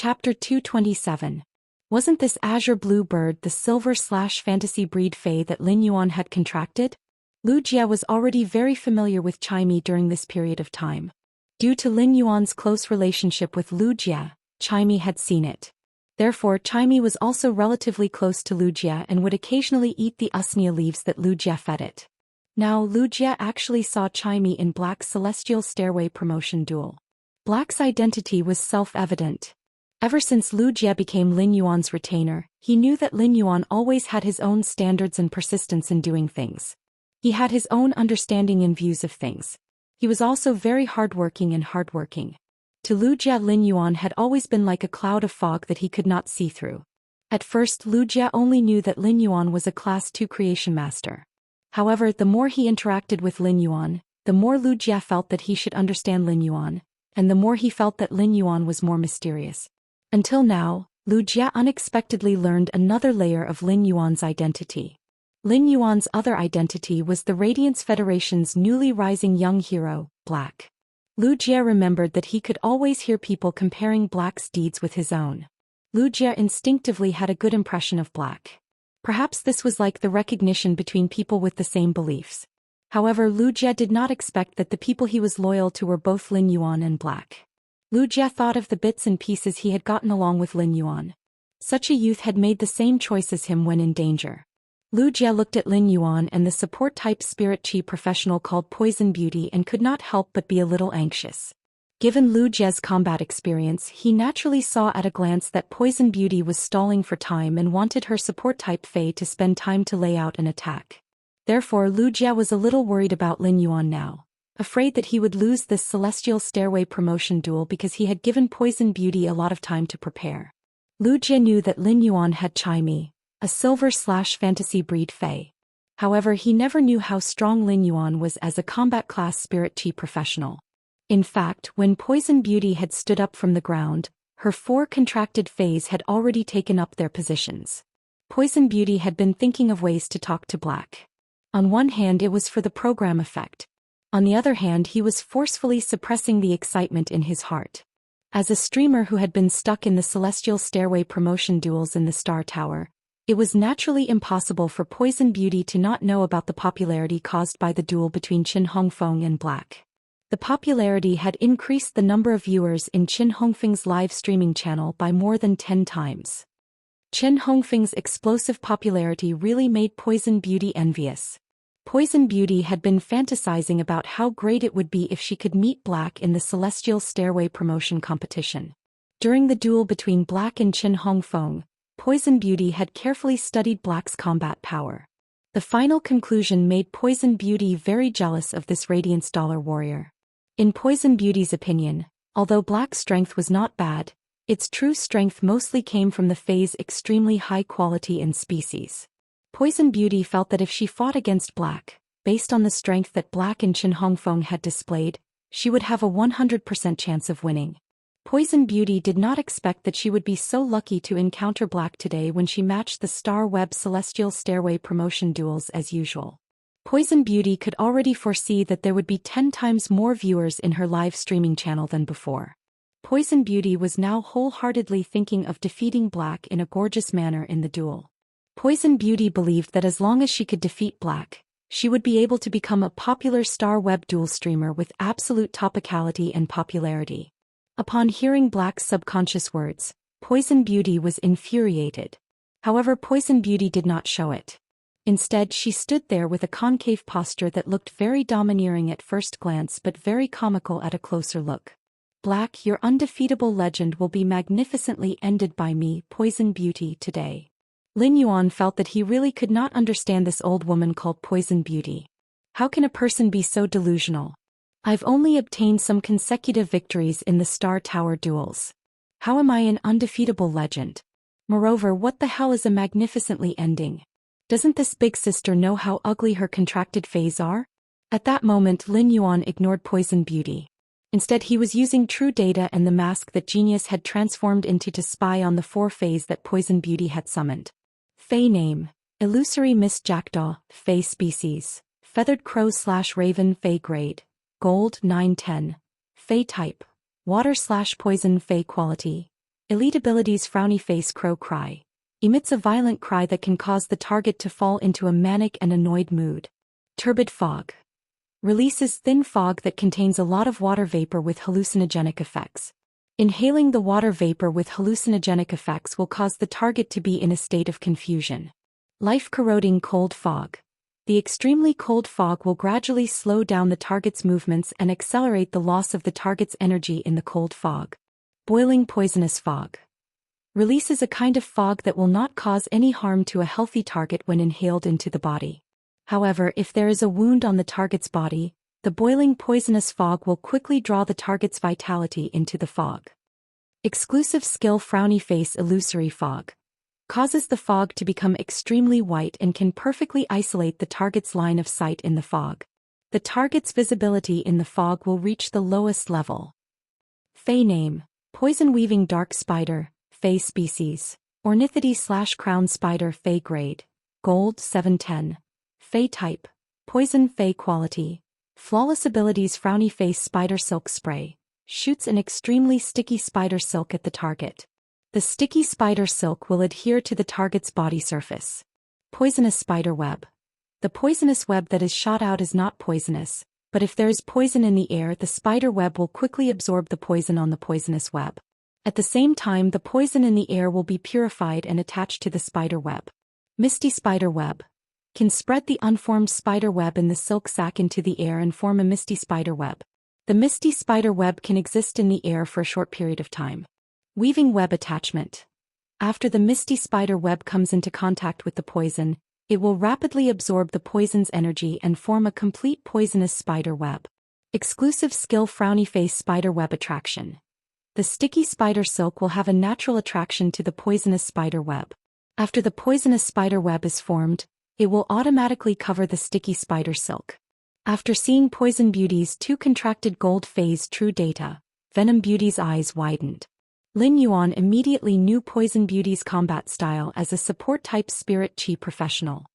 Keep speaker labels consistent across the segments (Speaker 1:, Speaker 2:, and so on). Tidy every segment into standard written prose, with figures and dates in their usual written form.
Speaker 1: Chapter 227. Wasn't this azure blue bird the silver/fantasy breed fae that Lin Yuan had contracted? Lu Jia was already very familiar with Chime during this period of time. Due to Lin Yuan's close relationship with Lu Jia, Chime had seen it. Therefore Chime was also relatively close to Lu Jia and would occasionally eat the usnea leaves that Lu Jia fed it. Now Lu Jia actually saw Chime in Black's Celestial Stairway promotion duel. Black's identity was self-evident. Ever since Lu Jia became Lin Yuan's retainer, he knew that Lin Yuan always had his own standards and persistence in doing things. He had his own understanding and views of things. He was also very hardworking. To Lu Jia, Lin Yuan had always been like a cloud of fog that he could not see through. At first Lu Jia only knew that Lin Yuan was a Class 2 creation master. However, the more he interacted with Lin Yuan, the more Lu Jia felt that he should understand Lin Yuan, and the more he felt that Lin Yuan was more mysterious. Until now, Lu Jia unexpectedly learned another layer of Lin Yuan's identity. Lin Yuan's other identity was the Radiance Federation's newly rising young hero, Black. Lu Jia remembered that he could always hear people comparing Black's deeds with his own. Lu Jia instinctively had a good impression of Black. Perhaps this was like the recognition between people with the same beliefs. However, Lu Jia did not expect that the people he was loyal to were both Lin Yuan and Black. Lu Jia thought of the bits and pieces he had gotten along with Lin Yuan. Such a youth had made the same choice as him when in danger. Lu Jia looked at Lin Yuan and the support-type spirit chi professional called Poison Beauty and could not help but be a little anxious. Given Lu Jia's combat experience, he naturally saw at a glance that Poison Beauty was stalling for time and wanted her support-type fae to spend time to lay out an attack. Therefore Lu Jia was a little worried about Lin Yuan now, afraid that he would lose this Celestial Stairway promotion duel because he had given Poison Beauty a lot of time to prepare. Lu Jia knew that Lin Yuan had Chime, a silver/fantasy breed fae. However, he never knew how strong Lin Yuan was as a combat class spirit chi professional. In fact, when Poison Beauty had stood up from the ground, her 4 contracted faes had already taken up their positions. Poison Beauty had been thinking of ways to talk to Black. On one hand, it was for the program effect. On the other hand, he was forcefully suppressing the excitement in his heart. As a streamer who had been stuck in the Celestial Stairway promotion duels in the Star Tower, it was naturally impossible for Poison Beauty to not know about the popularity caused by the duel between Qin Hongfeng and Black. The popularity had increased the number of viewers in Qin Hongfeng's live streaming channel by more than 10 times. Qin Hongfeng's explosive popularity really made Poison Beauty envious. Poison Beauty had been fantasizing about how great it would be if she could meet Black in the Celestial Stairway promotion competition. During the duel between Black and Qin Hongfeng, Poison Beauty had carefully studied Black's combat power. The final conclusion made Poison Beauty very jealous of this Radiance Dollar warrior. In Poison Beauty's opinion, although Black's strength was not bad, its true strength mostly came from the fae's extremely high quality and species. Poison Beauty felt that if she fought against Black, based on the strength that Black and Qin Hongfeng had displayed, she would have a 100% chance of winning. Poison Beauty did not expect that she would be so lucky to encounter Black today when she matched the Star Web Celestial Stairway promotion duels as usual. Poison Beauty could already foresee that there would be 10 times more viewers in her live streaming channel than before. Poison Beauty was now wholeheartedly thinking of defeating Black in a gorgeous manner in the duel. Poison Beauty believed that as long as she could defeat Black, she would be able to become a popular Star Web duel streamer with absolute topicality and popularity. Upon hearing Black's subconscious words, Poison Beauty was infuriated. However, Poison Beauty did not show it. Instead, she stood there with a concave posture that looked very domineering at first glance but very comical at a closer look. Black, your undefeatable legend will be magnificently ended by me, Poison Beauty, today. Lin Yuan felt that he really could not understand this old woman called Poison Beauty. How can a person be so delusional? I've only obtained some consecutive victories in the Star Tower duels. How am I an undefeatable legend? Moreover, what the hell is a magnificently ending? Doesn't this big sister know how ugly her contracted faes are? At that moment, Lin Yuan ignored Poison Beauty. Instead, he was using true data and the mask that Genius had transformed into to spy on the 4 faes that Poison Beauty had summoned. Fae name: Illusory Mist Jackdaw, Fae species, Feathered Crow/Raven Fae grade, Gold 910, Fae type, Water/Poison Fae quality, Elite abilities Frowny Face Crow Cry. Emits a violent cry that can cause the target to fall into a manic and annoyed mood. Turbid Fog. Releases thin fog that contains a lot of water vapor with hallucinogenic effects. Inhaling the water vapor with hallucinogenic effects will cause the target to be in a state of confusion. Life-corroding Cold Fog. The extremely cold fog will gradually slow down the target's movements and accelerate the loss of the target's energy in the cold fog. Boiling Poisonous Fog. Releases a kind of fog that will not cause any harm to a healthy target when inhaled into the body. However, if there is a wound on the target's body, the boiling poisonous fog will quickly draw the target's vitality into the fog. Exclusive Skill Frowny Face Illusory Fog. Causes the fog to become extremely white and can perfectly isolate the target's line of sight in the fog. The target's visibility in the fog will reach the lowest level. Fey Name. Poison-weaving Dark Spider, Fey Species. Ornithide/Crown Spider Fey Grade. Gold 710. Fey Type. Poison Fey Quality. Flawless abilities Frowny Face Spider Silk Spray. Shoots an extremely sticky spider silk at the target. The sticky spider silk will adhere to the target's body surface. Poisonous Spider Web. The poisonous web that is shot out is not poisonous, but if there is poison in the air, the spider web will quickly absorb the poison on the poisonous web. At the same time, the poison in the air will be purified and attached to the spider web. Misty Spider Web. Can spread the unformed spider web in the silk sac into the air and form a misty spider web. The misty spider web can exist in the air for a short period of time. Weaving Web Attachment. After the misty spider web comes into contact with the poison, it will rapidly absorb the poison's energy and form a complete poisonous spider web. Exclusive Skill Frowny Face Spider Web Attraction. The sticky spider silk will have a natural attraction to the poisonous spider web. After the poisonous spider web is formed, it will automatically cover the sticky spider silk. After seeing Poison Beauty's 2 contracted gold phase true data, Venom Beauty's eyes widened. Lin Yuan immediately knew Poison Beauty's combat style as a support-type Spirit Chi professional.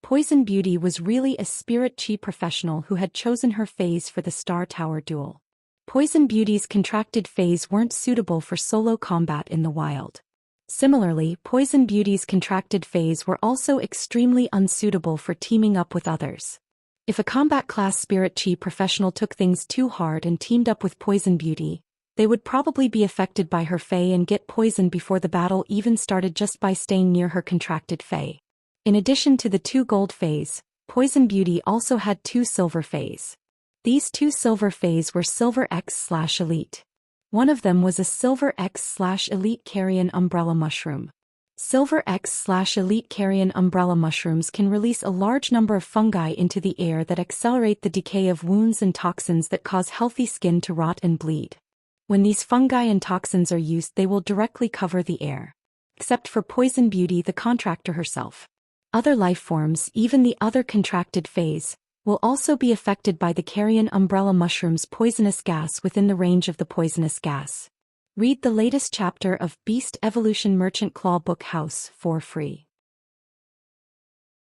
Speaker 1: Poison Beauty was really a Spirit Chi professional who had chosen her phase for the Star Tower duel. Poison Beauty's contracted phase weren't suitable for solo combat in the wild. Similarly, Poison Beauty's contracted phase were also extremely unsuitable for teaming up with others. If a combat class Spirit Chi professional took things too hard and teamed up with Poison Beauty, they would probably be affected by her Fey and get poisoned before the battle even started just by staying near her contracted Fey. In addition to the 2 gold Feys, Poison Beauty also had 2 silver Feys. These 2 silver Feys were Silver X/Elite. One of them was a Silver X/Elite Carrion Umbrella Mushroom. Silver X/Elite Carrion Umbrella Mushrooms can release a large number of fungi into the air that accelerate the decay of wounds and toxins that cause healthy skin to rot and bleed. When these fungi and toxins are used, they will directly cover the air. Except for Poison Beauty, the contractor herself. Other life forms, even the other contracted phase, will also be affected by the Carrion Umbrella Mushroom's poisonous gas within the range of the poisonous gas. Read the latest chapter of Beast Evolution Merchant Claw Book House for free.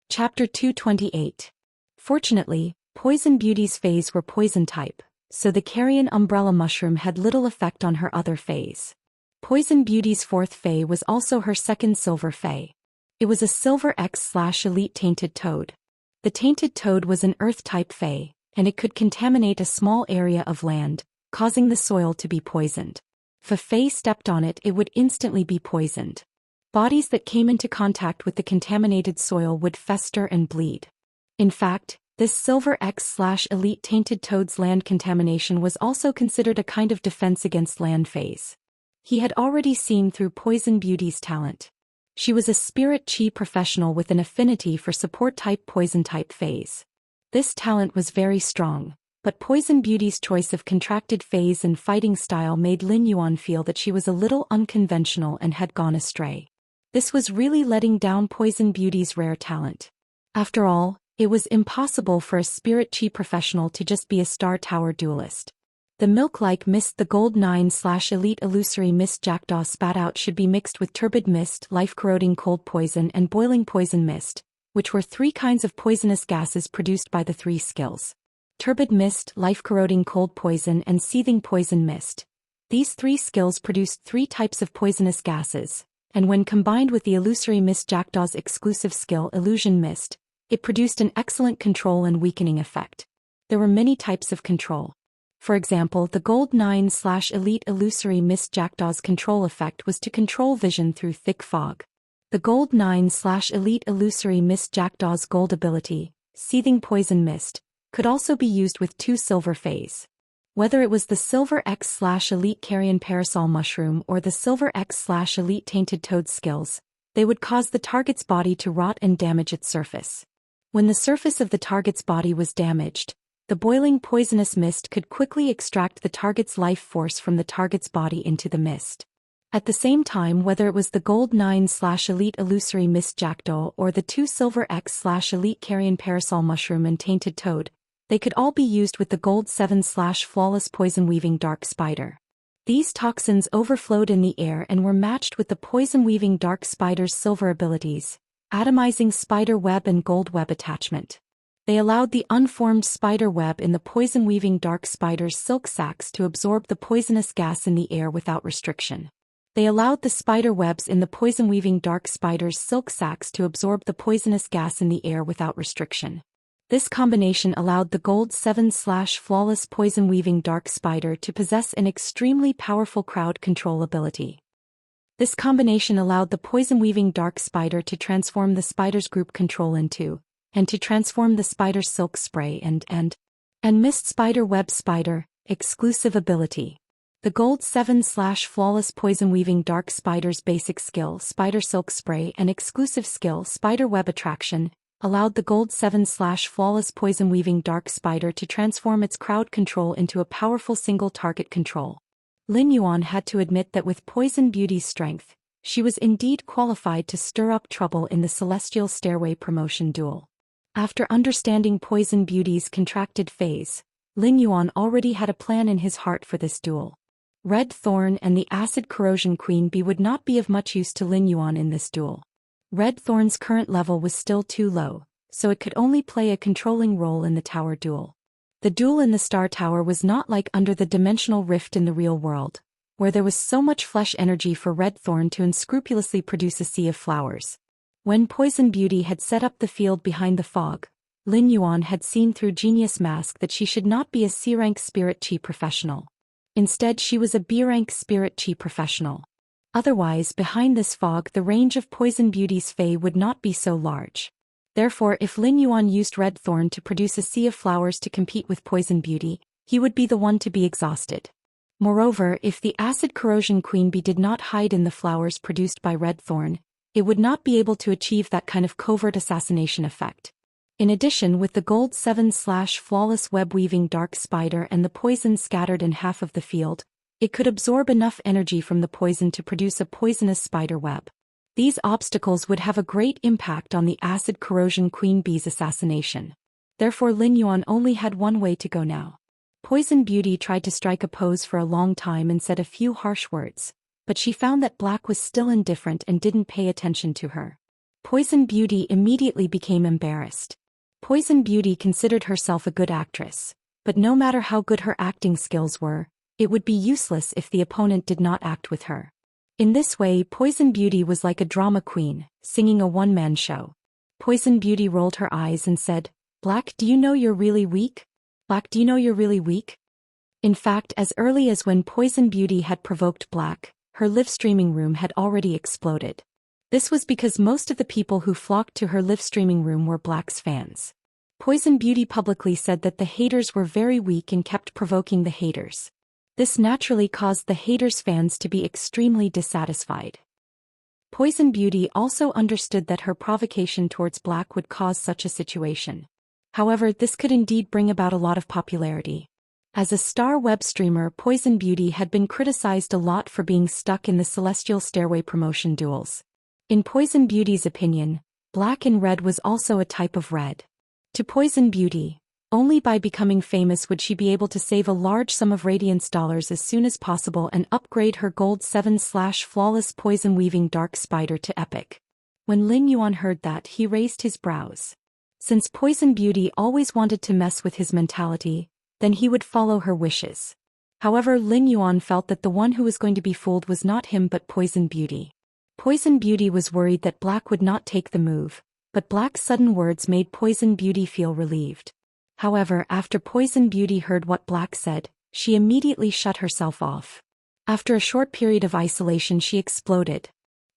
Speaker 1: Chapter 228. Fortunately, Poison Beauty's phase were poison type, so the Carrion Umbrella Mushroom had little effect on her other phase. Poison Beauty's 4th Fey was also her 2nd Silver Fey. It was a Silver X/Elite Tainted Toad. The Tainted Toad was an Earth-type Fey, and it could contaminate a small area of land, causing the soil to be poisoned. If a Fey stepped on it, it would instantly be poisoned. Bodies that came into contact with the contaminated soil would fester and bleed. In fact, this Silver X/Elite Tainted Toad's land contamination was also considered a kind of defense against land Feys. He had already seen through Poison Beauty's talent. She was a Spirit Chi professional with an affinity for support-type poison-type Feys. This talent was very strong, but Poison Beauty's choice of contracted phase and fighting style made Lin Yuan feel that she was a little unconventional and had gone astray. This was really letting down Poison Beauty's rare talent. After all, it was impossible for a Spirit Chi professional to just be a Star Tower duelist. The milk-like mist the Gold 9/Elite Illusory Mist Jackdaw spat out should be mixed with Turbid Mist, Life-Corroding Cold Poison and Boiling Poison Mist, which were 3 kinds of poisonous gases produced by the 3 skills. Turbid Mist, Life-Corroding Cold Poison and Seething Poison Mist. These 3 skills produced 3 types of poisonous gases, and when combined with the illusory Mist Jackdaw's exclusive skill Illusion Mist, it produced an excellent control and weakening effect. There were many types of control. For example, the Gold 9/Elite Illusory Mist Jackdaw's control effect was to control vision through thick fog. The Gold 9/Elite Illusory Mist Jackdaw's gold ability, Seething Poison Mist, could also be used with 2 silver phase. Whether it was the Silver X/Elite Carrion Parasol Mushroom or the Silver X/Elite Tainted Toad skills, they would cause the target's body to rot and damage its surface. When the surface of the target's body was damaged, the boiling poisonous mist could quickly extract the target's life force from the target's body into the mist. At the same time, whether it was the Gold 9/Elite Illusory Mist Jackdaw or the 2 Silver X/Elite Carrion Parasol Mushroom and Tainted Toad, they could all be used with the Gold 7/Flawless Poison Weaving Dark Spider. These toxins overflowed in the air and were matched with the Poison Weaving Dark Spider's silver abilities, Atomizing Spider Web and Gold Web Attachment. They allowed the unformed spider web in the Poison Weaving Dark Spider's silk sacs to absorb the poisonous gas in the air without restriction. They allowed the spider webs in the Poison Weaving Dark Spider's silk sacs to absorb the poisonous gas in the air without restriction. This combination allowed the Gold 7/Flawless Poison Weaving Dark Spider to possess an extremely powerful crowd control ability. This combination allowed the Poison Weaving Dark Spider to transform the spider's group control into, and to transform the spider's silk spray and Mist Spider Web Spider, exclusive ability. The Gold 7/Flawless Poison Weaving Dark Spider's basic skill Spider Silk Spray and exclusive skill Spider Web Attraction allowed the Gold 7/Flawless Poison Weaving Dark Spider to transform its crowd control into a powerful single target control. Lin Yuan had to admit that with Poison Beauty's strength, she was indeed qualified to stir up trouble in the Celestial Stairway promotion duel. After understanding Poison Beauty's contracted phase, Lin Yuan already had a plan in his heart for this duel. Red Thorn and the Acid Corrosion Queen Bee would not be of much use to Lin Yuan in this duel. Red Thorn's current level was still too low, so it could only play a controlling role in the tower duel. The duel in the Star Tower was not like under the dimensional rift in the real world, where there was so much flesh energy for Red Thorn to unscrupulously produce a sea of flowers. When Poison Beauty had set up the field behind the fog, Lin Yuan had seen through Genius Mask that she should not be a C-rank Spirit Chi professional. Instead, she was a B-rank Spirit Chi professional. Otherwise, behind this fog, the range of Poison Beauty's Fey would not be so large. Therefore, if Lin Yuan used Red Thorn to produce a sea of flowers to compete with Poison Beauty, he would be the one to be exhausted. Moreover, if the Acid Corrosion Queen Bee did not hide in the flowers produced by Red Thorn, it would not be able to achieve that kind of covert assassination effect. In addition, with the Gold 7/Flawless Web Weaving Dark Spider and the poison scattered in half of the field, it could absorb enough energy from the poison to produce a poisonous spider web. These obstacles would have a great impact on the Acid Corrosion Queen Bee's assassination. Therefore, Lin Yuan only had one way to go now. Poison Beauty tried to strike a pose for a long time and said a few harsh words, but she found that Black was still indifferent and didn't pay attention to her. Poison Beauty immediately became embarrassed. Poison Beauty considered herself a good actress, but no matter how good her acting skills were, it would be useless if the opponent did not act with her. In this way, Poison Beauty was like a drama queen, singing a one-man show. Poison Beauty rolled her eyes and said, "Black, do you know you're really weak? Black, do you know you're really weak?" In fact, as early as when Poison Beauty had provoked Black, her live streaming room had already exploded. This was because most of the people who flocked to her live streaming room were Black's fans. Poison Beauty publicly said that the haters were very weak and kept provoking the haters. This naturally caused the haters' fans to be extremely dissatisfied. Poison Beauty also understood that her provocation towards Black would cause such a situation. However, this could indeed bring about a lot of popularity. As a star web streamer, Poison Beauty had been criticized a lot for being stuck in the Celestial Stairway promotion duels. In Poison Beauty's opinion, Black and Red was also a type of red. To Poison Beauty, only by becoming famous would she be able to save a large sum of Radiance dollars as soon as possible and upgrade her Gold 7/Flawless Poison Weaving Dark Spider to Epic. When Lin Yuan heard that, he raised his brows. Since Poison Beauty always wanted to mess with his mentality, then he would follow her wishes. However, Lin Yuan felt that the one who was going to be fooled was not him but Poison Beauty. Poison Beauty was worried that Black would not take the move, but Black's sudden words made Poison Beauty feel relieved. However, after Poison Beauty heard what Black said, she immediately shut herself off. After a short period of isolation, she exploded.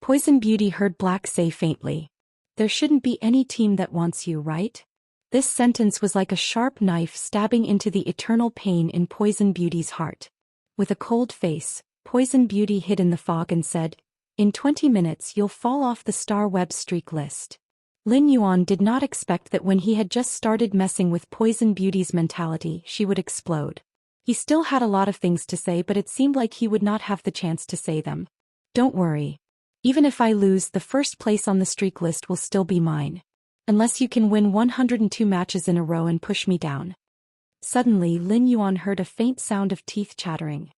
Speaker 1: Poison Beauty heard Black say faintly, "There shouldn't be any team that wants you, right?" This sentence was like a sharp knife stabbing into the eternal pain in Poison Beauty's heart. With a cold face, Poison Beauty hid in the fog and said, "In 20 minutes you'll fall off the Star Web streak list." Lin Yuan did not expect that when he had just started messing with Poison Beauty's mentality, she would explode. He still had a lot of things to say, but it seemed like he would not have the chance to say them. "Don't worry. Even if I lose, the first place on the streak list will still be mine. Unless you can win 102 matches in a row and push me down." Suddenly, Lin Yuan heard a faint sound of teeth chattering.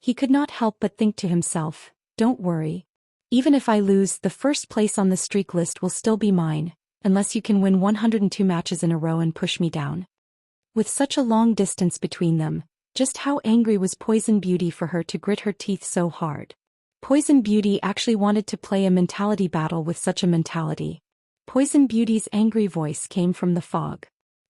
Speaker 1: He could not help but think to himself, "Don't worry. Even if I lose, the first place on the streak list will still be mine, unless you can win 102 matches in a row and push me down." With such a long distance between them, just how angry was Poison Beauty for her to grit her teeth so hard? Poison Beauty actually wanted to play a mentality battle with such a mentality. Poison Beauty's angry voice came from the fog.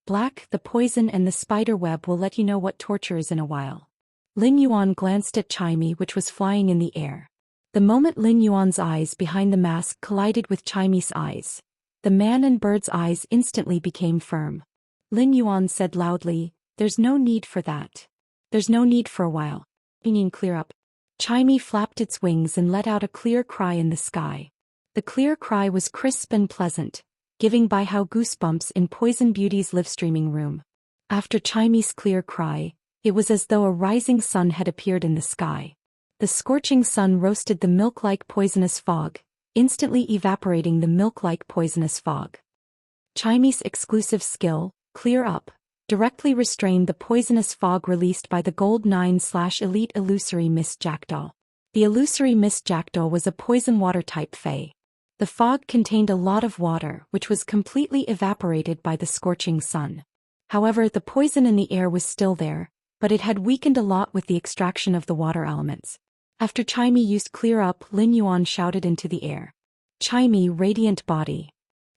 Speaker 1: "Black, the poison and the spider web will let you know what torture is in a while." Lin Yuan glanced at Chimey, which was flying in the air. The moment Lin Yuan's eyes behind the mask collided with Chimey's eyes, the man and bird's eyes instantly became firm. Lin Yuan said loudly, "There's no need for that. There's no need for a while. Meaning clear up." Chimey flapped its wings and let out a clear cry in the sky. The clear cry was crisp and pleasant, giving by how goosebumps in Poison Beauty's live-streaming room. After Chimey's clear cry, it was as though a rising sun had appeared in the sky. The scorching sun roasted the milk-like poisonous fog, instantly evaporating the milk-like poisonous fog. Chimey's exclusive skill, Clear Up, directly restrained the poisonous fog released by the Gold 9/Elite Illusory Mist Jackdaw. The Illusory Mist Jackdaw was a poison water type fae. The fog contained a lot of water, which was completely evaporated by the scorching sun. However, the poison in the air was still there, but it had weakened a lot with the extraction of the water elements. After Chimey used Clear Up, Lin Yuan shouted into the air, "Chimey, radiant body."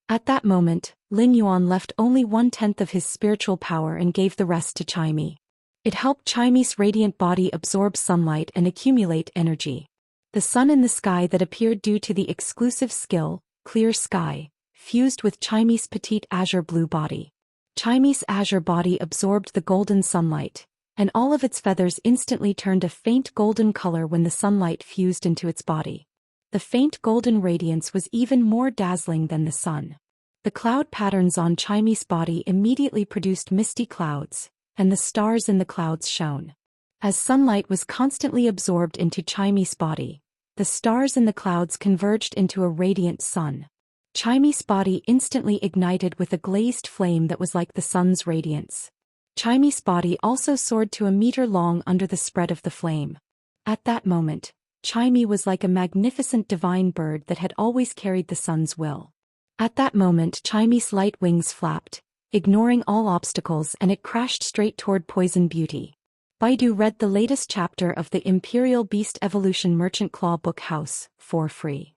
Speaker 1: At that moment, Lin Yuan left only 1/10 of his spiritual power and gave the rest to Chimey. It helped Chimey's radiant body absorb sunlight and accumulate energy. The sun in the sky that appeared due to the exclusive skill, Clear Sky, fused with Chimey's petite azure blue body. Chimey's azure body absorbed the golden sunlight, and all of its feathers instantly turned a faint golden color when the sunlight fused into its body. The faint golden radiance was even more dazzling than the sun. The cloud patterns on Chimey's body immediately produced misty clouds, and the stars in the clouds shone. As sunlight was constantly absorbed into Chimey's body, the stars in the clouds converged into a radiant sun. Chimey's body instantly ignited with a glazed flame that was like the sun's radiance. Chimey's body also soared to a meter long under the spread of the flame. At that moment, Chimey was like a magnificent divine bird that had always carried the sun's will. At that moment, Chimey's light wings flapped, ignoring all obstacles, and it crashed straight toward Poison Beauty. Baidu read the latest chapter of the Imperial Beast Evolution Merchant Claw Book House, for free.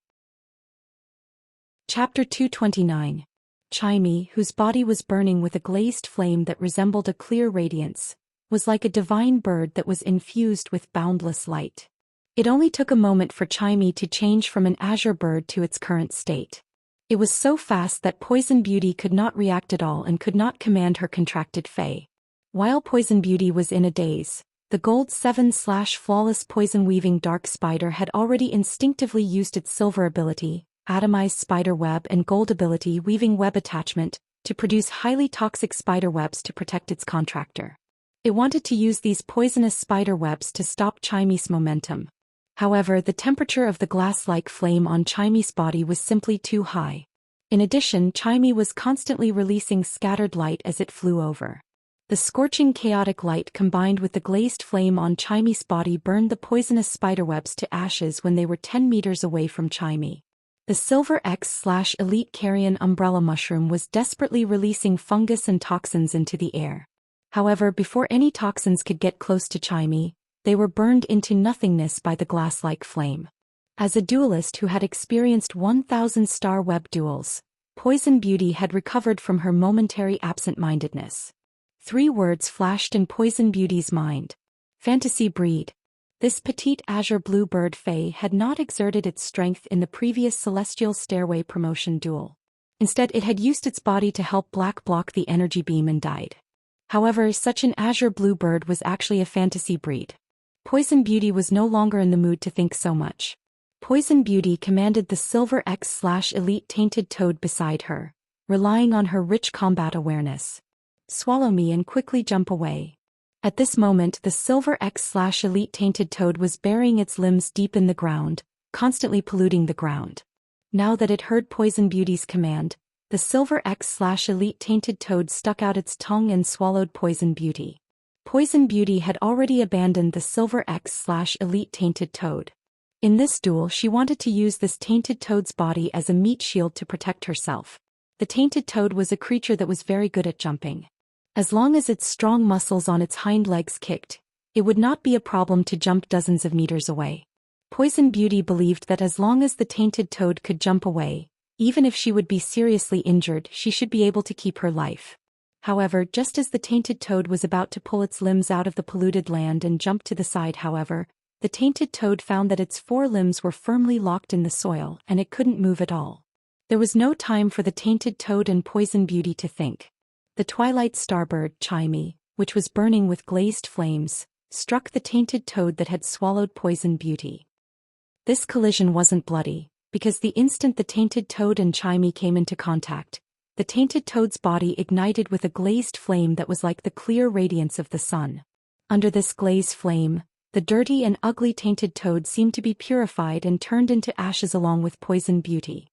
Speaker 1: Chapter 229. Chimey, whose body was burning with a glazed flame that resembled a clear radiance, was like a divine bird that was infused with boundless light. It only took a moment for Chimey to change from an azure bird to its current state. It was so fast that Poison Beauty could not react at all and could not command her contracted fae. While Poison Beauty was in a daze, the Gold 7/Flawless Poison Weaving Dark Spider had already instinctively used its silver ability, Atomized Spider Web, and Gold ability, Weaving Web Attachment, to produce highly toxic spider webs to protect its contractor. It wanted to use these poisonous spider webs to stop Chimey's momentum. However, the temperature of the glass-like flame on Chimey's body was simply too high. In addition, Chimey was constantly releasing scattered light as it flew over. The scorching chaotic light combined with the glazed flame on Chimey's body burned the poisonous spiderwebs to ashes when they were 10 meters away from Chimey. The Silver X/Elite Carrion Umbrella Mushroom was desperately releasing fungus and toxins into the air. However, before any toxins could get close to Chimey, They were burned into nothingness by the glass-like flame. As a duelist who had experienced 1,000 star web duels, Poison Beauty had recovered from her momentary absent-mindedness. 3 words flashed in Poison Beauty's mind. Fantasy breed. This petite azure blue bird fae had not exerted its strength in the previous Celestial Stairway promotion duel. Instead, it had used its body to help Black block the energy beam and died. However, such an azure blue bird was actually a fantasy breed. Poison Beauty was no longer in the mood to think so much. Poison Beauty commanded the Silver X/Elite Tainted Toad beside her, relying on her rich combat awareness. Swallow me and quickly jump away. At this moment, the Silver X/Elite Tainted Toad was burying its limbs deep in the ground, constantly polluting the ground. Now that it heard Poison Beauty's command, the Silver X/Elite Tainted Toad stuck out its tongue and swallowed Poison Beauty. Poison Beauty had already abandoned the Silver X/Elite Tainted Toad. In this duel, she wanted to use this Tainted Toad's body as a meat shield to protect herself. The Tainted Toad was a creature that was very good at jumping. As long as its strong muscles on its hind legs kicked, it would not be a problem to jump dozens of meters away. Poison Beauty believed that as long as the Tainted Toad could jump away, even if she would be seriously injured, she should be able to keep her life. However, just as the Tainted Toad was about to pull its limbs out of the polluted land and jump to the side, the Tainted Toad found that its 4 limbs were firmly locked in the soil and it couldn't move at all. There was no time for the Tainted Toad and Poison Beauty to think. The Twilight Starbird, Xianxia, which was burning with glazed flames, struck the Tainted Toad that had swallowed Poison Beauty. This collision wasn't bloody, because the instant the Tainted Toad and Xianxia came into contact, the Tainted Toad's body ignited with a glazed flame that was like the clear radiance of the sun. Under this glazed flame, the dirty and ugly Tainted Toad seemed to be purified and turned into ashes along with Poison Beauty.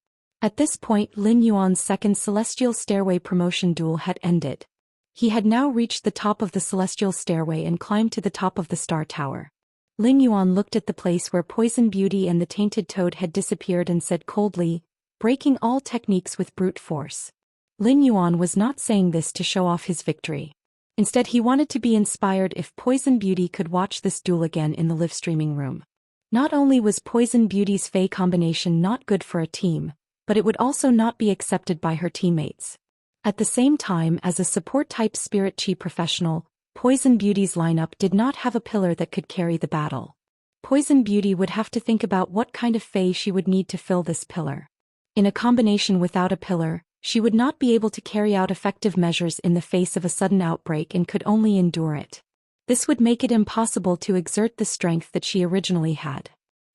Speaker 1: At this point, Lin Yuan's second Celestial Stairway promotion duel had ended. He had now reached the top of the Celestial Stairway and climbed to the top of the Star Tower. Lin Yuan looked at the place where Poison Beauty and the Tainted Toad had disappeared and said coldly, breaking all techniques with brute force. Lin Yuan was not saying this to show off his victory. Instead, he wanted to be inspired if Poison Beauty could watch this duel again in the live streaming room. Not only was Poison Beauty's Fey combination not good for a team, but it would also not be accepted by her teammates. At the same time, as a support-type Spirit Chi professional, Poison Beauty's lineup did not have a pillar that could carry the battle. Poison Beauty would have to think about what kind of Fey she would need to fill this pillar. In a combination without a pillar, she would not be able to carry out effective measures in the face of a sudden outbreak and could only endure it. This would make it impossible to exert the strength that she originally had.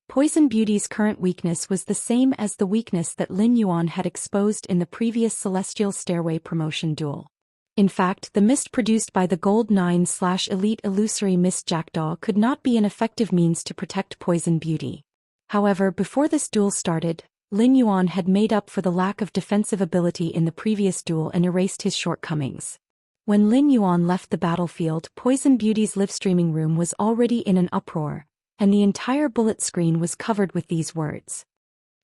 Speaker 1: Poison Beauty's current weakness was the same as the weakness that Lin Yuan had exposed in the previous Celestial Stairway promotion duel. In fact, the mist produced by the Gold 9/Elite Illusory Mist Jackdaw could not be an effective means to protect Poison Beauty. However, before this duel started, Lin Yuan had made up for the lack of defensive ability in the previous duel and erased his shortcomings. When Lin Yuan left the battlefield, Poison Beauty's live streaming room was already in an uproar, and the entire bullet screen was covered with these words.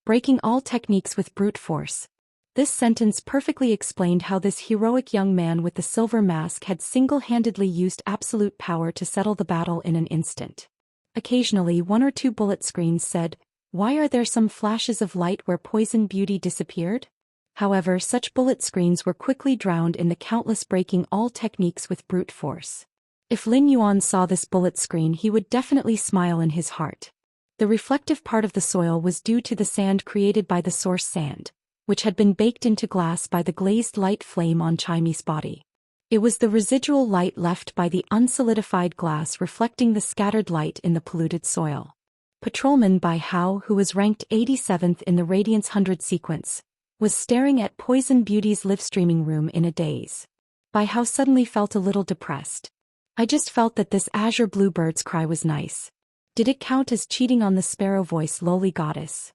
Speaker 1: Breaking all techniques with brute force. This sentence perfectly explained how this heroic young man with the silver mask had single-handedly used absolute power to settle the battle in an instant. Occasionally, 1 or 2 bullet screens said, "Why are there some flashes of light where Poison Beauty disappeared?" However, such bullet screens were quickly drowned in the countless breaking all techniques with brute force. If Lin Yuan saw this bullet screen, he would definitely smile in his heart. The reflective part of the soil was due to the sand created by the source sand, which had been baked into glass by the glazed light flame on Xianxia's body. It was the residual light left by the unsolidified glass reflecting the scattered light in the polluted soil. Patrolman Bai Hao, who was ranked 87th in the Radiance 100 sequence, was staring at Poison Beauty's live streaming room in a daze. Bai Hao suddenly felt a little depressed. "I just felt that this azure bluebird's cry was nice. Did it count as cheating on the Sparrow Voice Lowly Goddess?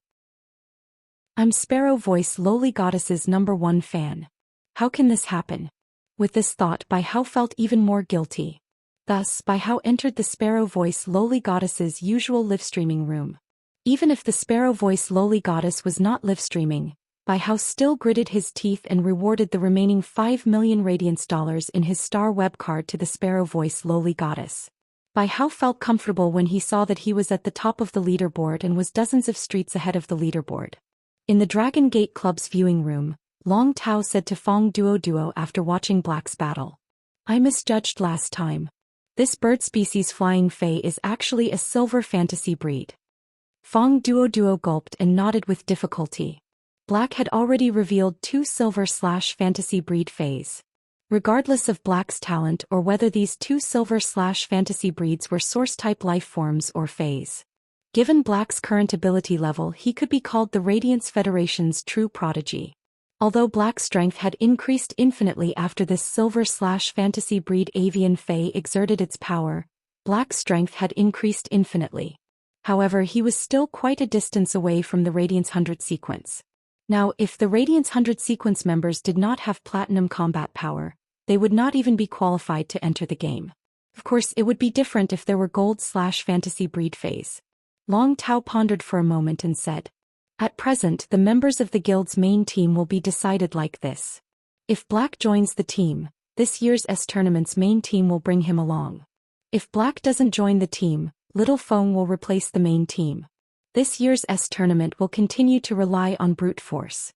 Speaker 1: I'm Sparrow Voice Lowly Goddess's #1 fan. How can this happen?" With this thought, Bai Hao felt even more guilty. Thus, Bai Hao entered the Sparrow Voice Lowly Goddess's usual live streaming room. Even if the Sparrow Voice Lowly Goddess was not live streaming, Bai Hao still gritted his teeth and rewarded the remaining 5 million Radiance dollars in his star web card to the Sparrow Voice Lowly Goddess. Bai Hao felt comfortable when he saw that he was at the top of the leaderboard and was dozens of streets ahead of the leaderboard. In the Dragon Gate Club's viewing room, Long Tao said to Fong Duo after watching Black's battle. I misjudged last time. This bird species Flying Fei is actually a silver fantasy breed. Fong Duo gulped and nodded with difficulty. Black had already revealed 2 silver/fantasy breed Feis. Regardless of Black's talent or whether these 2 silver/fantasy breeds were source-type life forms or Feis. Given Black's current ability level, he could be called the Radiance Federation's true prodigy. Although Black's strength had increased infinitely after this silver/fantasy breed avian Fei exerted its power, Black's strength had increased infinitely. However, he was still quite a distance away from the Radiance 100 sequence. Now, if the Radiance 100 sequence members did not have platinum combat power, they would not even be qualified to enter the game. Of course, it would be different if there were gold/fantasy breed Feis. Long Tao pondered for a moment and said, at present, the members of the guild's main team will be decided like this. If Black joins the team, this year's S tournament's main team will bring him along. If Black doesn't join the team, Little Feng will replace the main team. This year's S tournament will continue to rely on brute force.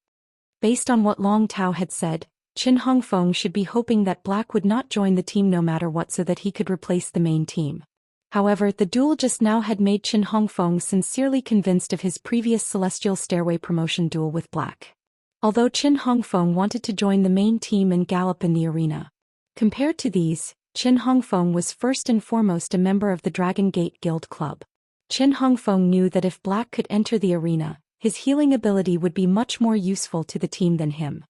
Speaker 1: Based on what Long Tao had said, Qin Hongfeng should be hoping that Black would not join the team no matter what so that he could replace the main team. However, the duel just now had made Qin Hongfeng sincerely convinced of his previous Celestial Stairway promotion duel with Black. Although Qin Hongfeng wanted to join the main team and gallop in the arena. Compared to these, Qin Hongfeng was first and foremost a member of the Dragon Gate Guild Club. Qin Hongfeng knew that if Black could enter the arena, his healing ability would be much more useful to the team than him.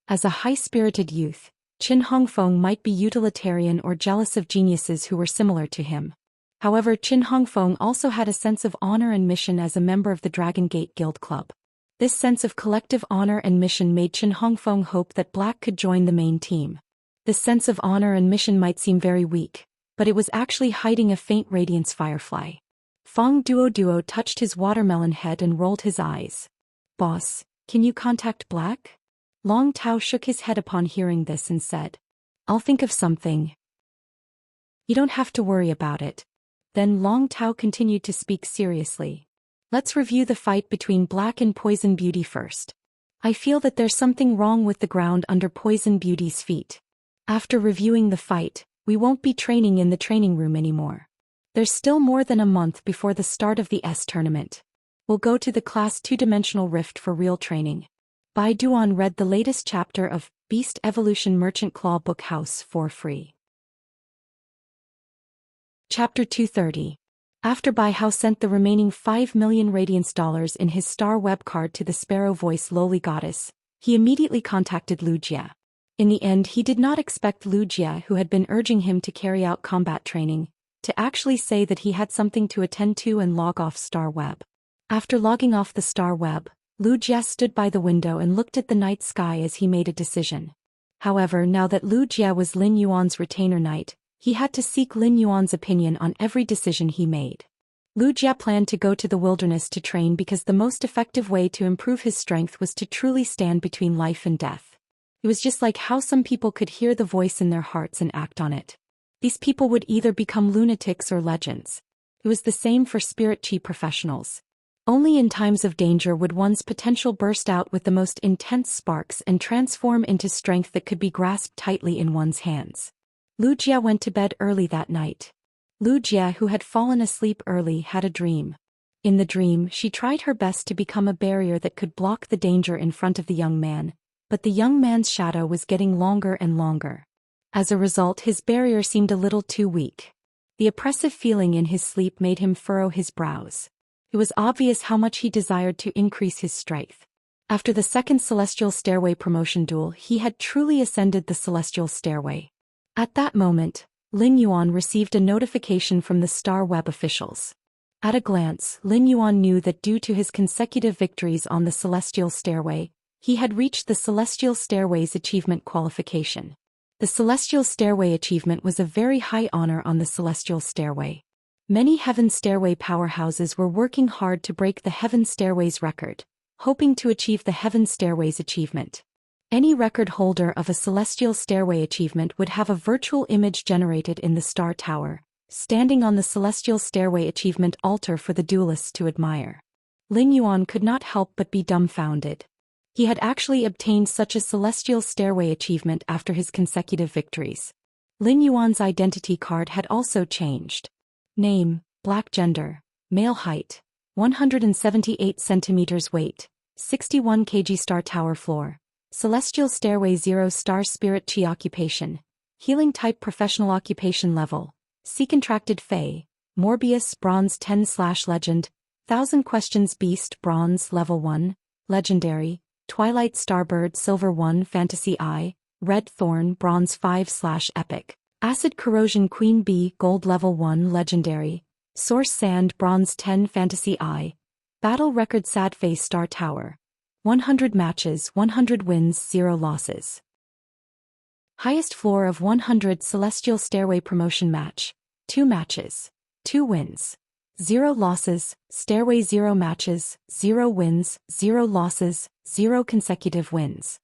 Speaker 1: As a high-spirited youth, Qin Hongfeng might be utilitarian or jealous of geniuses who were similar to him. However, Qin Hongfeng also had a sense of honor and mission as a member of the Dragon Gate Guild Club. This sense of collective honor and mission made Qin Hongfeng hope that Black could join the main team. This sense of honor and mission might seem very weak, but it was actually hiding a faint radiance firefly. Fong Duo touched his watermelon head and rolled his eyes. Boss, can you contact Black? Long Tao shook his head upon hearing this and said, I'll think of something. You don't have to worry about it. Then Long Tao continued to speak seriously. Let's review the fight between Black and Poison Beauty first. I feel that there's something wrong with the ground under Poison Beauty's feet. After reviewing the fight, we won't be training in the training room anymore. There's still more than a month before the start of the S tournament. We'll go to the Class 2-dimensional rift for real training. Bai Duan read the latest chapter of Beast Evolution Merchant Claw Book House for free. Chapter 230. After Bai Hao sent the remaining 5 million radiance dollars in his star web card to the sparrow voice lowly goddess, he immediately contacted Jia. In the end, he did not expect Jia, who had been urging him to carry out combat training, to actually say that he had something to attend to and log off star web. After logging off the star web, Jia stood by the window and looked at the night sky as he made a decision. However, now that Jia was Lin Yuan's retainer knight, he had to seek Lin Yuan's opinion on every decision he made. Jia planned to go to the wilderness to train because the most effective way to improve his strength was to truly stand between life and death. It was just like how some people could hear the voice in their hearts and act on it. These people would either become lunatics or legends. It was the same for spirit chi professionals. Only in times of danger would one's potential burst out with the most intense sparks and transform into strength that could be grasped tightly in one's hands. Jia went to bed early that night. Jia, who had fallen asleep early, had a dream. In the dream, she tried her best to become a barrier that could block the danger in front of the young man, but the young man's shadow was getting longer and longer. As a result, his barrier seemed a little too weak. The oppressive feeling in his sleep made him furrow his brows. It was obvious how much he desired to increase his strength. After the second Celestial Stairway promotion duel, he had truly ascended the Celestial Stairway. At that moment, Lin Yuan received a notification from the Star Web officials. At a glance, Lin Yuan knew that due to his consecutive victories on the Celestial Stairway, he had reached the Celestial Stairway's achievement qualification. The Celestial Stairway achievement was a very high honor on the Celestial Stairway. Many Heaven Stairway powerhouses were working hard to break the Heaven Stairway's record, hoping to achieve the Heaven Stairway's achievement. Any record holder of a Celestial Stairway achievement would have a virtual image generated in the Star Tower, standing on the celestial stairway achievement altar for the duelists to admire. Lin Yuan could not help but be dumbfounded. He had actually obtained such a celestial stairway achievement after his consecutive victories. Lin Yuan's identity card had also changed. Name, black gender, male height, 178 centimeters weight, 61 kg star tower floor, celestial stairway 0 star spirit chi occupation, healing type professional occupation level, C contracted Fey, Morbius bronze 10/legend, 1000 questions beast bronze level 1, legendary, Twilight Starbird silver 1 fantasy eye, red thorn bronze 5/epic, acid corrosion queen bee gold level 1 legendary, source sand bronze 10 fantasy eye, battle record sad face star tower, 100 matches 100 wins 0 losses. Highest floor of 100 celestial stairway promotion match, 2 matches, 2 wins, 0 losses, stairway 0 matches, 0 wins, 0 losses, 0 consecutive wins.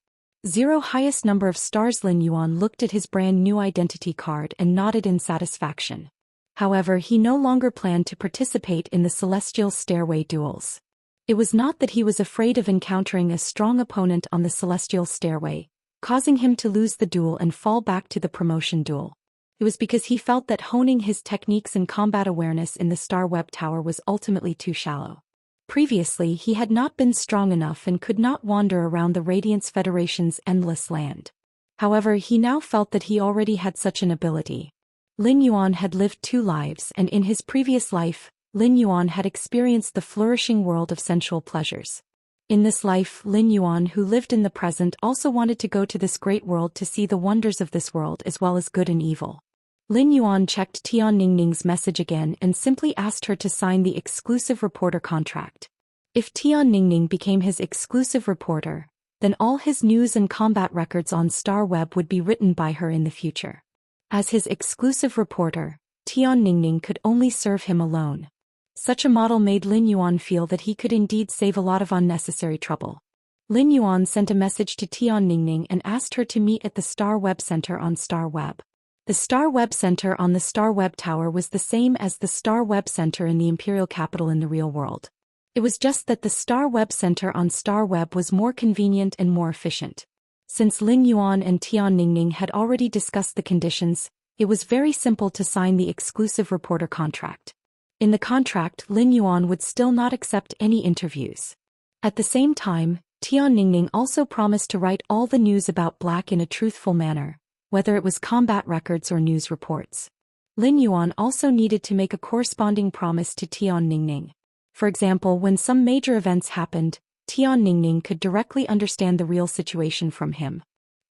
Speaker 1: 0 highest number of stars. Lin Yuan looked at his brand new identity card and nodded in satisfaction. However, he no longer planned to participate in the celestial stairway duels. It was not that he was afraid of encountering a strong opponent on the celestial stairway, causing him to lose the duel and fall back to the promotion duel. It was because he felt that honing his techniques and combat awareness in the Star Web Tower was ultimately too shallow. Previously, he had not been strong enough and could not wander around the Radiance Federation's endless land. However, he now felt that he already had such an ability. Lin Yuan had lived 2 lives, and in his previous life, Lin Yuan had experienced the flourishing world of sensual pleasures. In this life, Lin Yuan, who lived in the present, also wanted to go to this great world to see the wonders of this world as well as good and evil. Lin Yuan checked Tian Ningning's message again and simply asked her to sign the exclusive reporter contract. If Tian Ningning became his exclusive reporter, then all his news and combat records on Star Web would be written by her in the future. As his exclusive reporter, Tian Ningning could only serve him alone. Such a model made Lin Yuan feel that he could indeed save a lot of unnecessary trouble. Lin Yuan sent a message to Tian Ningning and asked her to meet at the Star Web Center on Star Web. The Star Web Center on the Star Web Tower was the same as the Star Web Center in the Imperial capital in the real world. It was just that the Star Web Center on Star Web was more convenient and more efficient. Since Lin Yuan and Tian Ningning had already discussed the conditions, it was very simple to sign the exclusive reporter contract. In the contract, Lin Yuan would still not accept any interviews. At the same time, Tian Ningning also promised to write all the news about Black in a truthful manner, whether it was combat records or news reports. Lin Yuan also needed to make a corresponding promise to Tian Ningning. For example, when some major events happened, Tian Ningning could directly understand the real situation from him.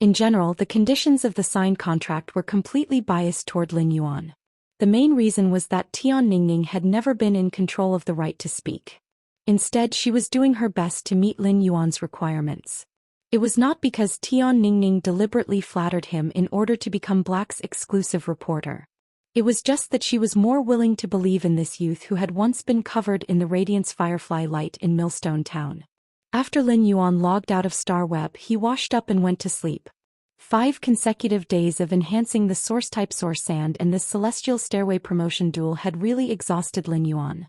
Speaker 1: In general, the conditions of the signed contract were completely biased toward Lin Yuan. The main reason was that Tian Ningning had never been in control of the right to speak. Instead, she was doing her best to meet Lin Yuan's requirements. It was not because Tian Ningning deliberately flattered him in order to become Black's exclusive reporter. It was just that she was more willing to believe in this youth who had once been covered in the Radiance Firefly light in Millstone Town. After Lin Yuan logged out of Star Web, he washed up and went to sleep. 5 consecutive days of enhancing the source-type source sand and this celestial stairway promotion duel had really exhausted Lin Yuan.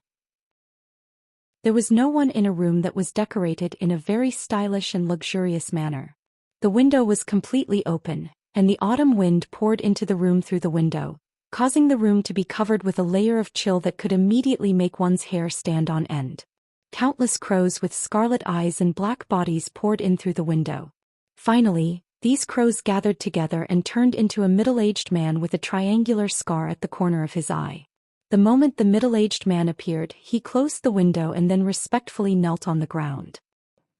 Speaker 1: There was no one in a room that was decorated in a very stylish and luxurious manner. The window was completely open, and the autumn wind poured into the room through the window, causing the room to be covered with a layer of chill that could immediately make one's hair stand on end. Countless crows with scarlet eyes and black bodies poured in through the window. Finally, these crows gathered together and turned into a middle-aged man with a triangular scar at the corner of his eye. The moment the middle-aged man appeared, he closed the window and then respectfully knelt on the ground.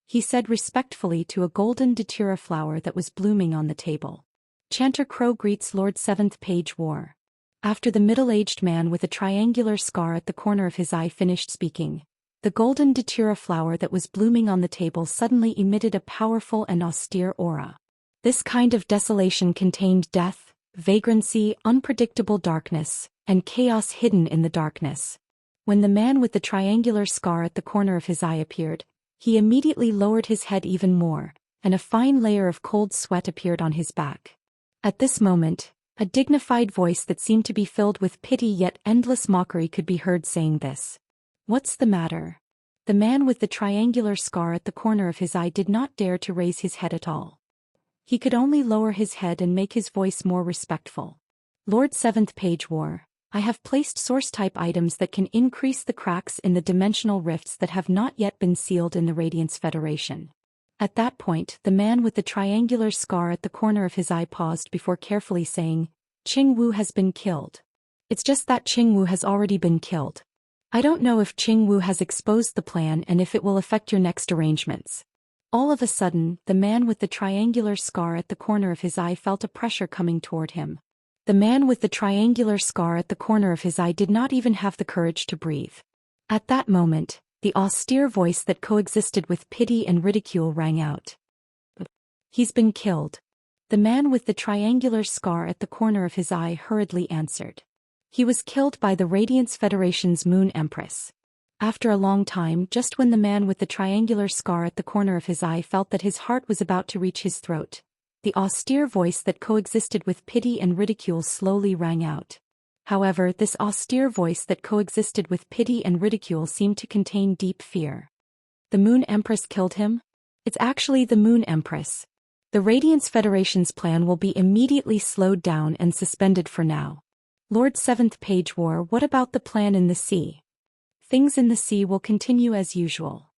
Speaker 1: He said respectfully to a golden datura flower that was blooming on the table. Chanter Crow greets Lord 7th Page War. After the middle-aged man with a triangular scar at the corner of his eye finished speaking, the golden datura flower that was blooming on the table suddenly emitted a powerful and austere aura. This kind of desolation contained death, vagrancy, unpredictable darkness, and chaos hidden in the darkness. When the man with the triangular scar at the corner of his eye appeared, he immediately lowered his head even more, and a fine layer of cold sweat appeared on his back. At this moment, A dignified voice that seemed to be filled with pity yet endless mockery could be heard saying this. What's the matter? The man with the triangular scar at the corner of his eye did not dare to raise his head at all. He could only lower his head and make his voice more respectful. Lord 7th Page War, I have placed source-type items that can increase the cracks in the dimensional rifts that have not yet been sealed in the Radiance Federation. At that point, the man with the triangular scar at the corner of his eye paused before carefully saying, Qing Wu has been killed. It's just that Qing Wu has already been killed. I don't know if Qing Wu has exposed the plan and if it will affect your next arrangements. All of a sudden, the man with the triangular scar at the corner of his eye felt a pressure coming toward him. The man with the triangular scar at the corner of his eye did not even have the courage to breathe. At that moment, the austere voice that coexisted with pity and ridicule rang out. He's been killed. The man with the triangular scar at the corner of his eye hurriedly answered. He was killed by the Radiance Federation's Moon Empress. After a long time, just when the man with the triangular scar at the corner of his eye felt that his heart was about to reach his throat, the austere voice that coexisted with pity and ridicule slowly rang out. However, this austere voice that coexisted with pity and ridicule seemed to contain deep fear. The Moon Empress killed him? It's actually the Moon Empress. The Radiance Federation's plan will be immediately slowed down and suspended for now. Lord 7th Page War, what about the plan in the sea? Things in the sea will continue as usual.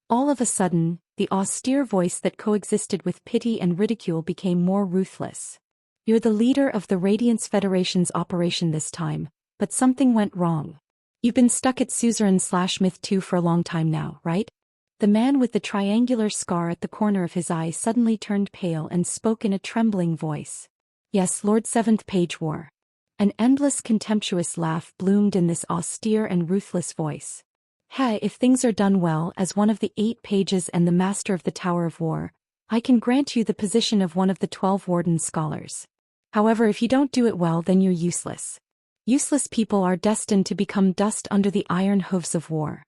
Speaker 1: All of a sudden, the austere voice that coexisted with pity and ridicule became more ruthless. You're the leader of the Radiance Federation's operation this time, but something went wrong. You've been stuck at Suzerain/Myth 2 for a long time now, right? The man with the triangular scar at the corner of his eye suddenly turned pale and spoke in a trembling voice. Yes, Lord 7th Page War. An endless contemptuous laugh bloomed in this austere and ruthless voice. Hey, if things are done well as one of the 8 pages and the master of the Tower of War, I can grant you the position of one of the 12 Warden Scholars. However, if you don't do it well, then you're useless. Useless people are destined to become dust under the iron hooves of war.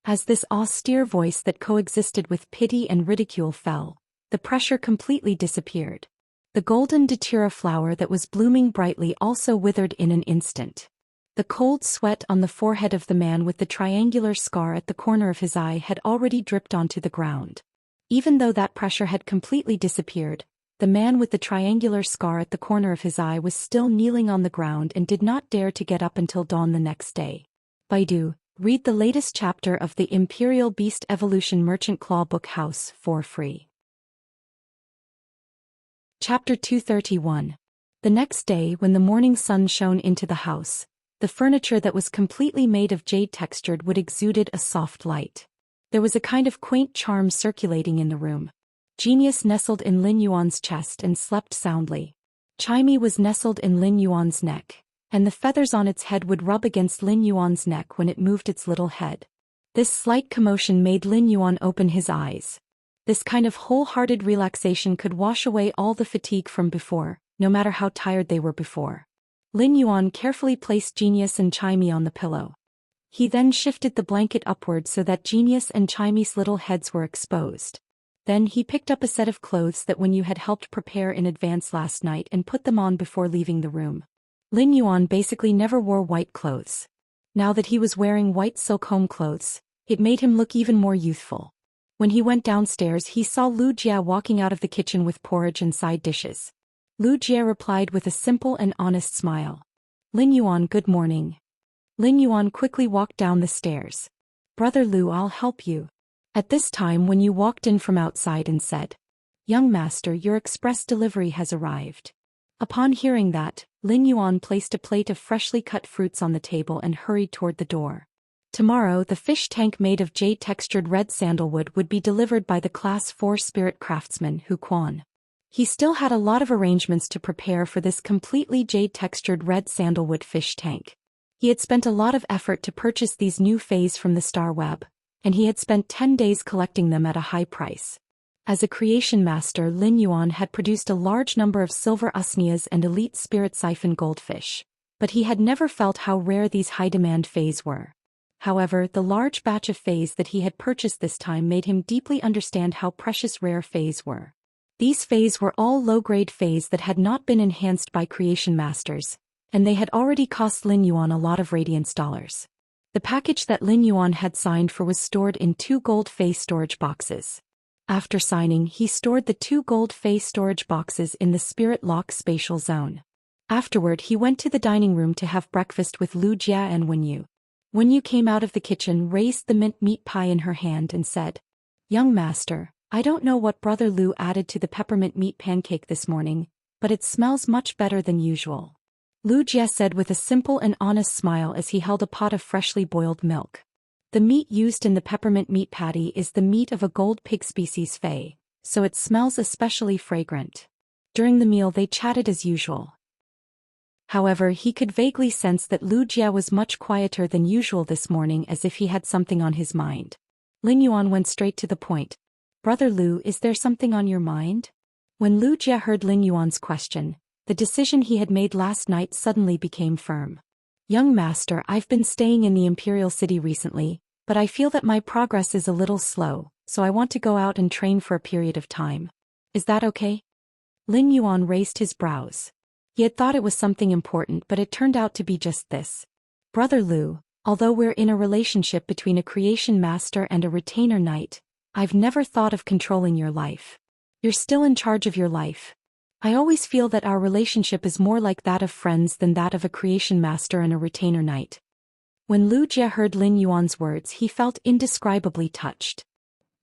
Speaker 1: As this austere voice that coexisted with pity and ridicule fell, the pressure completely disappeared. The golden datura flower that was blooming brightly also withered in an instant. The cold sweat on the forehead of the man with the triangular scar at the corner of his eye had already dripped onto the ground. Even though that pressure had completely disappeared, the man with the triangular scar at the corner of his eye was still kneeling on the ground and did not dare to get up until dawn the next day. Baidu, read the latest chapter of the Imperial Beast Evolution Merchant Claw Book House for free. Chapter 231. The next day, when the morning sun shone into the house, the furniture that was completely made of jade textured wood exuded a soft light. There was a kind of quaint charm circulating in the room. Genius nestled in Lin Yuan's chest and slept soundly. Chimey was nestled in Lin Yuan's neck, and the feathers on its head would rub against Lin Yuan's neck when it moved its little head. This slight commotion made Lin Yuan open his eyes. This kind of wholehearted relaxation could wash away all the fatigue from before, no matter how tired they were before. Lin Yuan carefully placed Genius and Chimey on the pillow. He then shifted the blanket upward so that Genius and Chimey's little heads were exposed. Then he picked up a set of clothes that Wen Yu had helped prepare in advance last night and put them on before leaving the room. Lin Yuan basically never wore white clothes. Now that he was wearing white silk home clothes, it made him look even more youthful. When he went downstairs, he saw Lu Jia walking out of the kitchen with porridge and side dishes. Lu Jia replied with a simple and honest smile. Lin Yuan, good morning. Lin Yuan quickly walked down the stairs. Brother Lu, I'll help you. At this time, Wen Yu walked in from outside and said, Young master, your express delivery has arrived. Upon hearing that, Lin Yuan placed a plate of freshly cut fruits on the table and hurried toward the door. Tomorrow, the fish tank made of jade-textured red sandalwood would be delivered by the Class 4 spirit craftsman Hu Quan. He still had a lot of arrangements to prepare for this completely jade-textured red sandalwood fish tank. He had spent a lot of effort to purchase these new fays from the Star Web, and he had spent 10 days collecting them at a high price. As a creation master, Lin Yuan had produced a large number of silver usnias and elite spirit siphon goldfish, but he had never felt how rare these high-demand fays were. However, the large batch of fays that he had purchased this time made him deeply understand how precious rare fays were. These fays were all low-grade fays that had not been enhanced by creation masters, and they had already cost Lin Yuan a lot of radiance dollars. The package that Lin Yuan had signed for was stored in 2 gold fey storage boxes. After signing, he stored the 2 gold fey storage boxes in the Spirit Lock spatial zone. Afterward, he went to the dining room to have breakfast with Lu Jia and Wenyu. Wenyu came out of the kitchen, raised the mint meat pie in her hand and said, "Young master, I don't know what Brother Lu added to the peppermint meat pancake this morning, but it smells much better than usual." Lu Jia said with a simple and honest smile as he held a pot of freshly boiled milk. The meat used in the peppermint meat patty is the meat of a gold pig species fey, so it smells especially fragrant. During the meal they chatted as usual. However, he could vaguely sense that Lu Jia was much quieter than usual this morning, as if he had something on his mind. Lin Yuan went straight to the point. "Brother Lu, is there something on your mind?" When Lu Jia heard Lin Yuan's question, the decision he had made last night suddenly became firm. "Young master, I've been staying in the Imperial City recently, but I feel that my progress is a little slow, so I want to go out and train for a period of time. Is that okay?" Lin Yuan raised his brows. He had thought it was something important, but it turned out to be just this. "Brother Lu, although we're in a relationship between a creation master and a retainer knight, I've never thought of controlling your life. You're still in charge of your life. I always feel that our relationship is more like that of friends than that of a creation master and a retainer knight." When Lu Jia heard Lin Yuan's words, he felt indescribably touched.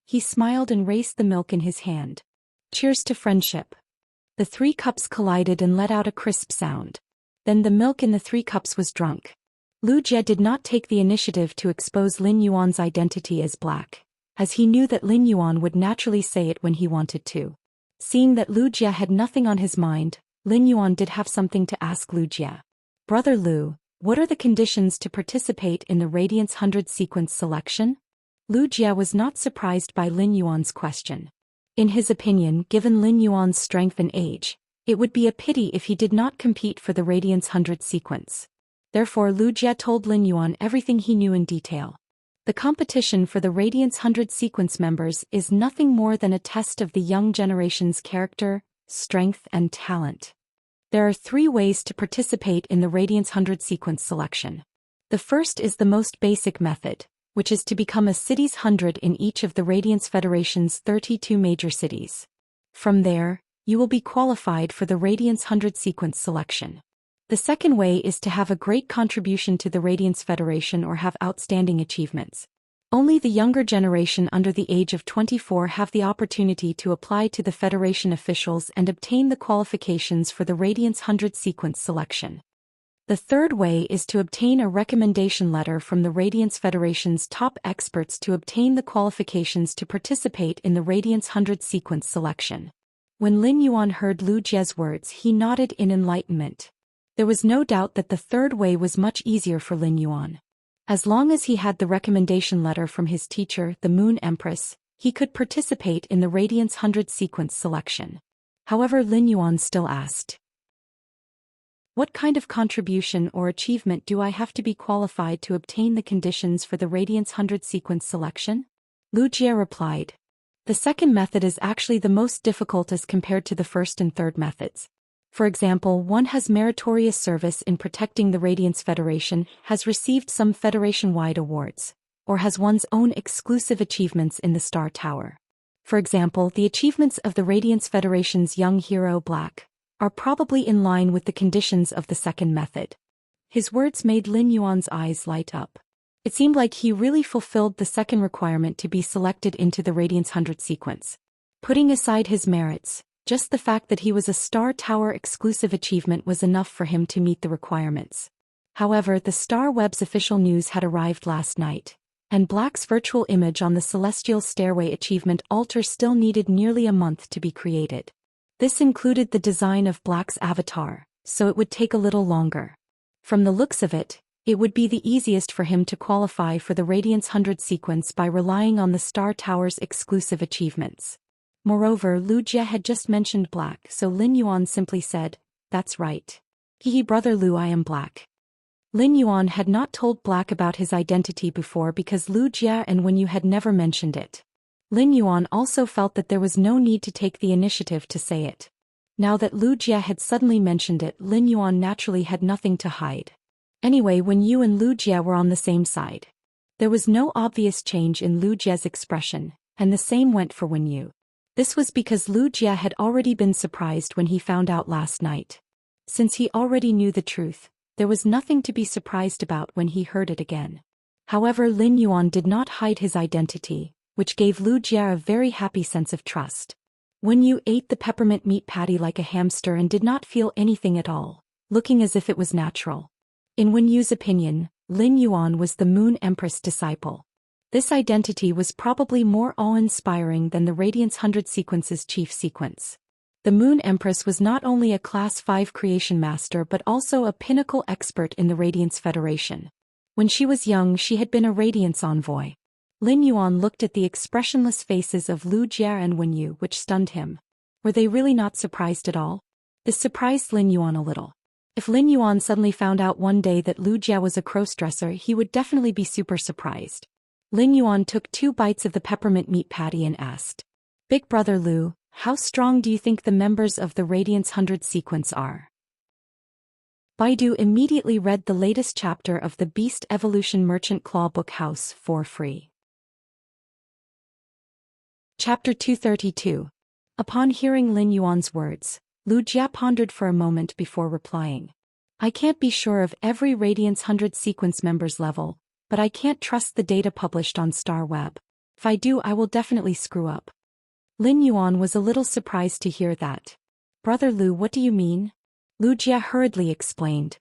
Speaker 1: He smiled and raised the milk in his hand. "Cheers to friendship." The 3 cups collided and let out a crisp sound. Then the milk in the 3 cups was drunk. Lu Jia did not take the initiative to expose Lin Yuan's identity as black, as he knew that Lin Yuan would naturally say it when he wanted to. Seeing that Lu Jia had nothing on his mind, Lin Yuan did have something to ask Lu Jia. "Brother Lu, what are the conditions to participate in the Radiance 100 sequence selection?" Lu Jia was not surprised by Lin Yuan's question. In his opinion, given Lin Yuan's strength and age, it would be a pity if he did not compete for the Radiance 100 sequence. Therefore Lu Jia told Lin Yuan everything he knew in detail. The competition for the Radiance 100 sequence members is nothing more than a test of the young generation's character, strength, and talent. There are 3 ways to participate in the Radiance 100 sequence selection. The first is the most basic method, which is to become a city's 100 in each of the Radiance Federation's 32 major cities. From there, you will be qualified for the Radiance 100 sequence selection. The second way is to have a great contribution to the Radiance Federation or have outstanding achievements. Only the younger generation under the age of 24 have the opportunity to apply to the Federation officials and obtain the qualifications for the Radiance 100 sequence selection. The third way is to obtain a recommendation letter from the Radiance Federation's top experts to obtain the qualifications to participate in the Radiance 100 sequence selection. When Lin Yuan heard Lu Jia's words, he nodded in enlightenment. There was no doubt that the third way was much easier for Lin Yuan. As long as he had the recommendation letter from his teacher, the Moon Empress, he could participate in the Radiance 100 sequence selection. However, Lin Yuan still asked, "What kind of contribution or achievement do I have to be qualified to obtain the conditions for the Radiance 100 sequence selection?" Lu Jia replied, "The second method is actually the most difficult as compared to the first and third methods. For example, one has meritorious service in protecting the Radiance Federation, has received some Federation-wide awards, or has one's own exclusive achievements in the Star Tower. For example, the achievements of the Radiance Federation's young hero Black are probably in line with the conditions of the second method." His words made Lin Yuan's eyes light up. It seemed like he really fulfilled the second requirement to be selected into the Radiance 100 sequence. Putting aside his merits, just the fact that he was a Star Tower exclusive achievement was enough for him to meet the requirements. However, the Star Web's official news had arrived last night, and Black's virtual image on the Celestial Stairway achievement altar still needed nearly a month to be created. This included the design of Black's avatar, so it would take a little longer. From the looks of it, it would be the easiest for him to qualify for the Radiance 100 sequence by relying on the Star Tower's exclusive achievements. Moreover, Lu Jia had just mentioned Black, so Lin Yuan simply said, "That's right. Hehe, Brother Lu, I am Black." Lin Yuan had not told Black about his identity before because Lu Jia and Wenyu had never mentioned it. Lin Yuan also felt that there was no need to take the initiative to say it. Now that Lu Jie had suddenly mentioned it, Lin Yuan naturally had nothing to hide. Anyway, when you and Lu Jie were on the same side, there was no obvious change in Lu Jie's expression, and the same went for Wen Yu. This was because Lu Jie had already been surprised when he found out last night. Since he already knew the truth, there was nothing to be surprised about when he heard it again. However, Lin Yuan did not hide his identity, which gave Lu Jie a very happy sense of trust. Wen Yu ate the peppermint meat patty like a hamster and did not feel anything at all, looking as if it was natural. In Wen Yu's opinion, Lin Yuan was the Moon Empress disciple. This identity was probably more awe-inspiring than the Radiance 100 Sequence's chief sequence. The Moon Empress was not only a Class 5 creation master but also a pinnacle expert in the Radiance Federation. When she was young, she had been a Radiance envoy. Lin Yuan looked at the expressionless faces of Lu Jie and Wen Yu, which stunned him. Were they really not surprised at all? This surprised Lin Yuan a little. If Lin Yuan suddenly found out one day that Lu Jie was a crossdresser, he would definitely be super surprised. Lin Yuan took 2 bites of the peppermint meat patty and asked, "Big brother Lu, how strong do you think the members of the Radiance 100 sequence are?" Baidu immediately read the latest chapter of the Beast Evolution Merchant Claw Book House for free. Chapter 232. Upon hearing Lin Yuan's words, Lu Jie pondered for a moment before replying. "I can't be sure of every Radiance 100 sequence member's level, but I can't trust the data published on Star Web. If I do, I will definitely screw up." Lin Yuan was a little surprised to hear that. "Brother Lu, what do you mean?" Lu Jie hurriedly explained.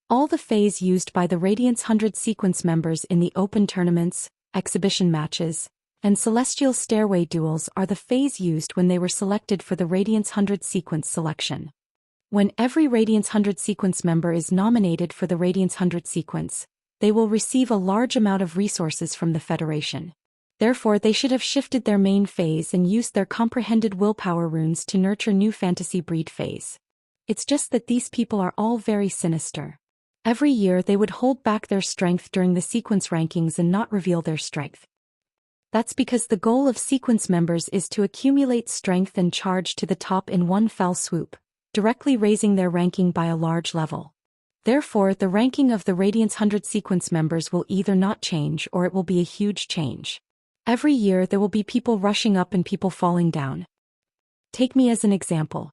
Speaker 1: "All the phase used by the Radiance 100 sequence members in the open tournaments, exhibition matches, and Celestial Stairway duels are the phase used when they were selected for the Radiance 100 sequence selection. When every Radiance 100 sequence member is nominated for the Radiance 100 sequence, they will receive a large amount of resources from the Federation. Therefore, they should have shifted their main phase and used their comprehended willpower runes to nurture new fantasy breed phase. It's just that these people are all very sinister. Every year they would hold back their strength during the sequence rankings and not reveal their strength. That's because the goal of sequence members is to accumulate strength and charge to the top in one fell swoop, directly raising their ranking by a large level. Therefore, the ranking of the Radiance 100 sequence members will either not change or it will be a huge change. Every year there will be people rushing up and people falling down. Take me as an example.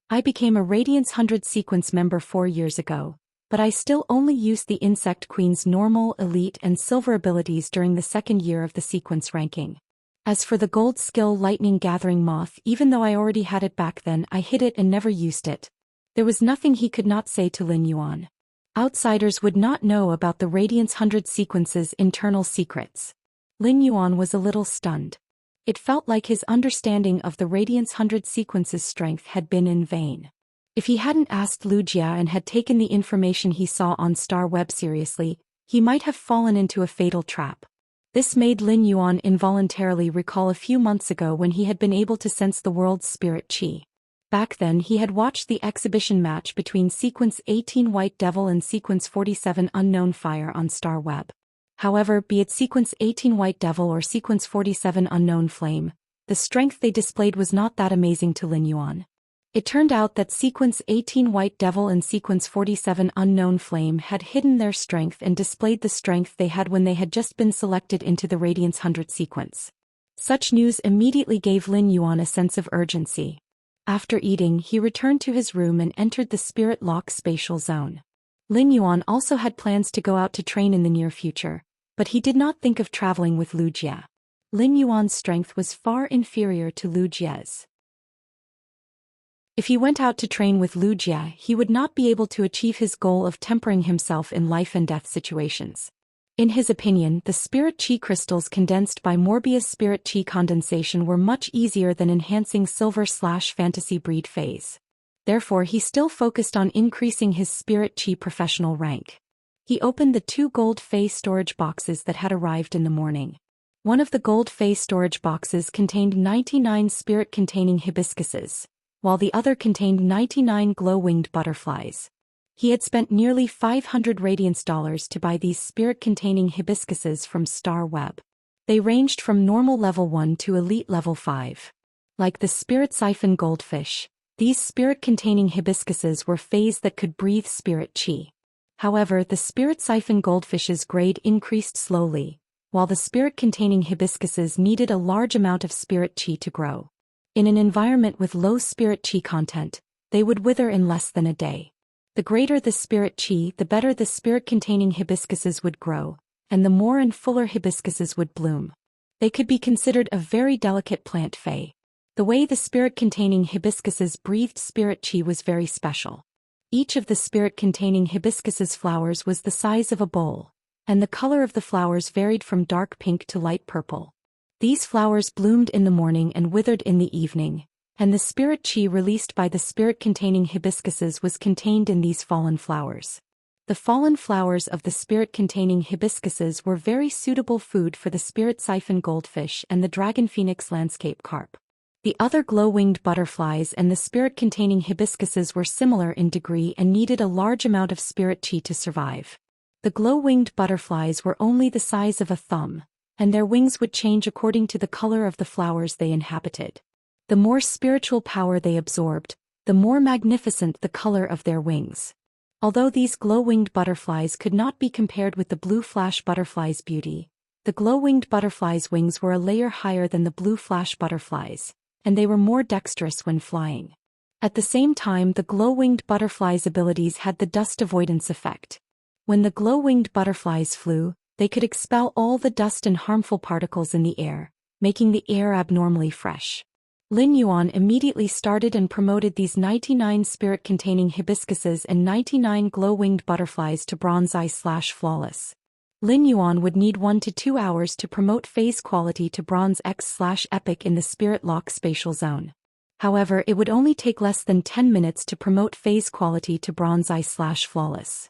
Speaker 1: I became a Radiance 100 sequence member 4 years ago, but I still only used the Insect Queen's normal, elite and silver abilities during the 2nd year of the sequence ranking. As for the gold skill Lightning Gathering Moth, even though I already had it back then, I hid it and never used it. There was nothing he could not say to Lin Yuan. Outsiders would not know about the Radiance 100 sequence's internal secrets. Lin Yuan was a little stunned. It felt like his understanding of the Radiance 100 sequence's strength had been in vain. If he hadn't asked Lu Jie and had taken the information he saw on Star Web seriously, he might have fallen into a fatal trap. This made Lin Yuan involuntarily recall a few months ago when he had been able to sense the world's spirit chi. Back then he had watched the exhibition match between Sequence 18 White Devil and Sequence 47 Unknown Fire on Star Web. However, be it Sequence 18 White Devil or Sequence 47 Unknown Flame, the strength they displayed was not that amazing to Lin Yuan. It turned out that Sequence 18 White Devil and Sequence 47 Unknown Flame had hidden their strength and displayed the strength they had when they had just been selected into the Radiance 100 sequence. Such news immediately gave Lin Yuan a sense of urgency. After eating, he returned to his room and entered the Spirit Lock spatial zone. Lin Yuan also had plans to go out to train in the near future, but he did not think of traveling with Lu Jie. Lin Yuan's strength was far inferior to Lu Jie's. If he went out to train with Lu Jie, he would not be able to achieve his goal of tempering himself in life and death situations. In his opinion, the spirit chi crystals condensed by Morbius spirit chi condensation were much easier than enhancing silver/fantasy breed phase. Therefore, he still focused on increasing his spirit chi professional rank. He opened the 2 gold phase storage boxes that had arrived in the morning. One of the gold phase storage boxes contained 99 spirit-containing hibiscuses, while the other contained 99 glow-winged butterflies. He had spent nearly 500 radiance dollars to buy these spirit-containing hibiscuses from Star Web. They ranged from normal level 1 to elite level 5. Like the spirit siphon goldfish, these spirit-containing hibiscuses were fays that could breathe spirit chi. However, the spirit siphon goldfish's grade increased slowly, while the spirit-containing hibiscuses needed a large amount of spirit chi to grow. In an environment with low spirit chi content, they would wither in less than a day. The greater the spirit chi, the better the spirit-containing hibiscuses would grow, and the more and fuller hibiscuses would bloom. They could be considered a very delicate plant fae. The way the spirit-containing hibiscuses breathed spirit chi was very special. Each of the spirit-containing hibiscuses flowers was the size of a bowl, and the color of the flowers varied from dark pink to light purple. These flowers bloomed in the morning and withered in the evening, and the spirit chi released by the spirit-containing hibiscuses was contained in these fallen flowers. The fallen flowers of the spirit-containing hibiscuses were very suitable food for the spirit siphon goldfish and the dragon phoenix landscape carp. The other glow-winged butterflies and the spirit-containing hibiscuses were similar in degree and needed a large amount of spirit chi to survive. The glow-winged butterflies were only the size of a thumb, and their wings would change according to the color of the flowers they inhabited. The more spiritual power they absorbed, the more magnificent the color of their wings. Although these glow-winged butterflies could not be compared with the blue flash butterfly's beauty, the glow-winged butterfly's wings were a layer higher than the blue flash butterflies, and they were more dexterous when flying. At the same time, the glow-winged butterflies' abilities had the dust avoidance effect. When the glow-winged butterflies flew, they could expel all the dust and harmful particles in the air, making the air abnormally fresh. Lin Yuan immediately started and promoted these 99 spirit-containing hibiscuses and 99 glow-winged butterflies to bronze-flawless. Lin Yuan would need 1 to 2 hours to promote phase quality to bronze X/epic in the spirit lock spatial zone. However, it would only take less than 10 minutes to promote phase quality to bronze-flawless.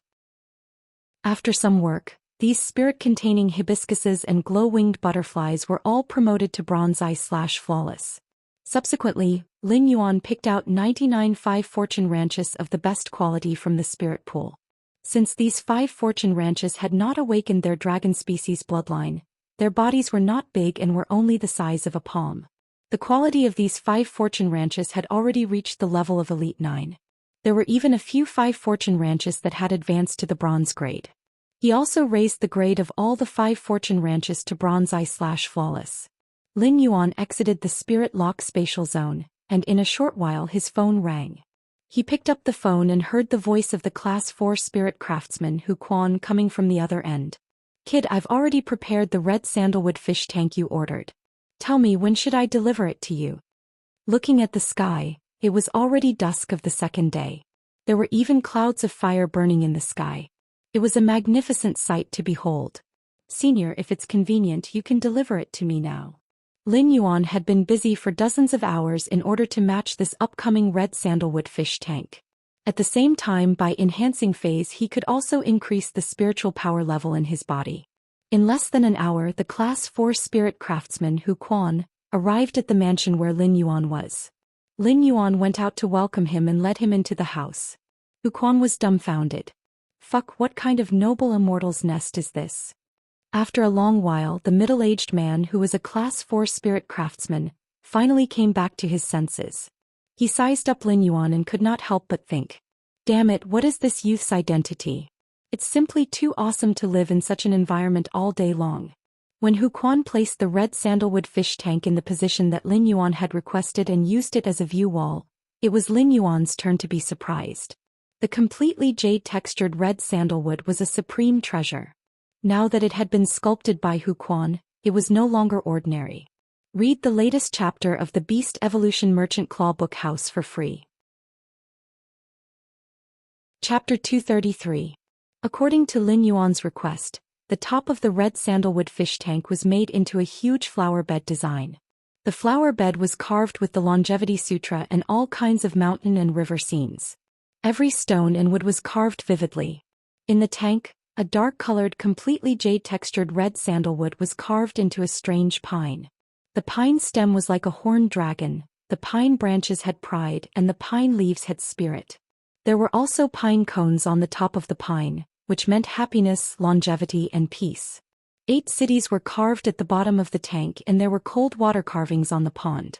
Speaker 1: After some work, these spirit-containing hibiscuses and glow-winged butterflies were all promoted to bronze-flawless. Subsequently, Lin Yuan picked out 99 5 fortune ranches of the best quality from the spirit pool. Since these 5 fortune ranches had not awakened their dragon species bloodline, their bodies were not big and were only the size of a palm. The quality of these 5 fortune ranches had already reached the level of Elite 9. There were even a few 5 fortune ranches that had advanced to the bronze grade. He also raised the grade of all the 5 fortune ranches to bronze-flawless. Lin Yuan exited the spirit lock spatial zone, and in a short while his phone rang. He picked up the phone and heard the voice of the Class 4 spirit craftsman Hu Quan coming from the other end. "Kid, I've already prepared the red sandalwood fish tank you ordered. Tell me, when should I deliver it to you?" Looking at the sky, it was already dusk of the second day. There were even clouds of fire burning in the sky. It was a magnificent sight to behold. "Senior, if it's convenient, you can deliver it to me now." Lin Yuan had been busy for dozens of hours in order to match this upcoming red sandalwood fish tank. At the same time, by enhancing phase, he could also increase the spiritual power level in his body. In less than an hour, the Class 4 spirit craftsman Hu Quan arrived at the mansion where Lin Yuan was. Lin Yuan went out to welcome him and led him into the house. Hu Quan was dumbfounded. "Fuck, what kind of noble immortal's nest is this?" After a long while, the middle-aged man, who was a Class 4 spirit craftsman, finally came back to his senses. He sized up Lin Yuan and could not help but think, "Damn it, what is this youth's identity? It's simply too awesome to live in such an environment all day long." When Hu Quan placed the red sandalwood fish tank in the position that Lin Yuan had requested and used it as a view wall, it was Lin Yuan's turn to be surprised. The completely jade-textured red sandalwood was a supreme treasure. Now that it had been sculpted by Hu Quan, it was no longer ordinary. Read the latest chapter of the Beast Evolution Merchant Claw Book House for free. Chapter 233. According to Lin Yuan's request, the top of the red sandalwood fish tank was made into a huge flower bed design. The flower bed was carved with the Longevity Sutra and all kinds of mountain and river scenes. Every stone and wood was carved vividly. In the tank, a dark-colored, completely jade-textured red sandalwood was carved into a strange pine. The pine stem was like a horned dragon, the pine branches had pride, and the pine leaves had spirit. There were also pine cones on the top of the pine, which meant happiness, longevity, and peace. 8 cities were carved at the bottom of the tank and there were cold water carvings on the pond.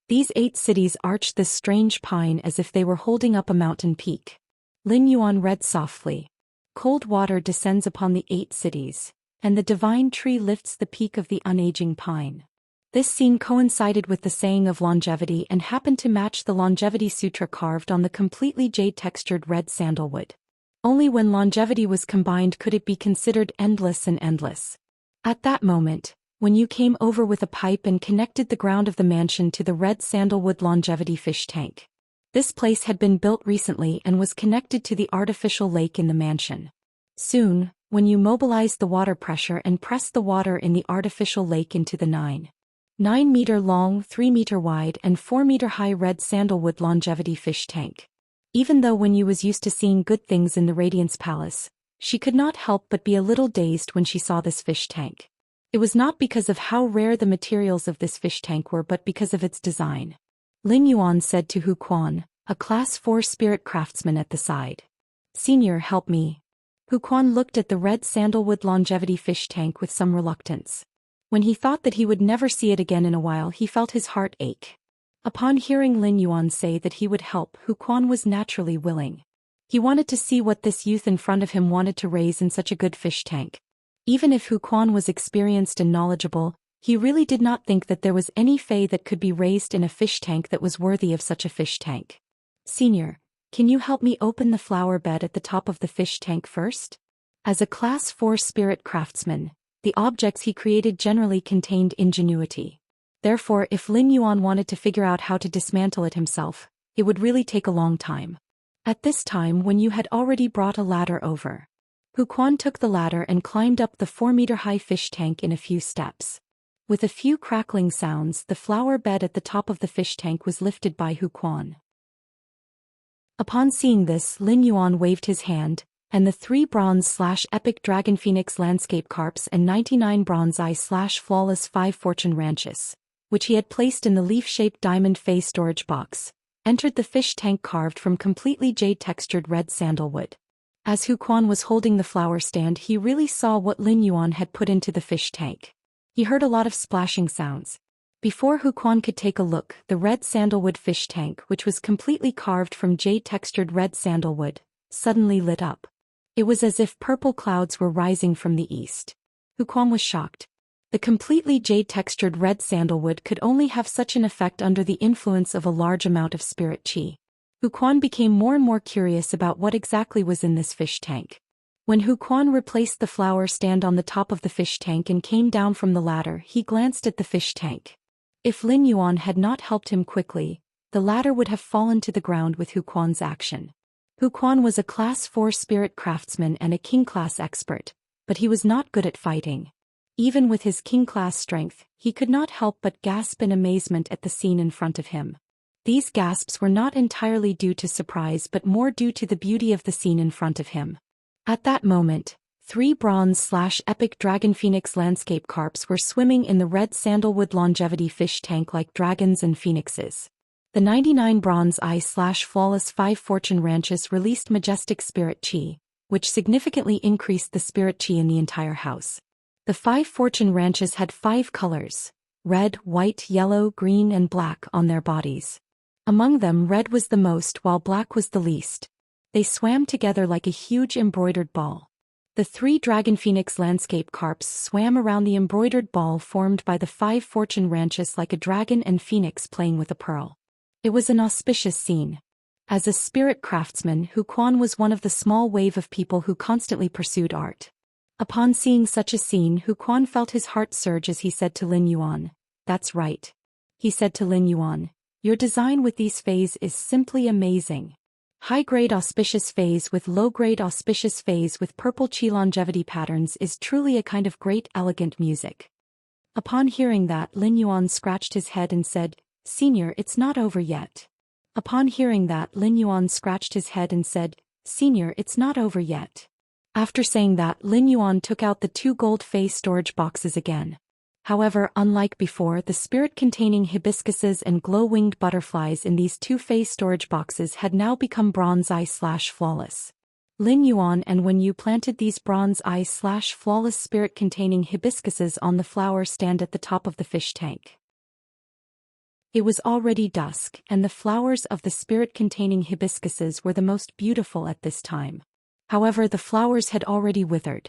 Speaker 1: These 8 cities arched this strange pine as if they were holding up a mountain peak. Lin Yuan read softly. Cold water descends upon the 8 cities, and the divine tree lifts the peak of the unaging pine. This scene coincided with the saying of longevity and happened to match the longevity sutra carved on the completely jade-textured red sandalwood. Only when longevity was combined could it be considered endless and endless. At that moment, when you came over with a pipe and connected the ground of the mansion to the red sandalwood longevity fish tank. This place had been built recently and was connected to the artificial lake in the mansion. Soon, when you mobilized the water pressure and pressed the water in the artificial lake into the 9-meter long, 3-meter wide and 4-meter high red sandalwood longevity fish tank. Even though when you was used to seeing good things in the Radiance Palace, she could not help but be a little dazed when she saw this fish tank. It was not because of how rare the materials of this fish tank were but because of its design. Lin Yuan said to Hu Quan, a Class 4 spirit craftsman at the side. Senior, help me. Hu Quan looked at the red sandalwood longevity fish tank with some reluctance. When he thought that he would never see it again in a while, he felt his heart ache. Upon hearing Lin Yuan say that he would help, Hu Quan was naturally willing. He wanted to see what this youth in front of him wanted to raise in such a good fish tank. Even if Hu Quan was experienced and knowledgeable, he really did not think that there was any fae that could be raised in a fish tank that was worthy of such a fish tank. Senior, can you help me open the flower bed at the top of the fish tank first? As a Class 4 spirit craftsman, the objects he created generally contained ingenuity. Therefore, if Lin Yuan wanted to figure out how to dismantle it himself, it would really take a long time. At this time, when you had already brought a ladder over, Hu Quan took the ladder and climbed up the 4-meter high fish tank in a few steps. With a few crackling sounds, the flower bed at the top of the fish tank was lifted by Hu Quan. Upon seeing this, Lin Yuan waved his hand, and the 3 bronze/epic dragon phoenix landscape carps and 99 bronze eye/flawless 5 fortune ranches, which he had placed in the leaf-shaped diamond face storage box, entered the fish tank carved from completely jade-textured red sandalwood. As Hu Quan was holding the flower stand, he really saw what Lin Yuan had put into the fish tank. He heard a lot of splashing sounds. Before Hu Quan could take a look, the red sandalwood fish tank, which was completely carved from jade-textured red sandalwood, suddenly lit up. It was as if purple clouds were rising from the east. Hu Quan was shocked. The completely jade-textured red sandalwood could only have such an effect under the influence of a large amount of spirit qi. Hu Quan became more and more curious about what exactly was in this fish tank. When Hu Quan replaced the flower stand on the top of the fish tank and came down from the ladder, he glanced at the fish tank. If Lin Yuan had not helped him quickly, the ladder would have fallen to the ground with Hu Quan's action. Hu Quan was a Class 4 spirit craftsman and a king-class expert, but he was not good at fighting. Even with his king-class strength, he could not help but gasp in amazement at the scene in front of him. These gasps were not entirely due to surprise but more due to the beauty of the scene in front of him. At that moment, 3 bronze/epic dragon phoenix landscape carps were swimming in the red sandalwood longevity fish tank like dragons and phoenixes. The 99 bronze eye/flawless 5 fortune ranches released majestic spirit qi, which significantly increased the spirit qi in the entire house. The 5 fortune ranches had 5 colors: red, white, yellow, green and black on their bodies. Among them, red was the most while black was the least. They swam together like a huge embroidered ball. The 3 dragon phoenix landscape carps swam around the embroidered ball formed by the 5 fortune ranches like a dragon and phoenix playing with a pearl. It was an auspicious scene. As a spirit craftsman, Hu Quan was one of the small wave of people who constantly pursued art. Upon seeing such a scene, Hu Quan felt his heart surge as he said to Lin Yuan, "That's right." He said to Lin Yuan, "Your design with these phase is simply amazing. High-grade auspicious phase with low-grade auspicious phase with purple qi longevity patterns is truly a kind of great elegant music." Upon hearing that, Lin Yuan scratched his head and said, "Senior, it's not over yet." Upon hearing that, Lin Yuan scratched his head and said, "Senior, it's not over yet." After saying that, Lin Yuan took out the 2 gold phase storage boxes again. However, unlike before, the spirit containing hibiscuses and glow-winged butterflies in these 2 phase storage boxes had now become bronze eye/flawless. Lin Yuan, and when you planted these bronze eye/flawless spirit-containing hibiscuses on the flower stand at the top of the fish tank. It was already dusk, and the flowers of the spirit-containing hibiscuses were the most beautiful at this time. However, the flowers had already withered.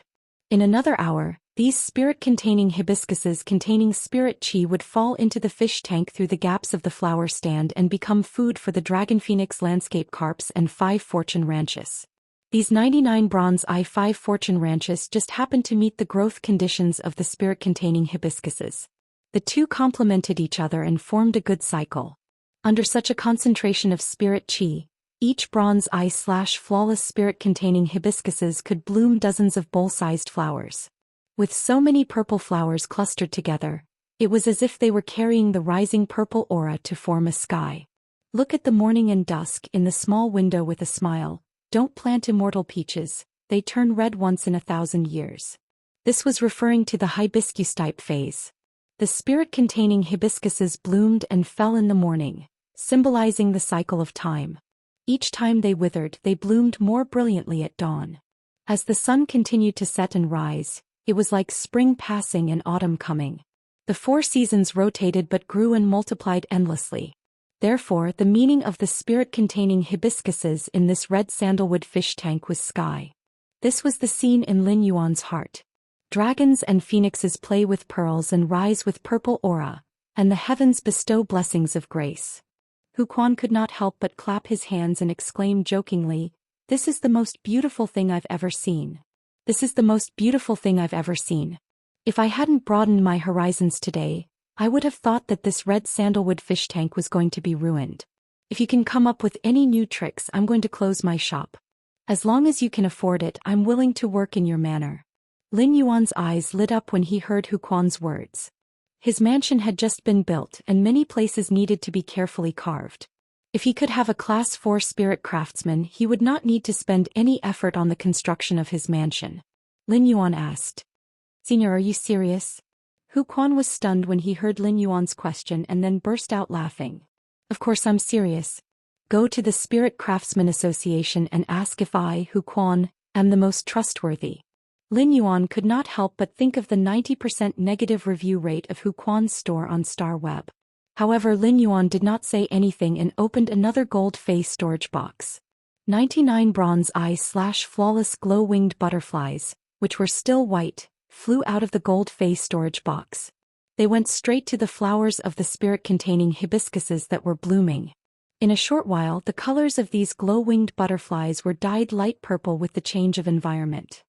Speaker 1: In another hour, these spirit-containing hibiscuses containing spirit qi would fall into the fish tank through the gaps of the flower stand and become food for the dragon phoenix landscape carps and 5 fortune ranches. These 99 bronze eye 5 fortune ranches just happened to meet the growth conditions of the spirit-containing hibiscuses. The two complemented each other and formed a good cycle. Under such a concentration of spirit qi, each bronze eye/flawless spirit-containing hibiscuses could bloom dozens of bowl-sized flowers. With so many purple flowers clustered together, it was as if they were carrying the rising purple aura to form a sky. Look at the morning and dusk in the small window with a smile. Don't plant immortal peaches, they turn red once in 1,000 years. This was referring to the hibiscus-type phase. The spirit-containing hibiscuses bloomed and fell in the morning, symbolizing the cycle of time. Each time they withered, they bloomed more brilliantly at dawn. As the sun continued to set and rise, it was like spring passing and autumn coming. The 4 seasons rotated but grew and multiplied endlessly. Therefore, the meaning of the spirit-containing hibiscuses in this red sandalwood fish tank was sky. This was the scene in Lin Yuan's heart. Dragons and phoenixes play with pearls and rise with purple aura, and the heavens bestow blessings of grace. Hu Quan could not help but clap his hands and exclaim jokingly, "This is the most beautiful thing I've ever seen. This is the most beautiful thing I've ever seen. If I hadn't broadened my horizons today, I would have thought that this red sandalwood fish tank was going to be ruined. If you can come up with any new tricks, I'm going to close my shop. As long as you can afford it, I'm willing to work in your manor." Lin Yuan's eyes lit up when he heard Hu Quan's words. His mansion had just been built and many places needed to be carefully carved. If he could have a Class 4 spirit craftsman, he would not need to spend any effort on the construction of his mansion. Lin Yuan asked, "Senior, are you serious?" Hu Quan was stunned when he heard Lin Yuan's question and then burst out laughing. "Of course I'm serious. Go to the Spirit Craftsman Association and ask if I, Hu Quan, am the most trustworthy." Lin Yuan could not help but think of the 90% negative review rate of Hu Quan's store on Star Web. However, Lin Yuan did not say anything and opened another gold face storage box. 99 bronze eye/flawless glow-winged butterflies, which were still white, flew out of the gold face storage box. They went straight to the flowers of the spirit-containing hibiscuses that were blooming. In a short while, the colors of these glow-winged butterflies were dyed light purple with the change of environment.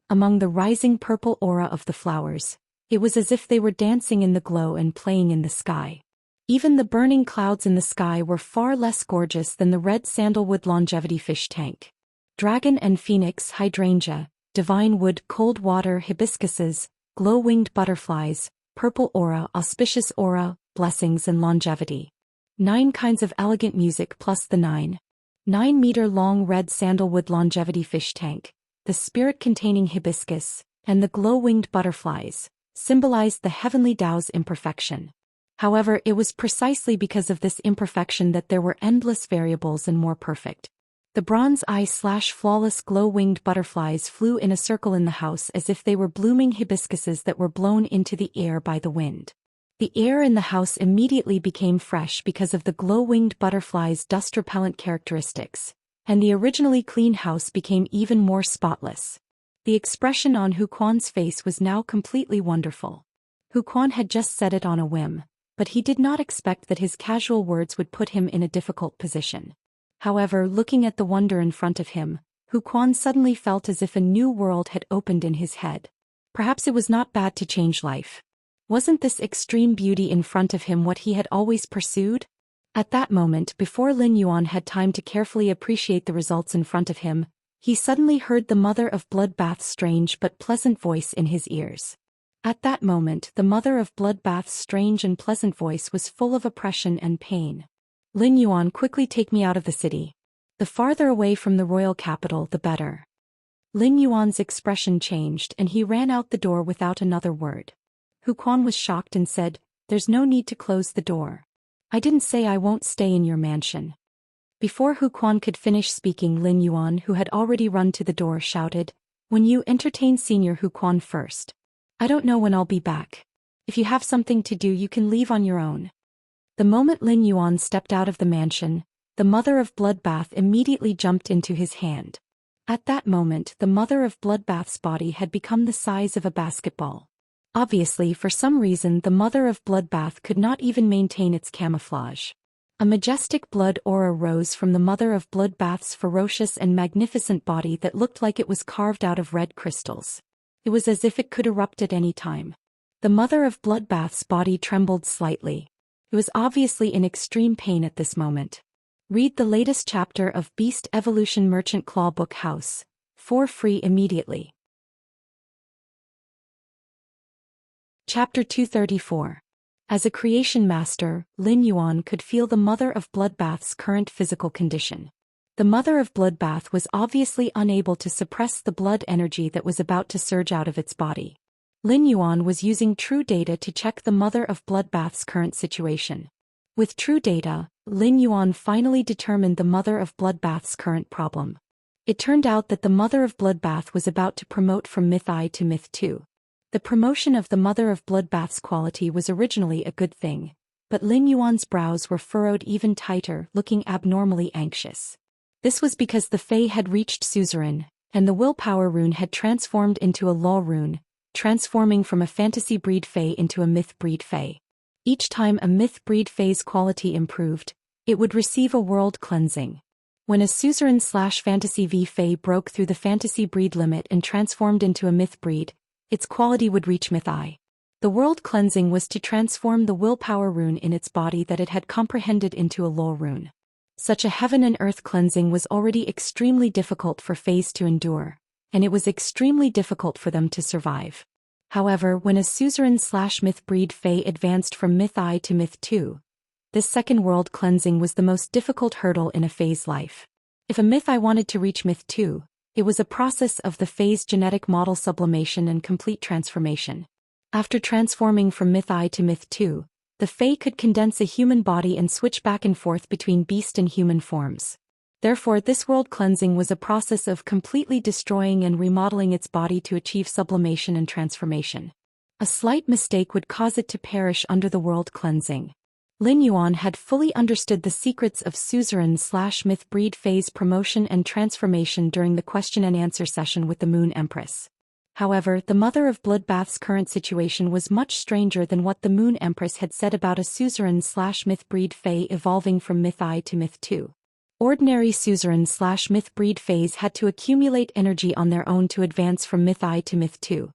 Speaker 1: Among the rising purple aura of the flowers, it was as if they were dancing in the glow and playing in the sky. Even the burning clouds in the sky were far less gorgeous than the red sandalwood longevity fish tank. Dragon and phoenix hydrangea, divine wood cold water hibiscuses, glow-winged butterflies, purple aura auspicious aura, blessings and longevity. 9 kinds of elegant music plus the 9-meter-long red sandalwood longevity fish tank, the spirit-containing hibiscus, and the glow-winged butterflies, symbolized the heavenly Tao's imperfection. However, it was precisely because of this imperfection that there were endless variables and more perfect. The bronze eye/flawless glow-winged butterflies flew in a circle in the house as if they were blooming hibiscuses that were blown into the air by the wind. The air in the house immediately became fresh because of the glow-winged butterflies' dust-repellent characteristics, and the originally clean house became even more spotless. The expression on Hu Quan's face was now completely wonderful. Hu Quan had just said it on a whim, but he did not expect that his casual words would put him in a difficult position. However, looking at the wonder in front of him, Hu Quan suddenly felt as if a new world had opened in his head. Perhaps it was not bad to change life. Wasn't this extreme beauty in front of him what he had always pursued? At that moment, before Lin Yuan had time to carefully appreciate the results in front of him, he suddenly heard the mother of Bloodbath's strange but pleasant voice in his ears. At that moment, the mother of Bloodbath's strange and pleasant voice was full of oppression and pain. "Lin Yuan, quickly take me out of the city. The farther away from the royal capital, the better." Lin Yuan's expression changed and he ran out the door without another word. Hu Quan was shocked and said, "There's no need to close the door. I didn't say I won't stay in your mansion." Before Hu Quan could finish speaking, Lin Yuan, who had already run to the door, shouted, "When you entertain Senior Hu Quan first. I don't know when I'll be back. If you have something to do, you can leave on your own." The moment Lin Yuan stepped out of the mansion, the Mother of Bloodbath immediately jumped into his hand. At that moment, the Mother of Bloodbath's body had become the size of a basketball. Obviously, for some reason, the Mother of Bloodbath could not even maintain its camouflage. A majestic blood aura rose from the Mother of Bloodbath's ferocious and magnificent body that looked like it was carved out of red crystals. It was as if it could erupt at any time. The Mother of Bloodbath's body trembled slightly. It was obviously in extreme pain at this moment. Read the latest chapter of Beast Evolution Merchant Claw Book House, for free immediately. Chapter 234. As a creation master, Lin Yuan could feel the Mother of Bloodbath's current physical condition. The Mother of Bloodbath was obviously unable to suppress the blood energy that was about to surge out of its body. Lin Yuan was using true data to check the Mother of Bloodbath's current situation. With true data, Lin Yuan finally determined the Mother of Bloodbath's current problem. It turned out that the Mother of Bloodbath was about to promote from Myth I to Myth II. The promotion of the Mother of Bloodbath's quality was originally a good thing, but Lin Yuan's brows were furrowed even tighter, looking abnormally anxious. This was because the Fae had reached suzerain, and the willpower rune had transformed into a law rune, transforming from a fantasy breed Fae into a myth breed Fae. Each time a myth breed Fae's quality improved, it would receive a world cleansing. When a suzerain/fantasy V Fae broke through the fantasy breed limit and transformed into a myth breed, its quality would reach Myth I. The world cleansing was to transform the willpower rune in its body that it had comprehended into a law rune. Such a heaven and earth cleansing was already extremely difficult for Faes to endure, and it was extremely difficult for them to survive. However, when a suzerain/myth breed Fae advanced from Myth I to Myth II, this second world cleansing was the most difficult hurdle in a Fae's life. If a Myth I wanted to reach Myth II, it was a process of the Fae's genetic model sublimation and complete transformation. After transforming from Myth I to Myth II, the Fae could condense a human body and switch back and forth between beast and human forms. Therefore, this world cleansing was a process of completely destroying and remodeling its body to achieve sublimation and transformation. A slight mistake would cause it to perish under the world cleansing. Lin Yuan had fully understood the secrets of suzerain/myth breed Fae's promotion and transformation during the question and answer session with the Moon Empress. However, the Mother of Bloodbath's current situation was much stranger than what the Moon Empress had said about a suzerain/myth breed Fae evolving from Myth I to Myth II. Ordinary suzerain/myth breed Faes had to accumulate energy on their own to advance from Myth I to Myth II.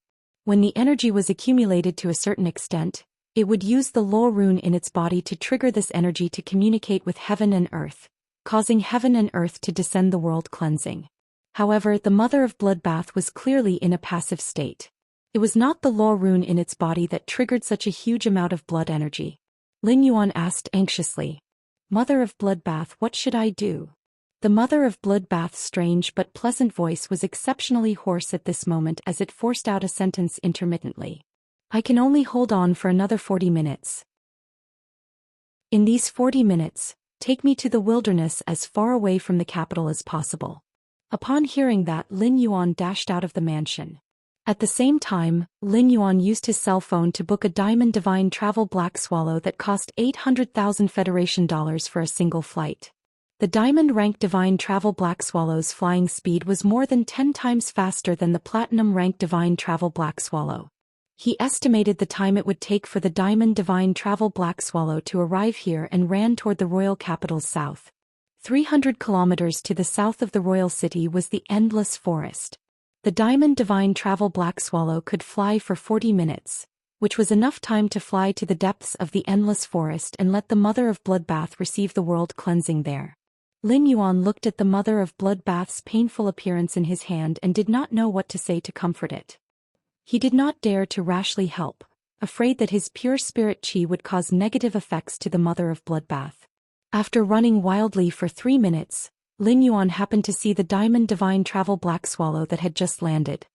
Speaker 1: When the energy was accumulated to a certain extent, it would use the law rune in its body to trigger this energy to communicate with heaven and earth, causing heaven and earth to descend the world cleansing. However, the Mother of Bloodbath was clearly in a passive state. It was not the law rune in its body that triggered such a huge amount of blood energy. Lin Yuan asked anxiously, "Mother of Bloodbath, what should I do?" The Mother of Bloodbath's strange but pleasant voice was exceptionally hoarse at this moment as it forced out a sentence intermittently. "I can only hold on for another 40 minutes. In these 40 minutes, take me to the wilderness as far away from the capital as possible." Upon hearing that, Lin Yuan dashed out of the mansion. At the same time, Lin Yuan used his cell phone to book a Diamond Divine Travel Black Swallow that cost 800,000 Federation dollars for a single flight. The Diamond Rank Divine Travel Black Swallow's flying speed was more than 10 times faster than the Platinum Rank Divine Travel Black Swallow. He estimated the time it would take for the Diamond Divine Travel Black Swallow to arrive here and ran toward the royal capital's south. 300 kilometers to the south of the royal city was the endless forest. The Diamond Divine Travel Black Swallow could fly for 40 minutes, which was enough time to fly to the depths of the endless forest and let the Mother of Bloodbath receive the world cleansing there. Lin Yuan looked at the Mother of Bloodbath's painful appearance in his hand and did not know what to say to comfort it. He did not dare to rashly help, afraid that his pure spirit qi would cause negative effects to the Mother of Bloodbath. After running wildly for 3 minutes, Lin Yuan happened to see the Diamond Divine Travel Black Swallow that had just landed.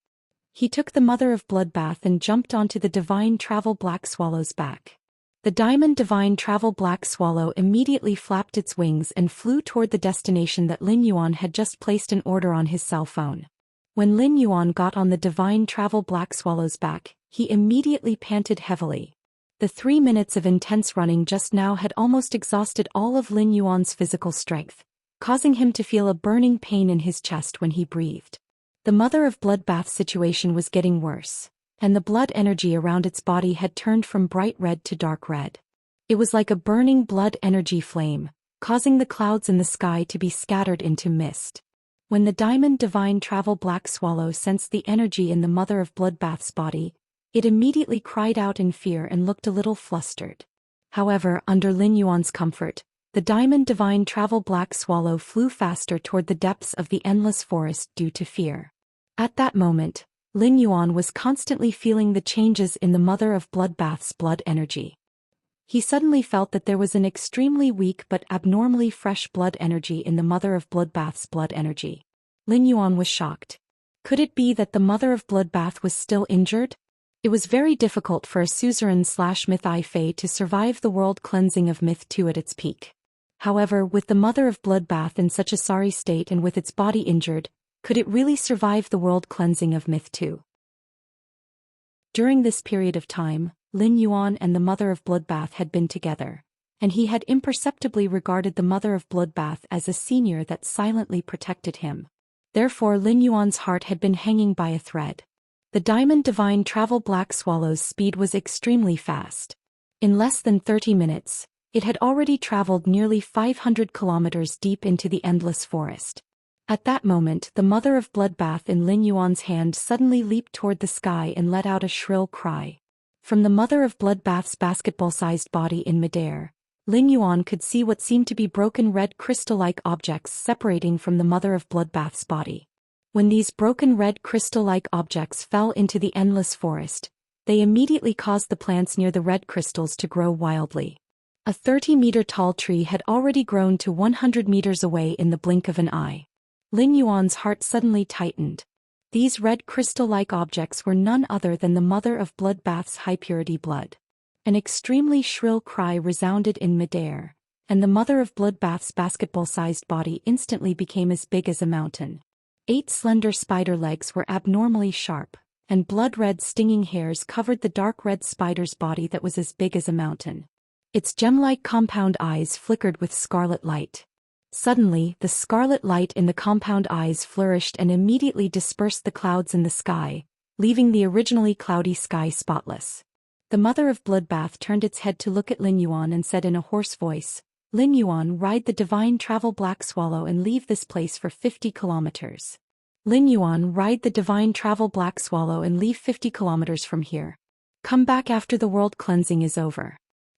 Speaker 1: He took the Mother of Bloodbath and jumped onto the Divine Travel Black Swallow's back. The diamond divine travel black swallow immediately flapped its wings and flew toward the destination that Lin Yuan had just placed an order on his cell phone. When Lin Yuan got on the divine travel black swallow's back, he immediately panted heavily. The 3 minutes of intense running just now had almost exhausted all of Lin Yuan's physical strength, causing him to feel a burning pain in his chest when he breathed. The mother of bloodbath situation was getting worse, and the blood energy around its body had turned from bright red to dark red. It was like a burning blood energy flame, causing the clouds in the sky to be scattered into mist. When the diamond divine travel black swallow sensed the energy in the mother of bloodbath's body, it immediately cried out in fear and looked a little flustered. However, under Lin Yuan's comfort, the diamond divine travel black swallow flew faster toward the depths of the endless forest due to fear. At that moment, Lin Yuan was constantly feeling the changes in the mother of bloodbath's blood energy. He suddenly felt that there was an extremely weak but abnormally fresh blood energy in the mother of bloodbath's blood energy. Lin Yuan was shocked. Could it be that the mother of bloodbath was still injured? It was very difficult for a suzerain/myth I Fey to survive the world cleansing of Myth 2 at its peak. However, with the mother of bloodbath in such a sorry state and with its body injured, could it really survive the world cleansing of Myth 2? During this period of time, Lin Yuan and the mother of bloodbath had been together, and he had imperceptibly regarded the mother of bloodbath as a senior that silently protected him. Therefore Lin Yuan's heart had been hanging by a thread. The diamond divine travel black swallow's speed was extremely fast. In less than 30 minutes, it had already traveled nearly 500 kilometers deep into the endless forest. At that moment, the mother of bloodbath in Lin Yuan's hand suddenly leaped toward the sky and let out a shrill cry. From the mother of bloodbath's basketball-sized body in midair, Lin Yuan could see what seemed to be broken red crystal-like objects separating from the mother of bloodbath's body. When these broken red crystal-like objects fell into the endless forest, they immediately caused the plants near the red crystals to grow wildly. A 30-meter-tall tree had already grown to 100 meters away in the blink of an eye. Lin Yuan's heart suddenly tightened. These red crystal-like objects were none other than the mother of bloodbath's high-purity blood. An extremely shrill cry resounded in midair, and the mother of bloodbath's basketball-sized body instantly became as big as a mountain. 8 slender spider legs were abnormally sharp, and blood-red stinging hairs covered the dark red spider's body that was as big as a mountain. Its gem-like compound eyes flickered with scarlet light. Suddenly, the scarlet light in the compound eyes flourished and immediately dispersed the clouds in the sky, leaving the originally cloudy sky spotless. The mother of bloodbath turned its head to look at Lin Yuan and said in a hoarse voice, "Lin Yuan, ride the divine travel black swallow and leave this place for 50 kilometers. Lin Yuan, ride the divine travel black swallow and leave 50 kilometers from here. Come back after the world cleansing is over.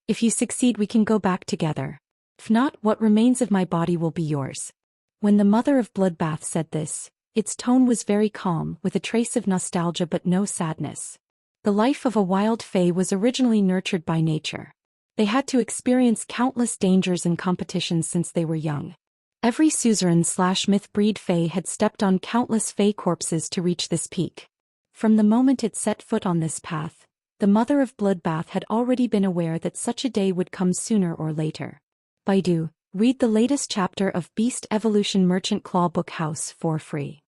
Speaker 1: If you succeed, we can go back together. If not, what remains of my body will be yours." When the mother of bloodbath said this, its tone was very calm, with a trace of nostalgia but no sadness. The life of a wild fae was originally nurtured by nature. They had to experience countless dangers and competitions since they were young. Every suzerain/myth breed fae had stepped on countless fae corpses to reach this peak. From the moment it set foot on this path, the mother of bloodbath had already been aware that such a day would come sooner or later. Baidu, read the latest chapter of Beast Evolution Merchant Claw Book House for free.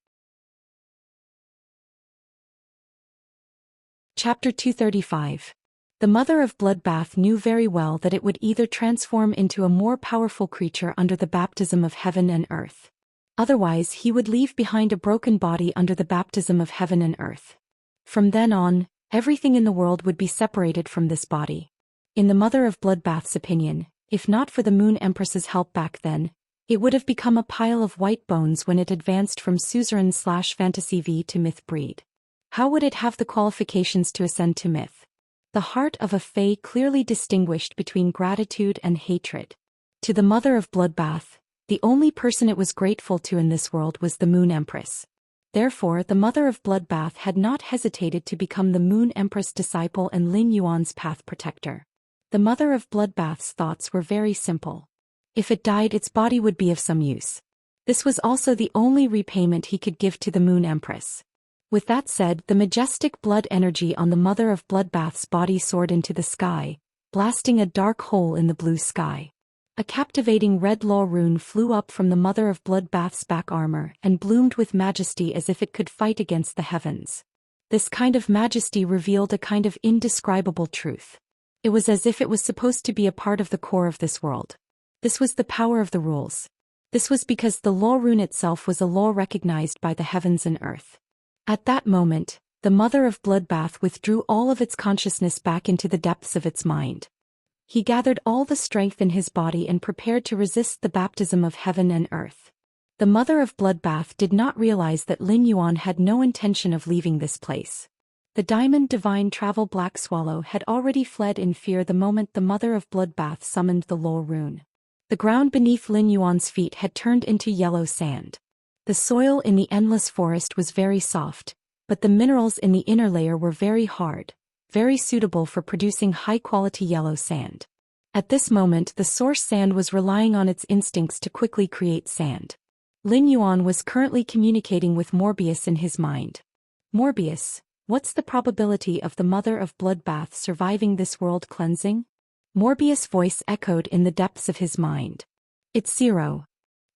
Speaker 1: Chapter 235. The mother of bloodbath knew very well that it would either transform into a more powerful creature under the baptism of heaven and earth. Otherwise he would leave behind a broken body under the baptism of heaven and earth. From then on, everything in the world would be separated from this body. In the mother of bloodbath's opinion, if not for the Moon Empress's help back then, it would have become a pile of white bones when it advanced from suzerain/fantasy V to myth breed. How would it have the qualifications to ascend to myth? The heart of a fae clearly distinguished between gratitude and hatred. To the mother of bloodbath, the only person it was grateful to in this world was the Moon Empress. Therefore, the mother of bloodbath had not hesitated to become the Moon Empress disciple and Lin Yuan's path protector. The mother of bloodbath's thoughts were very simple. If it died, its body would be of some use. This was also the only repayment he could give to the Moon Empress. With that said, the majestic blood energy on the mother of bloodbath's body soared into the sky, blasting a dark hole in the blue sky. A captivating red law rune flew up from the Mother of Bloodbath's back armor and bloomed with majesty as if it could fight against the heavens. This kind of majesty revealed a kind of indescribable truth. It was as if it was supposed to be a part of the core of this world. This was the power of the rules. This was because the law rune itself was a law recognized by the heavens and earth. At that moment, the Mother of Bloodbath withdrew all of its consciousness back into the depths of its mind. He gathered all the strength in his body and prepared to resist the baptism of heaven and earth. The Mother of Bloodbath did not realize that Lin Yuan had no intention of leaving this place. The Diamond Divine Travel Black Swallow had already fled in fear the moment the Mother of Bloodbath summoned the law rune. The ground beneath Lin Yuan's feet had turned into yellow sand. The soil in the endless forest was very soft, but the minerals in the inner layer were very hard, very suitable for producing high-quality yellow sand. At this moment the source sand was relying on its instincts to quickly create sand. Lin Yuan was currently communicating with Morbius in his mind. Morbius, what's the probability of the Mother of Bloodbath surviving this world cleansing? Morbius' voice echoed in the depths of his mind. It's 0.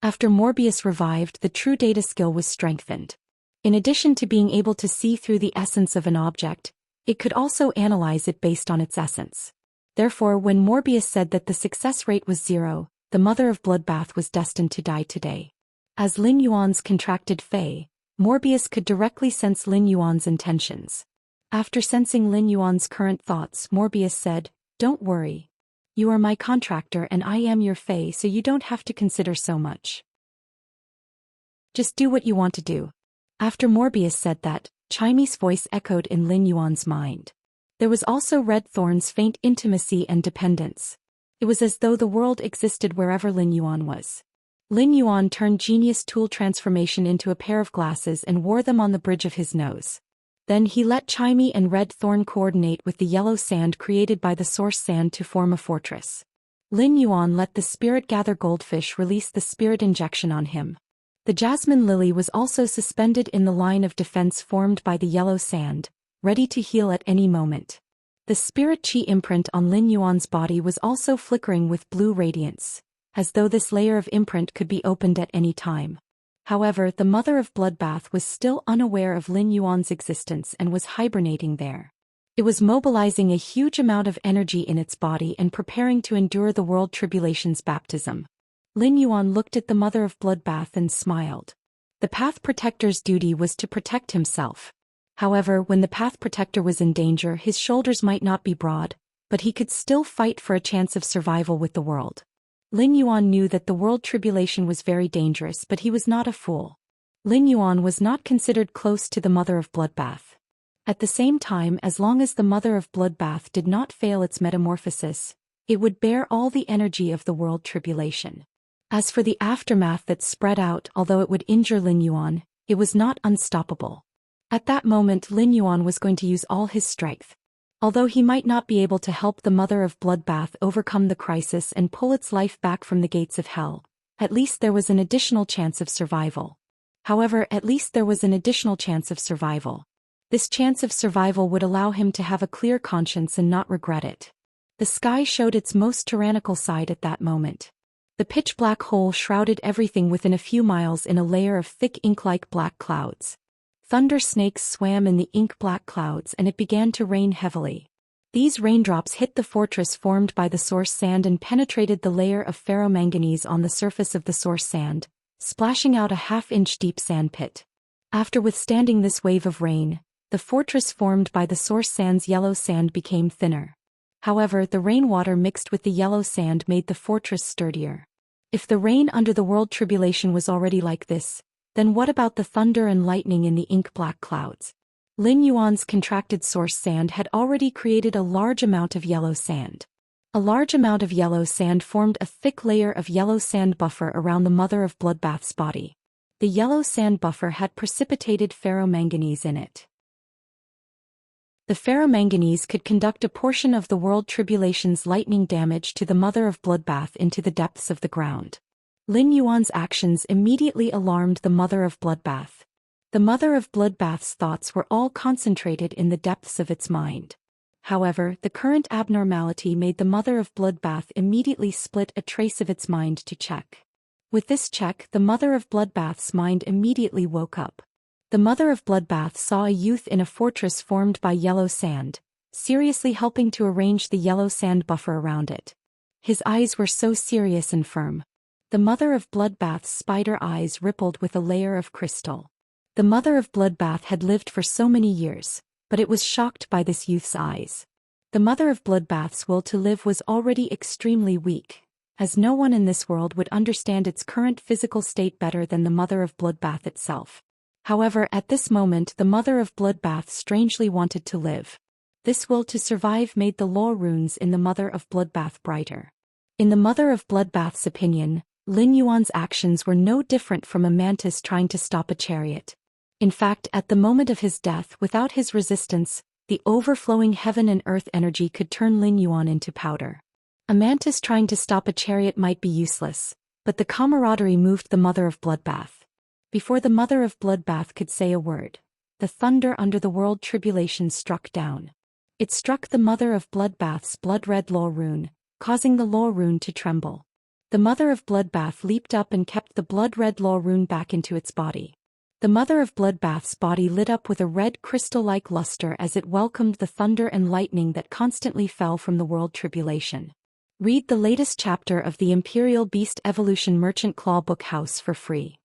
Speaker 1: After Morbius revived, the true data skill was strengthened. In addition to being able to see through the essence of an object, it could also analyze it based on its essence. Therefore, when Morbius said that the success rate was 0, the Mother of Bloodbath was destined to die today. As Lin Yuan's contracted Fey, Morbius could directly sense Lin Yuan's intentions. After sensing Lin Yuan's current thoughts, Morbius said, "Don't worry. You are my contractor and I am your Fey, so you don't have to consider so much. Just do what you want to do." After Morbius said that, Chimy's voice echoed in Lin Yuan's mind. There was also Red Thorn's faint intimacy and dependence. It was as though the world existed wherever Lin Yuan was. Lin Yuan turned Genius Tool Transformation into a pair of glasses and wore them on the bridge of his nose. Then he let Chimy and Red Thorn coordinate with the yellow sand created by the source sand to form a fortress. Lin Yuan let the spirit gather goldfish release the spirit injection on him. The jasmine lily was also suspended in the line of defense formed by the yellow sand, ready to heal at any moment. The spirit chi imprint on Lin Yuan's body was also flickering with blue radiance, as though this layer of imprint could be opened at any time. However, the Mother of Bloodbath was still unaware of Lin Yuan's existence and was hibernating there. It was mobilizing a huge amount of energy in its body and preparing to endure the world tribulation's baptism. Lin Yuan looked at the Mother of Bloodbath and smiled. The Path Protector's duty was to protect himself. However, when the Path Protector was in danger, his shoulders might not be broad, but he could still fight for a chance of survival with the world. Lin Yuan knew that the world tribulation was very dangerous, but he was not a fool. Lin Yuan was not considered close to the Mother of Bloodbath. At the same time, as long as the Mother of Bloodbath did not fail its metamorphosis, it would bear all the energy of the world tribulation. As for the aftermath that spread out, although it would injure Lin Yuan, it was not unstoppable. At that moment Lin Yuan was going to use all his strength. Although he might not be able to help the Mother of Bloodbath overcome the crisis and pull its life back from the gates of hell, at least there was an additional chance of survival. This chance of survival would allow him to have a clear conscience and not regret it. The sky showed its most tyrannical side at that moment. The pitch-black hole shrouded everything within a few miles in a layer of thick ink-like black clouds. Thunder snakes swam in the ink-black clouds and it began to rain heavily. These raindrops hit the fortress formed by the source sand and penetrated the layer of ferromanganese on the surface of the source sand, splashing out a half-inch deep sand pit. After withstanding this wave of rain, the fortress formed by the source sand's yellow sand became thinner. However, the rainwater mixed with the yellow sand made the fortress sturdier. If the rain under the world tribulation was already like this, then what about the thunder and lightning in the ink-black clouds? Lin Yuan's contracted source sand had already created a large amount of yellow sand. A large amount of yellow sand formed a thick layer of yellow sand buffer around the Mother of Bloodbath's body. The yellow sand buffer had precipitated ferromanganese in it. The ferromanganese could conduct a portion of the world tribulation's lightning damage to the Mother of Bloodbath into the depths of the ground. Lin Yuan's actions immediately alarmed the Mother of Bloodbath. The Mother of Bloodbath's thoughts were all concentrated in the depths of its mind. However, the current abnormality made the Mother of Bloodbath immediately split a trace of its mind to check. With this check, the Mother of Bloodbath's mind immediately woke up. The Mother of Bloodbath saw a youth in a fortress formed by yellow sand, seriously helping to arrange the yellow sand buffer around it. His eyes were so serious and firm. The Mother of Bloodbath's spider eyes rippled with a layer of crystal. The Mother of Bloodbath had lived for so many years, but it was shocked by this youth's eyes. The Mother of Bloodbath's will to live was already extremely weak, as no one in this world would understand its current physical state better than the Mother of Bloodbath itself. However, at this moment the Mother of Bloodbath strangely wanted to live. This will to survive made the lore runes in the Mother of Bloodbath brighter. In the Mother of Bloodbath's opinion, Lin Yuan's actions were no different from a mantis trying to stop a chariot. In fact, at the moment of his death, without his resistance, the overflowing heaven and earth energy could turn Lin Yuan into powder. A mantis trying to stop a chariot might be useless, but the camaraderie moved the Mother of Bloodbath. Before the Mother of Bloodbath could say a word, the thunder under the world tribulation struck down. It struck the Mother of Bloodbath's blood-red lore rune, causing the lore rune to tremble. The Mother of Bloodbath leaped up and kept the blood-red lore rune back into its body. The Mother of Bloodbath's body lit up with a red crystal-like luster as it welcomed the thunder and lightning that constantly fell from the world tribulation. Read the latest chapter of the Imperial Beast Evolution Merchant Claw Book House for free.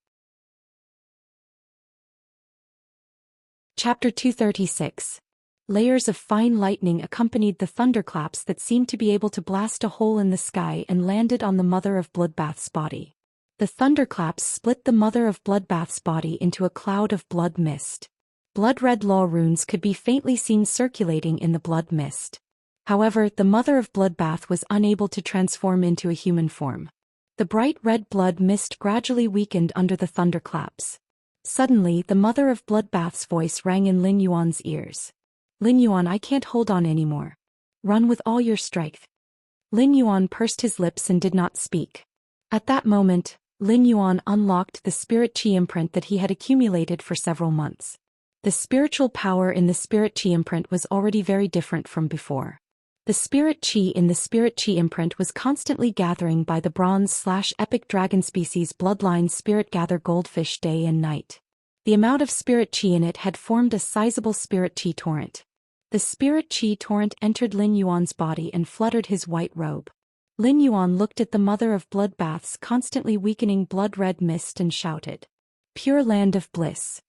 Speaker 1: Chapter 236. Layers of fine lightning accompanied the thunderclaps that seemed to be able to blast a hole in the sky and landed on the Mother of Bloodbath's body. The thunderclaps split the Mother of Bloodbath's body into a cloud of blood mist. Blood-red lore runes could be faintly seen circulating in the blood mist. However, the Mother of Bloodbath was unable to transform into a human form. The bright red blood mist gradually weakened under the thunderclaps. Suddenly, the Mother of Bloodbath's voice rang in Lin Yuan's ears. Lin Yuan, I can't hold on anymore. Run with all your strength. Lin Yuan pursed his lips and did not speak. At that moment, Lin Yuan unlocked the spirit chi imprint that he had accumulated for several months. The spiritual power in the spirit chi imprint was already very different from before. The spirit chi in the spirit chi imprint was constantly gathering by the bronze/epic dragon species bloodline spirit gather goldfish day and night. The amount of spirit chi in it had formed a sizable spirit chi torrent. The spirit chi torrent entered Lin Yuan's body and fluttered his white robe. Lin Yuan looked at the Mother of Bloodbath's constantly weakening blood-red mist and shouted, "Pure land of bliss."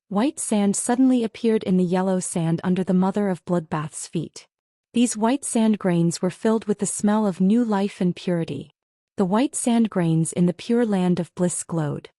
Speaker 1: White sand suddenly appeared in the yellow sand under the Mother of Bloodbath's feet. These white sand grains were filled with the smell of new life and purity. The white sand grains in the pure land of bliss glowed.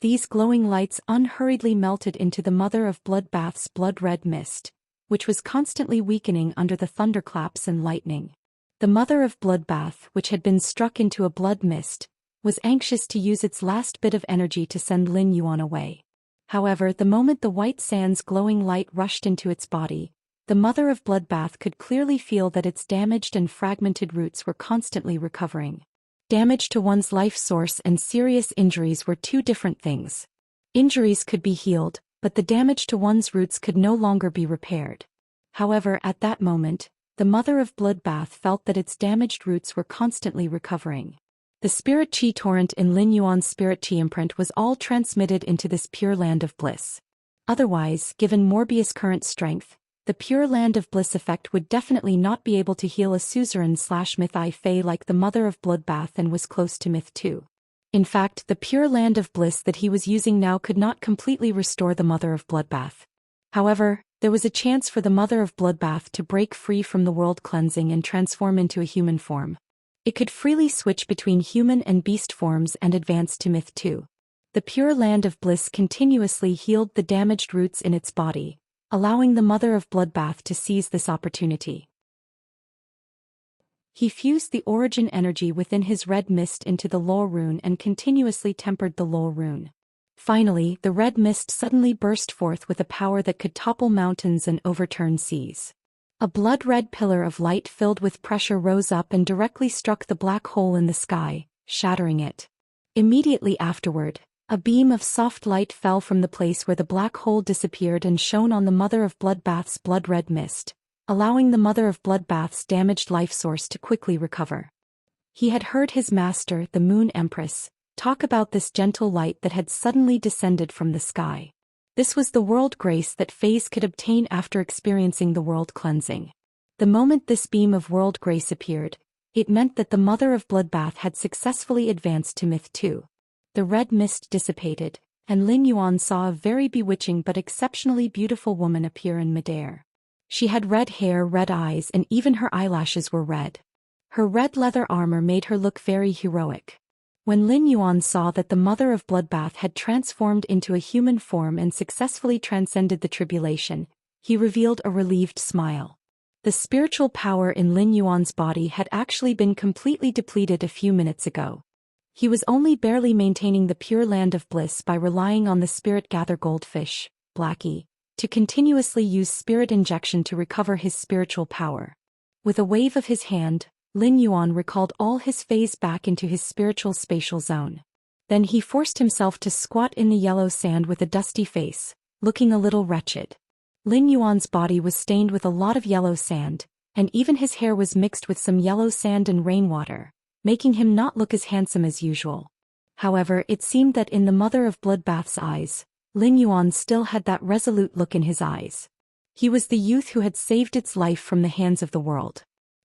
Speaker 1: These glowing lights unhurriedly melted into the Mother of Bloodbath's blood-red mist, which was constantly weakening under the thunderclaps and lightning. The Mother of Bloodbath, which had been struck into a blood mist, was anxious to use its last bit of energy to send Lin Yuan away. However, the moment the white sand's glowing light rushed into its body, the Mother of Bloodbath could clearly feel that its damaged and fragmented roots were constantly recovering. Damage to one's life source and serious injuries were two different things. Injuries could be healed, but the damage to one's roots could no longer be repaired. However, at that moment, the Mother of Bloodbath felt that its damaged roots were constantly recovering. The spirit chi torrent in Lin Yuan's spirit chi imprint was all transmitted into this pure land of bliss. Otherwise, given Morbius current strength, the pure land of bliss effect would definitely not be able to heal a suzerain/myth I Fey like the Mother of Bloodbath and was close to myth 2. In fact, the pure land of bliss that he was using now could not completely restore the Mother of Bloodbath. However, there was a chance for the Mother of Bloodbath to break free from the world cleansing and transform into a human form. It could freely switch between human and beast forms and advance to myth 2. The pure land of bliss continuously healed the damaged roots in its body, allowing the Mother of Bloodbath to seize this opportunity. He fused the origin energy within his red mist into the lore rune and continuously tempered the lore rune. Finally, the red mist suddenly burst forth with a power that could topple mountains and overturn seas. A blood-red pillar of light filled with pressure rose up and directly struck the black hole in the sky, shattering it. Immediately afterward, a beam of soft light fell from the place where the black hole disappeared and shone on the Mother of Bloodbath's blood-red mist, allowing the mother of bloodbath's damaged life source to quickly recover. He had heard his master, the Moon Empress, talk about this gentle light that had suddenly descended from the sky. This was the world grace that Fays could obtain after experiencing the world cleansing. The moment this beam of world grace appeared, it meant that the mother of bloodbath had successfully advanced to Myth 2. The red mist dissipated, and Lin Yuan saw a very bewitching but exceptionally beautiful woman appear in midair. She had red hair, red eyes, and even her eyelashes were red. Her red leather armor made her look very heroic. When Lin Yuan saw that the mother of bloodbath had transformed into a human form and successfully transcended the tribulation, he revealed a relieved smile. The spiritual power in Lin Yuan's body had actually been completely depleted a few minutes ago. He was only barely maintaining the pure land of bliss by relying on the spirit-gather goldfish, Blackie, to continuously use spirit injection to recover his spiritual power. With a wave of his hand, Lin Yuan recalled all his phase back into his spiritual spatial zone. Then he forced himself to squat in the yellow sand with a dusty face, looking a little wretched. Lin Yuan's body was stained with a lot of yellow sand, and even his hair was mixed with some yellow sand and rainwater, making him not look as handsome as usual. However, it seemed that in the mother of bloodbath's eyes, Lin Yuan still had that resolute look in his eyes. He was the youth who had saved its life from the hands of the world.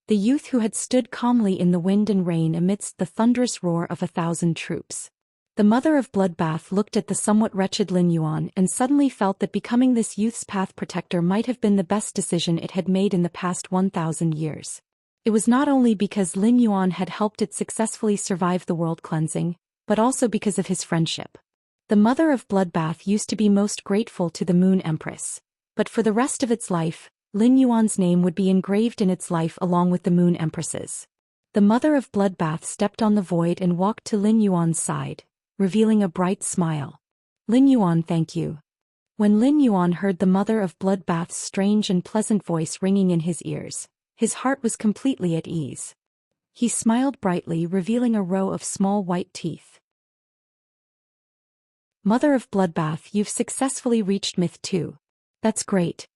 Speaker 1: The youth who had stood calmly in the wind and rain amidst the thunderous roar of 1,000 troops. The mother of bloodbath looked at the somewhat wretched Lin Yuan and suddenly felt that becoming this youth's path protector might have been the best decision it had made in the past 1,000 years. It was not only because Lin Yuan had helped it successfully survive the world cleansing, but also because of his friendship. The mother of bloodbath used to be most grateful to the Moon Empress, but for the rest of its life, Lin Yuan's name would be engraved in its life along with the Moon Empress's. The mother of bloodbath stepped on the void and walked to Lin Yuan's side, revealing a bright smile. Lin Yuan, thank you. When Lin Yuan heard the mother of bloodbath's strange and pleasant voice ringing in his ears, his heart was completely at ease. He smiled brightly, revealing a row of small white teeth. Mother of bloodbath, you've successfully reached Myth 2. That's great.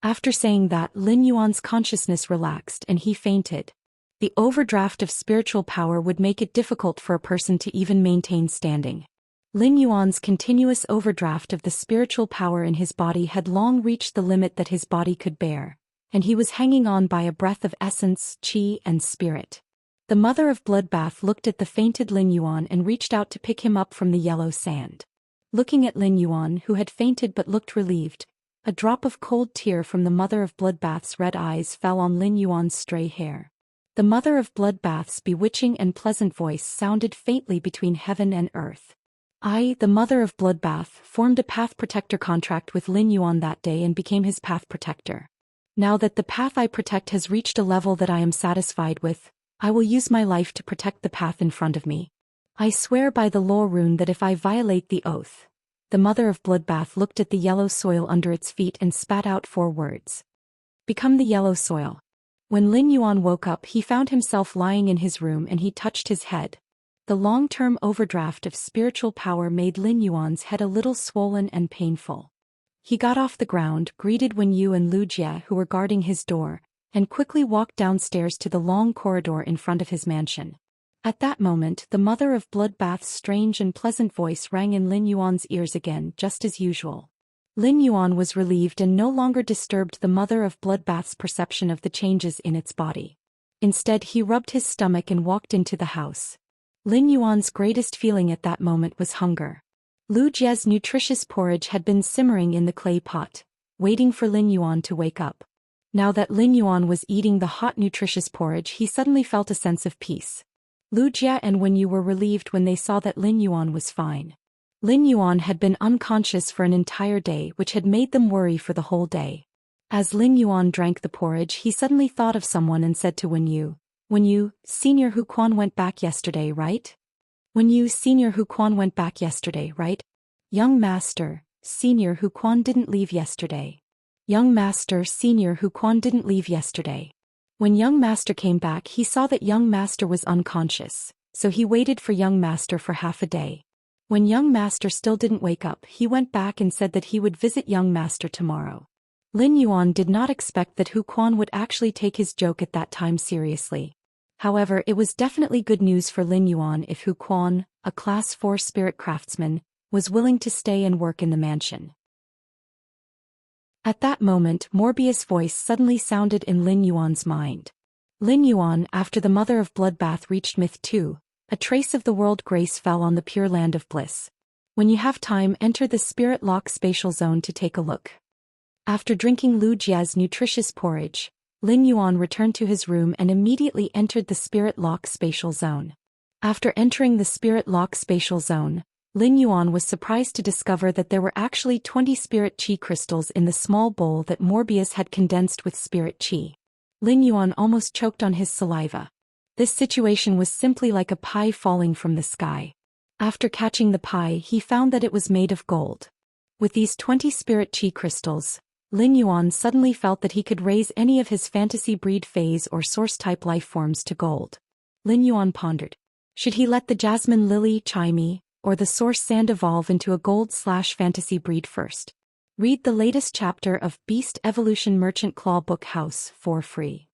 Speaker 1: After saying that, Lin Yuan's consciousness relaxed and he fainted. The overdraft of spiritual power would make it difficult for a person to even maintain standing. Lin Yuan's continuous overdraft of the spiritual power in his body had long reached the limit that his body could bear, and he was hanging on by a breath of essence, qi, and spirit. The mother of bloodbath looked at the fainted Lin Yuan and reached out to pick him up from the yellow sand. Looking at Lin Yuan, who had fainted but looked relieved, a drop of cold tear from the mother of bloodbath's red eyes fell on Lin Yuan's stray hair. The mother of bloodbath's bewitching and pleasant voice sounded faintly between heaven and earth. I, the mother of bloodbath, formed a path protector contract with Lin Yuan that day and became his path protector. Now that the path I protect has reached a level that I am satisfied with, I will use my life to protect the path in front of me. I swear by the law rune that if I violate the oath. The mother of bloodbath looked at the yellow soil under its feet and spat out 4 words. Become the yellow soil. When Lin Yuan woke up, he found himself lying in his room and he touched his head. The long-term overdraft of spiritual power made Lin Yuan's head a little swollen and painful. He got off the ground, greeted Wen Yu and Lu Jie who were guarding his door, and quickly walked downstairs to the long corridor in front of his mansion. At that moment, the mother of bloodbath's strange and pleasant voice rang in Lin Yuan's ears again, just as usual. Lin Yuan was relieved and no longer disturbed the mother of bloodbath's perception of the changes in its body. Instead, he rubbed his stomach and walked into the house. Lin Yuan's greatest feeling at that moment was hunger. Lu Jie's nutritious porridge had been simmering in the clay pot, waiting for Lin Yuan to wake up. Now that Lin Yuan was eating the hot nutritious porridge, he suddenly felt a sense of peace. Lu Jie and Wen Yu were relieved when they saw that Lin Yuan was fine. Lin Yuan had been unconscious for an entire day, which had made them worry for the whole day. As Lin Yuan drank the porridge, he suddenly thought of someone and said to Wen Yu, Senior Hu Quan went back yesterday, right? Wen Yu, Senior Hu Quan went back yesterday, right? Young Master, Senior Hu Quan didn't leave yesterday. Young Master, Senior Hu Quan didn't leave yesterday. When Young Master came back, he saw that Young Master was unconscious, so he waited for Young Master for half a day. When Young Master still didn't wake up, he went back and said that he would visit Young Master tomorrow. Lin Yuan did not expect that Hu Quan would actually take his joke at that time seriously. However, it was definitely good news for Lin Yuan if Hu Quan, a Class 4 spirit craftsman, was willing to stay and work in the mansion. At that moment, Morbius' voice suddenly sounded in Lin Yuan's mind. Lin Yuan, after the Mother of Bloodbath reached Myth 2, a trace of the world grace fell on the pure land of bliss. When you have time, enter the Spirit Lock spatial zone to take a look. After drinking Lu Jia's nutritious porridge, Lin Yuan returned to his room and immediately entered the Spirit Lock spatial zone. After entering the Spirit Lock spatial zone, Lin Yuan was surprised to discover that there were actually 20 spirit chi crystals in the small bowl that Morbius had condensed with spirit chi. Lin Yuan almost choked on his saliva. This situation was simply like a pie falling from the sky. After catching the pie, he found that it was made of gold. With these 20 spirit chi crystals, Lin Yuan suddenly felt that he could raise any of his fantasy breed phase or source-type life forms to gold. Lin Yuan pondered. Should he let the jasmine lily, chimey, or the source sand evolve into a gold/fantasy breed first? Read the latest chapter of Beast Evolution Merchant Claw Book House for free.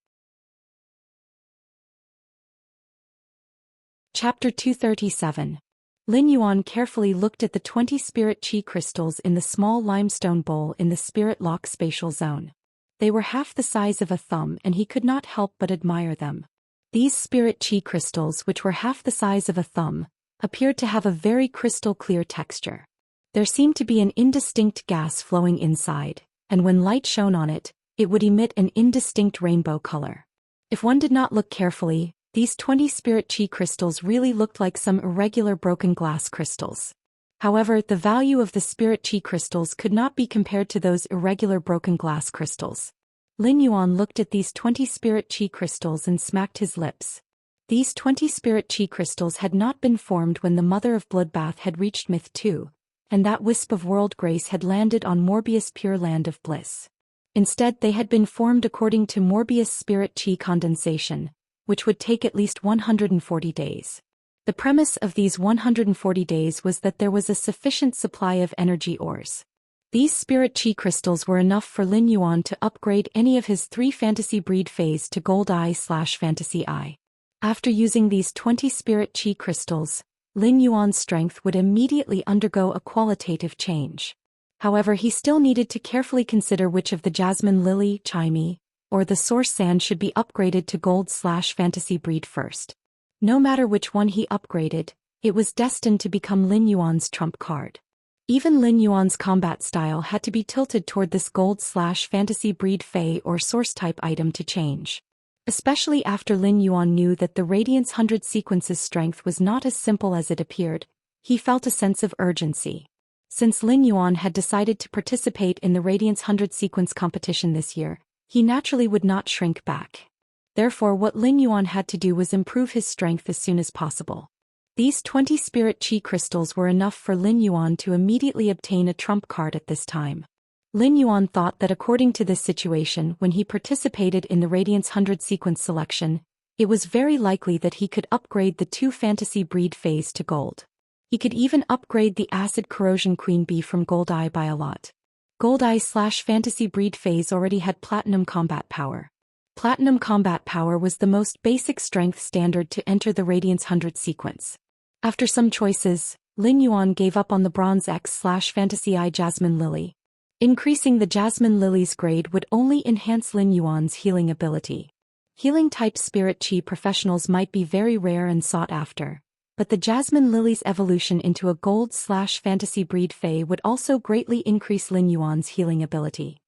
Speaker 1: Chapter 237. Lin Yuan carefully looked at the 20 spirit chi crystals in the small limestone bowl in the Spirit Lock spatial zone. They were half the size of a thumb and he could not help but admire them. These spirit chi crystals, which were half the size of a thumb, appeared to have a very crystal-clear texture. There seemed to be an indistinct gas flowing inside, and when light shone on it, it would emit an indistinct rainbow color. If one did not look carefully, these 20 spirit chi crystals really looked like some irregular broken glass crystals. However, the value of the spirit chi crystals could not be compared to those irregular broken glass crystals. Lin Yuan looked at these 20 spirit chi crystals and smacked his lips. These 20 spirit chi crystals had not been formed when the Mother of Bloodbath had reached Myth 2, and that wisp of world grace had landed on Morbius' pure land of bliss. Instead, they had been formed according to Morbius' spirit chi condensation, which would take at least 140 days. The premise of these 140 days was that there was a sufficient supply of energy ores. These spirit chi crystals were enough for Lin Yuan to upgrade any of his 3 fantasy breed phase to gold eye/fantasy eye. After using these 20 spirit chi crystals, Lin Yuan's strength would immediately undergo a qualitative change. However, he still needed to carefully consider which of the jasmine lily, chimey, or the source sand should be upgraded to gold/fantasy breed first. No matter which one he upgraded, it was destined to become Lin Yuan's trump card. Even Lin Yuan's combat style had to be tilted toward this gold/fantasy breed fey or source type item to change. Especially after Lin Yuan knew that the Radiance 100 sequence's strength was not as simple as it appeared, he felt a sense of urgency. Since Lin Yuan had decided to participate in the Radiance 100 sequence competition this year, he naturally would not shrink back. Therefore, what Lin Yuan had to do was improve his strength as soon as possible. These 20 spirit chi crystals were enough for Lin Yuan to immediately obtain a trump card at this time. Lin Yuan thought that according to this situation, when he participated in the Radiance 100 sequence selection, it was very likely that he could upgrade the 2 fantasy breed phase to gold. He could even upgrade the Acid Corrosion Queen Bee from Gold Eye by a lot. Gold Eye/fantasy breed phase already had Platinum combat power. Platinum combat power was the most basic strength standard to enter the Radiance 100 sequence. After some choices, Lin Yuan gave up on the Bronze X/fantasy eye Jasmine Lily. Increasing the Jasmine Lily's grade would only enhance Lin Yuan's healing ability. Healing-type spirit chi professionals might be very rare and sought after, but the Jasmine Lily's evolution into a gold/fantasy breed fey would also greatly increase Lin Yuan's healing ability.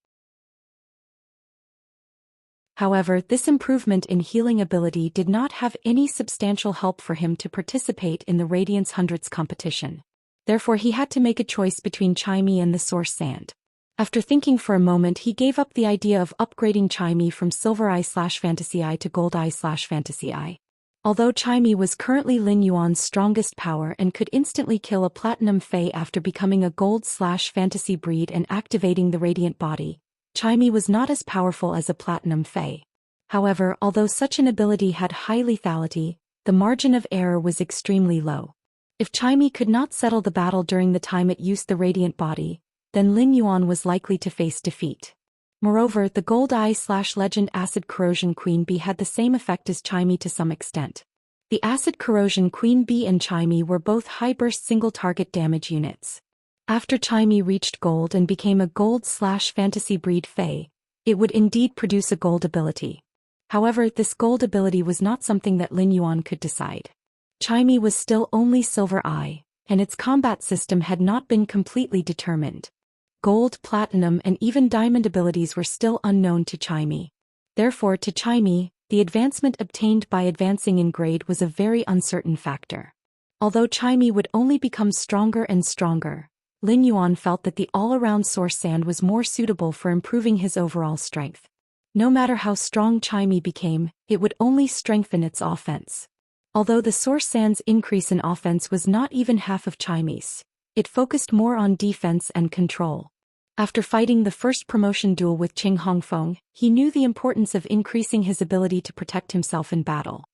Speaker 1: However, this improvement in healing ability did not have any substantial help for him to participate in the Radiance Hundreds competition. Therefore, he had to make a choice between Chimey and the Source Sand. After thinking for a moment, he gave up the idea of upgrading Chimey from Silver Eye/Fantasy Eye to Gold Eye/Fantasy Eye. Although Chimey was currently Lin Yuan's strongest power and could instantly kill a Platinum Fey after becoming a Gold/Fantasy breed and activating the Radiant Body, Chimey was not as powerful as a Platinum Fey. However, although such an ability had high lethality, the margin of error was extremely low. If Chimey could not settle the battle during the time it used the Radiant Body, then Lin Yuan was likely to face defeat. Moreover, the gold eye/legend acid corrosion queen bee had the same effect as Chimey to some extent. The acid corrosion queen bee and Chimey were both high-burst single-target damage units. After Chimey reached gold and became a gold/fantasy breed fae, it would indeed produce a gold ability. However, this gold ability was not something that Lin Yuan could decide. Chimey was still only silver eye, and its combat system had not been completely determined. Gold, platinum, and even diamond abilities were still unknown to Chimey. Therefore, to Chimey, the advancement obtained by advancing in grade was a very uncertain factor. Although Chimey would only become stronger and stronger, Lin Yuan felt that the all-around source sand was more suitable for improving his overall strength. No matter how strong Chimey became, it would only strengthen its offense. Although the source sand's increase in offense was not even half of Chimey's, it focused more on defense and control. After fighting the first promotion duel with Qing Hongfeng, he knew the importance of increasing his ability to protect himself in battle.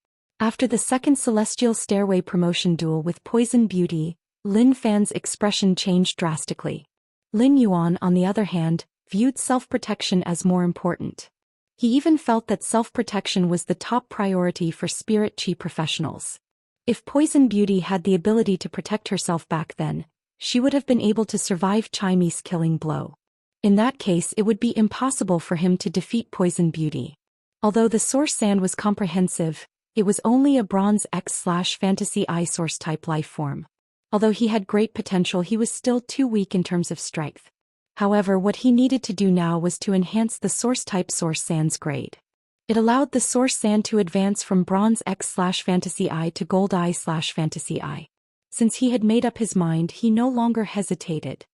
Speaker 1: After the second Celestial Stairway promotion duel with Poison Beauty, Lin Fan's expression changed drastically. Lin Yuan, on the other hand, viewed self-protection as more important. He even felt that self-protection was the top priority for Spirit Chi professionals. If Poison Beauty had the ability to protect herself back then, she would have been able to survive Chimey's killing blow. In that case, it would be impossible for him to defeat Poison Beauty. Although the source sand was comprehensive, it was only a Bronze X/Fantasy Eye source type life form. Although he had great potential, he was still too weak in terms of strength. However, what he needed to do now was to enhance the source type source sand's grade. It allowed the source sand to advance from Bronze X/Fantasy Eye to Gold Eye/Fantasy Eye. Since he had made up his mind, he no longer hesitated.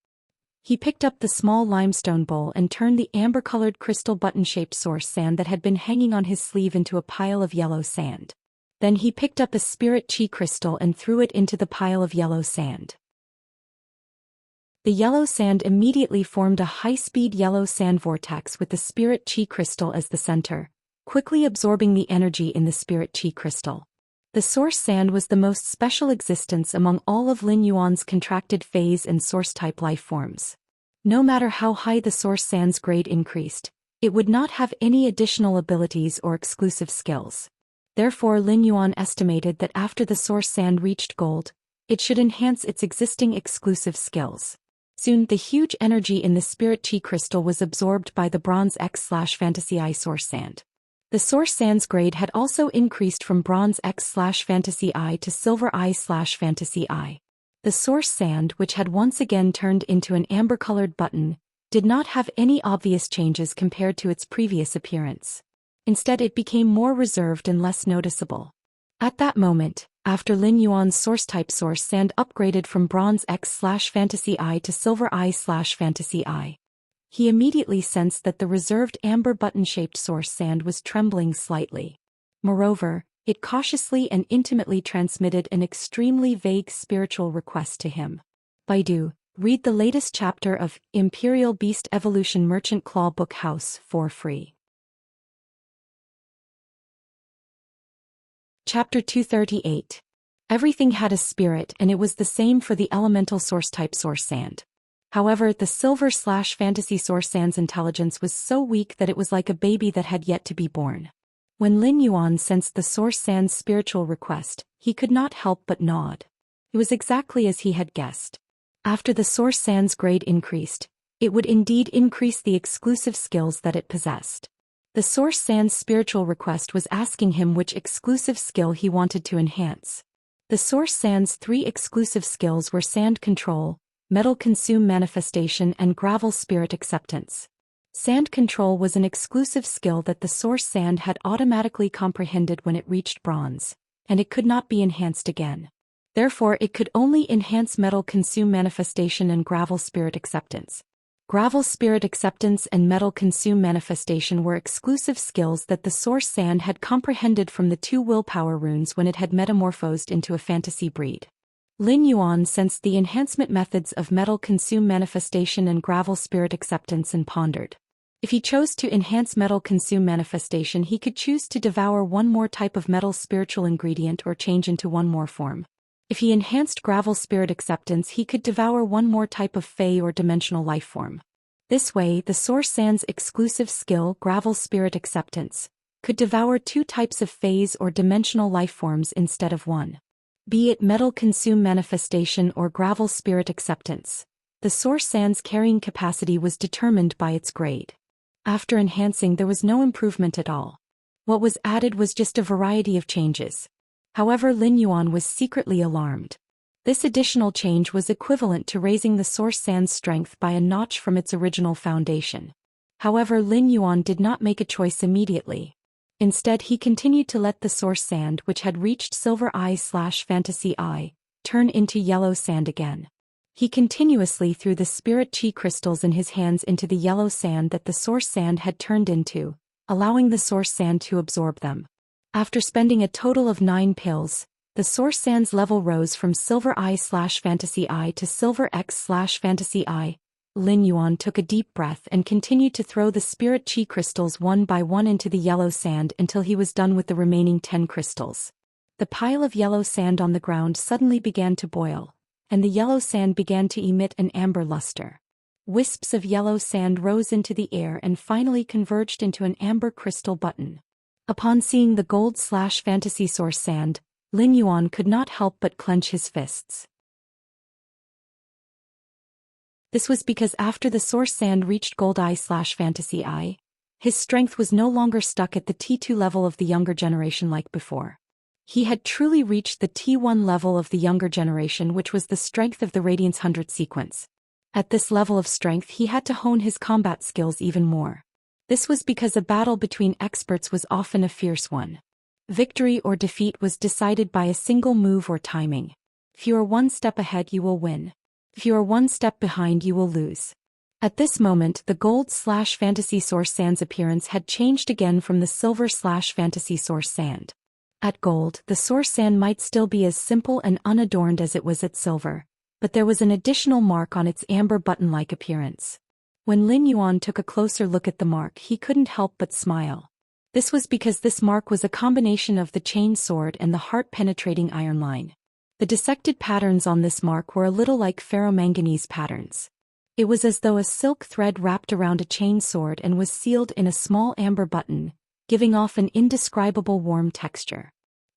Speaker 1: He picked up the small limestone bowl and turned the amber-colored crystal button-shaped source sand that had been hanging on his sleeve into a pile of yellow sand. Then he picked up a Spirit Chi crystal and threw it into the pile of yellow sand. The yellow sand immediately formed a high-speed yellow sand vortex with the Spirit Chi crystal as the center, quickly absorbing the energy in the Spirit Chi crystal. The source sand was the most special existence among all of Lin Yuan's contracted phase and source-type life forms. No matter how high the source sand's grade increased, it would not have any additional abilities or exclusive skills. Therefore, Lin Yuan estimated that after the source sand reached gold, it should enhance its existing exclusive skills. Soon, the huge energy in the Spirit Chi crystal was absorbed by the Bronze X/Fantasy Eye source sand. The source sand's grade had also increased from Bronze X/Fantasy Eye to Silver Eye/Fantasy Eye. The source sand, which had once again turned into an amber-colored button, did not have any obvious changes compared to its previous appearance. Instead, it became more reserved and less noticeable. At that moment, after Lin Yuan's source-type source sand upgraded from Bronze X/Fantasy Eye to Silver Eye/Fantasy Eye, he immediately sensed that the reserved amber button-shaped source sand was trembling slightly. Moreover, it cautiously and intimately transmitted an extremely vague spiritual request to him. Baidu, read the latest chapter of Imperial Beast Evolution Merchant Claw Book House for free. Chapter 238. Everything had a spirit, and it was the same for the elemental source-type source sand. However, the silver/fantasy source sand's intelligence was so weak that it was like a baby that had yet to be born. When Lin Yuan sensed the source sand's spiritual request, he could not help but nod. It was exactly as he had guessed. After the source sand's grade increased, it would indeed increase the exclusive skills that it possessed. The source sand's spiritual request was asking him which exclusive skill he wanted to enhance. The source sand's 3 exclusive skills were sand control, metal consume manifestation, and gravel spirit acceptance. Sand control was an exclusive skill that the source sand had automatically comprehended when it reached bronze, and it could not be enhanced again. Therefore, it could only enhance metal consume manifestation and gravel spirit acceptance. Gravel spirit acceptance and metal consume manifestation were exclusive skills that the source sand had comprehended from the 2 willpower runes when it had metamorphosed into a fantasy breed. Lin Yuan sensed the enhancement methods of metal consume manifestation and gravel spirit acceptance and pondered. If he chose to enhance metal consume manifestation, he could choose to devour one more type of metal spiritual ingredient or change into one more form. If he enhanced gravel spirit acceptance, he could devour one more type of fey or dimensional life form. This way, the Source Sand's exclusive skill, Gravel Spirit Acceptance, could devour two types of phase or dimensional lifeforms instead of one. Be it Metal Consume Manifestation or Gravel Spirit Acceptance, the Source Sand's carrying capacity was determined by its grade. After enhancing, there was no improvement at all. What was added was just a variety of changes. However, Lin Yuan was secretly alarmed. This additional change was equivalent to raising the Source Sand's strength by a notch from its original foundation. However, Lin Yuan did not make a choice immediately. Instead, he continued to let the Source Sand, which had reached Silver Eye/Fantasy Eye, turn into Yellow Sand again. He continuously threw the Spirit Chi crystals in his hands into the yellow sand that the Source Sand had turned into, allowing the Source Sand to absorb them. After spending a total of 9 pills, the Source Sand's level rose from Silver Eye/Fantasy Eye to Silver X/Fantasy Eye. Lin Yuan took a deep breath and continued to throw the Spirit Chi crystals one by one into the yellow sand until he was done with the remaining 10 crystals. The pile of yellow sand on the ground suddenly began to boil, and the yellow sand began to emit an amber luster. Wisps of yellow sand rose into the air and finally converged into an amber crystal button. Upon seeing the gold/fantasy Source Sand, Lin Yuan could not help but clench his fists. This was because after the Source Sand reached Gold Eye/Fantasy Eye, his strength was no longer stuck at the T2 level of the younger generation like before. He had truly reached the T1 level of the younger generation, which was the strength of the Radiance 100 sequence. At this level of strength, he had to hone his combat skills even more. This was because a battle between experts was often a fierce one. Victory or defeat was decided by a single move or timing. If you are one step ahead, you will win. If you are one step behind, you will lose. At this moment, the gold/fantasy Source Sand's appearance had changed again from the silver/fantasy Source Sand. At gold, the Source Sand might still be as simple and unadorned as it was at silver, but there was an additional mark on its amber button-like appearance. When Lin Yuan took a closer look at the mark, he couldn't help but smile. This was because this mark was a combination of the chain sword and the heart-penetrating iron line. The dissected patterns on this mark were a little like ferromanganese patterns. It was as though a silk thread wrapped around a chain sword and was sealed in a small amber button, giving off an indescribable warm texture.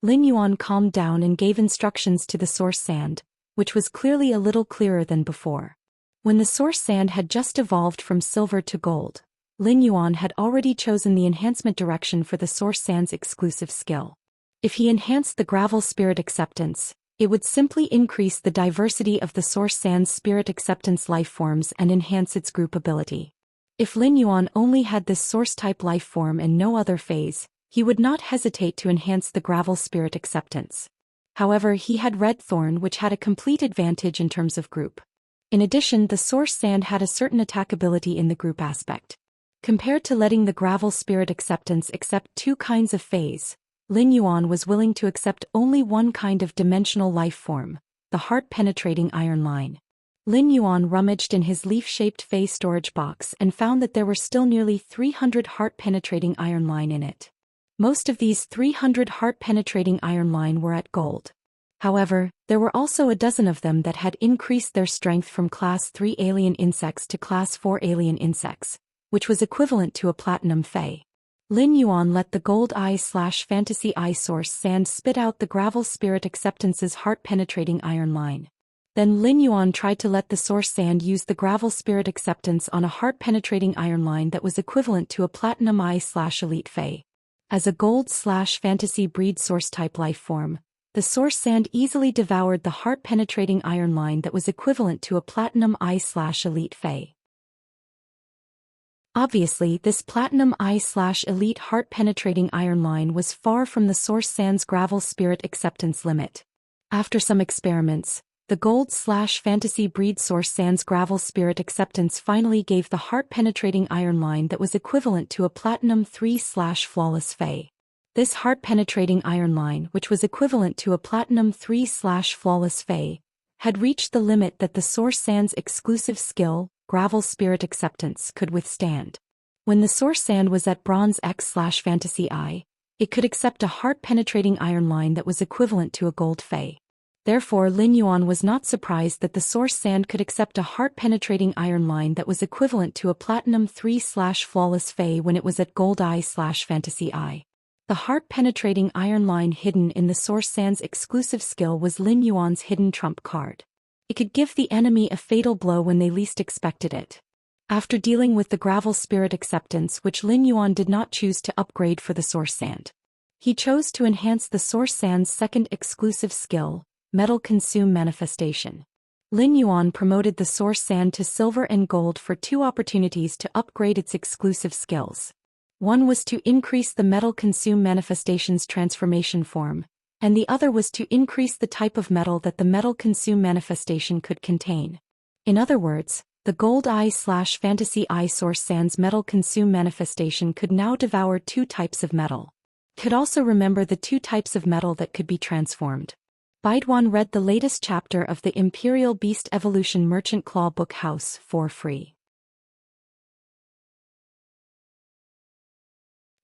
Speaker 1: Lin Yuan calmed down and gave instructions to the Source Sand, which was clearly a little clearer than before. When the Source Sand had just evolved from silver to gold, Lin Yuan had already chosen the enhancement direction for the Source Sand's exclusive skill. If he enhanced the Gravel Spirit Acceptance, it would simply increase the diversity of the Source Sand's Spirit Acceptance lifeforms and enhance its group ability. If Lin Yuan only had this Source-type lifeform and no other phase, he would not hesitate to enhance the Gravel Spirit Acceptance. However, he had Red Thorn, which had a complete advantage in terms of group. In addition, the Source Sand had a certain attack ability in the group aspect. Compared to letting the Gravel Spirit Acceptance accept two kinds of phase, Lin Yuan was willing to accept only one kind of dimensional life form, the heart-penetrating iron line. Lin Yuan rummaged in his leaf-shaped phase storage box and found that there were still nearly 300 heart-penetrating iron line in it. Most of these 300 heart-penetrating iron line were at gold. However, there were also a dozen of them that had increased their strength from Class 3 alien insects to Class 4 alien insects, which was equivalent to a platinum Fey. Lin Yuan let the Gold Eye/Fantasy Eye Source Sand spit out the Gravel Spirit Acceptance's heart-penetrating iron line. Then Lin Yuan tried to let the Source Sand use the Gravel Spirit Acceptance on a heart-penetrating iron line that was equivalent to a Platinum Eye/Elite Fey. As a Gold/Fantasy Breed Source-type life form, the Source Sand easily devoured the heart-penetrating iron line that was equivalent to a Platinum Eye/Elite Fey. Obviously, this Platinum Eye/Elite heart-penetrating iron line was far from the Source Sand's Gravel Spirit Acceptance limit. After some experiments, the Gold/Fantasy Breed Source Sand's Gravel Spirit Acceptance finally gave the heart-penetrating iron line that was equivalent to a Platinum 3/Flawless Fey. This heart-penetrating iron line, which was equivalent to a Platinum 3/Flawless Fey, had reached the limit that the Source Sand's exclusive skill, Gravel Spirit Acceptance, could withstand. When the Source Sand was at Bronze X/Fantasy Eye, it could accept a heart-penetrating iron line that was equivalent to a Gold Fey. Therefore Lin Yuan was not surprised that the source sand could accept a heart-penetrating iron line that was equivalent to a platinum 3/flawless Fey when it was at gold eye/fantasy eye. The heart-penetrating iron line hidden in the source sand's exclusive skill was Lin Yuan's hidden trump card. It could give the enemy a fatal blow when they least expected it. After dealing with the gravel spirit acceptance, which Lin Yuan did not choose to upgrade for the source sand, he chose to enhance the source sand's second exclusive skill, Metal Consume Manifestation. Lin Yuan promoted the source sand to silver and gold for 2 opportunities to upgrade its exclusive skills. One was to increase the Metal Consume Manifestation's transformation form, and the other was to increase the type of metal that the Metal Consume Manifestation could contain. In other words, the gold eye/fantasy eye source sand's Metal Consume Manifestation could now devour 2 types of metal. It could also remember the 2 types of metal that could be transformed. Baiduan read the latest chapter of the Imperial Beast Evolution Merchant Claw Book House for free.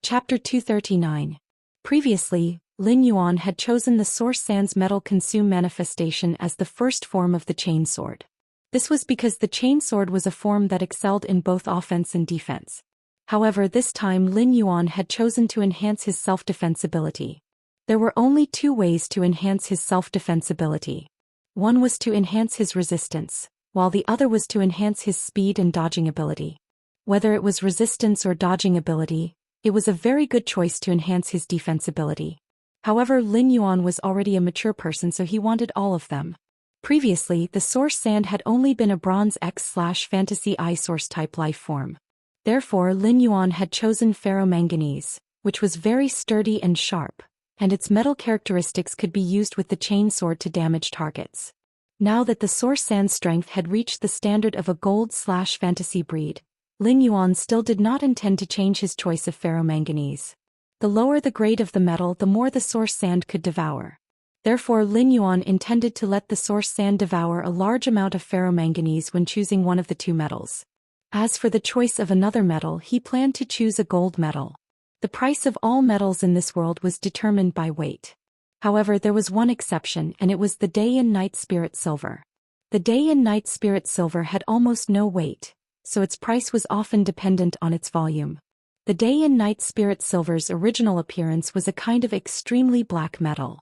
Speaker 1: Chapter 239. Previously, Lin Yuan had chosen the source sand's Metal Consume Manifestation as the first form of the chain sword. This was because the chain sword was a form that excelled in both offense and defense. However, this time Lin Yuan had chosen to enhance his self-defense ability. There were only 2 ways to enhance his self-defense ability. One was to enhance his resistance, while the other was to enhance his speed and dodging ability. Whether it was resistance or dodging ability, it was a very good choice to enhance his defense ability. However, Lin Yuan was already a mature person, so he wanted all of them. Previously, the source sand had only been a bronze X/fantasy eye source type life form. Therefore, Lin Yuan had chosen ferromanganese, which was very sturdy and sharp, and its metal characteristics could be used with the chain sword to damage targets. Now that the source sand's strength had reached the standard of a gold/fantasy breed, Lin Yuan still did not intend to change his choice of ferromanganese. The lower the grade of the metal, the more the source sand could devour. Therefore, Lin Yuan intended to let the source sand devour a large amount of ferromanganese when choosing one of the 2 metals. As for the choice of another metal, he planned to choose a gold metal. The price of all metals in this world was determined by weight. However, there was one exception, and it was the Day and Night Spirit Silver. The Day and Night Spirit Silver had almost no weight, so its price was often dependent on its volume. The Day and Night Spirit Silver's original appearance was a kind of extremely black metal.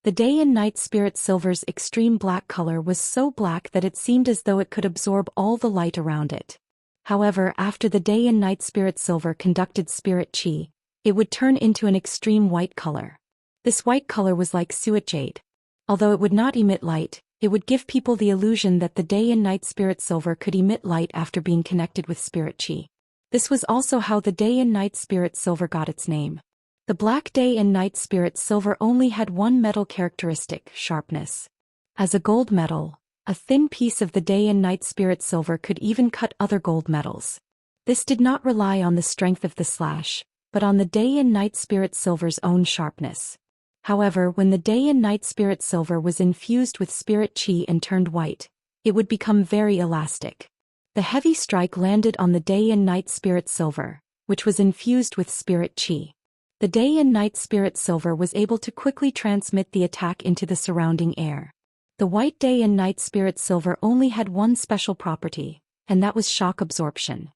Speaker 1: The Day and Night Spirit Silver's extreme black color was so black that it seemed as though it could absorb all the light around it. However, after the Day and Night Spirit Silver conducted spirit chi, it would turn into an extreme white color. This white color was like suet jade. Although it would not emit light, it would give people the illusion that the Day and Night Spirit Silver could emit light after being connected with spirit chi. This was also how the Day and Night Spirit Silver got its name. The black Day and Night Spirit Silver only had one metal characteristic, sharpness. As a gold metal, a thin piece of the Day and Night Spirit Silver could even cut other gold metals. This did not rely on the strength of the slash, but on the Day and Night Spirit Silver's own sharpness. However, when the Day and Night Spirit Silver was infused with spirit chi and turned white, it would become very elastic. The heavy strike landed on the Day and Night Spirit Silver, which was infused with spirit chi. The Day and Night Spirit Silver was able to quickly transmit the attack into the surrounding air. The white Day and Night Spirit Silver only had one special property, and that was shock absorption.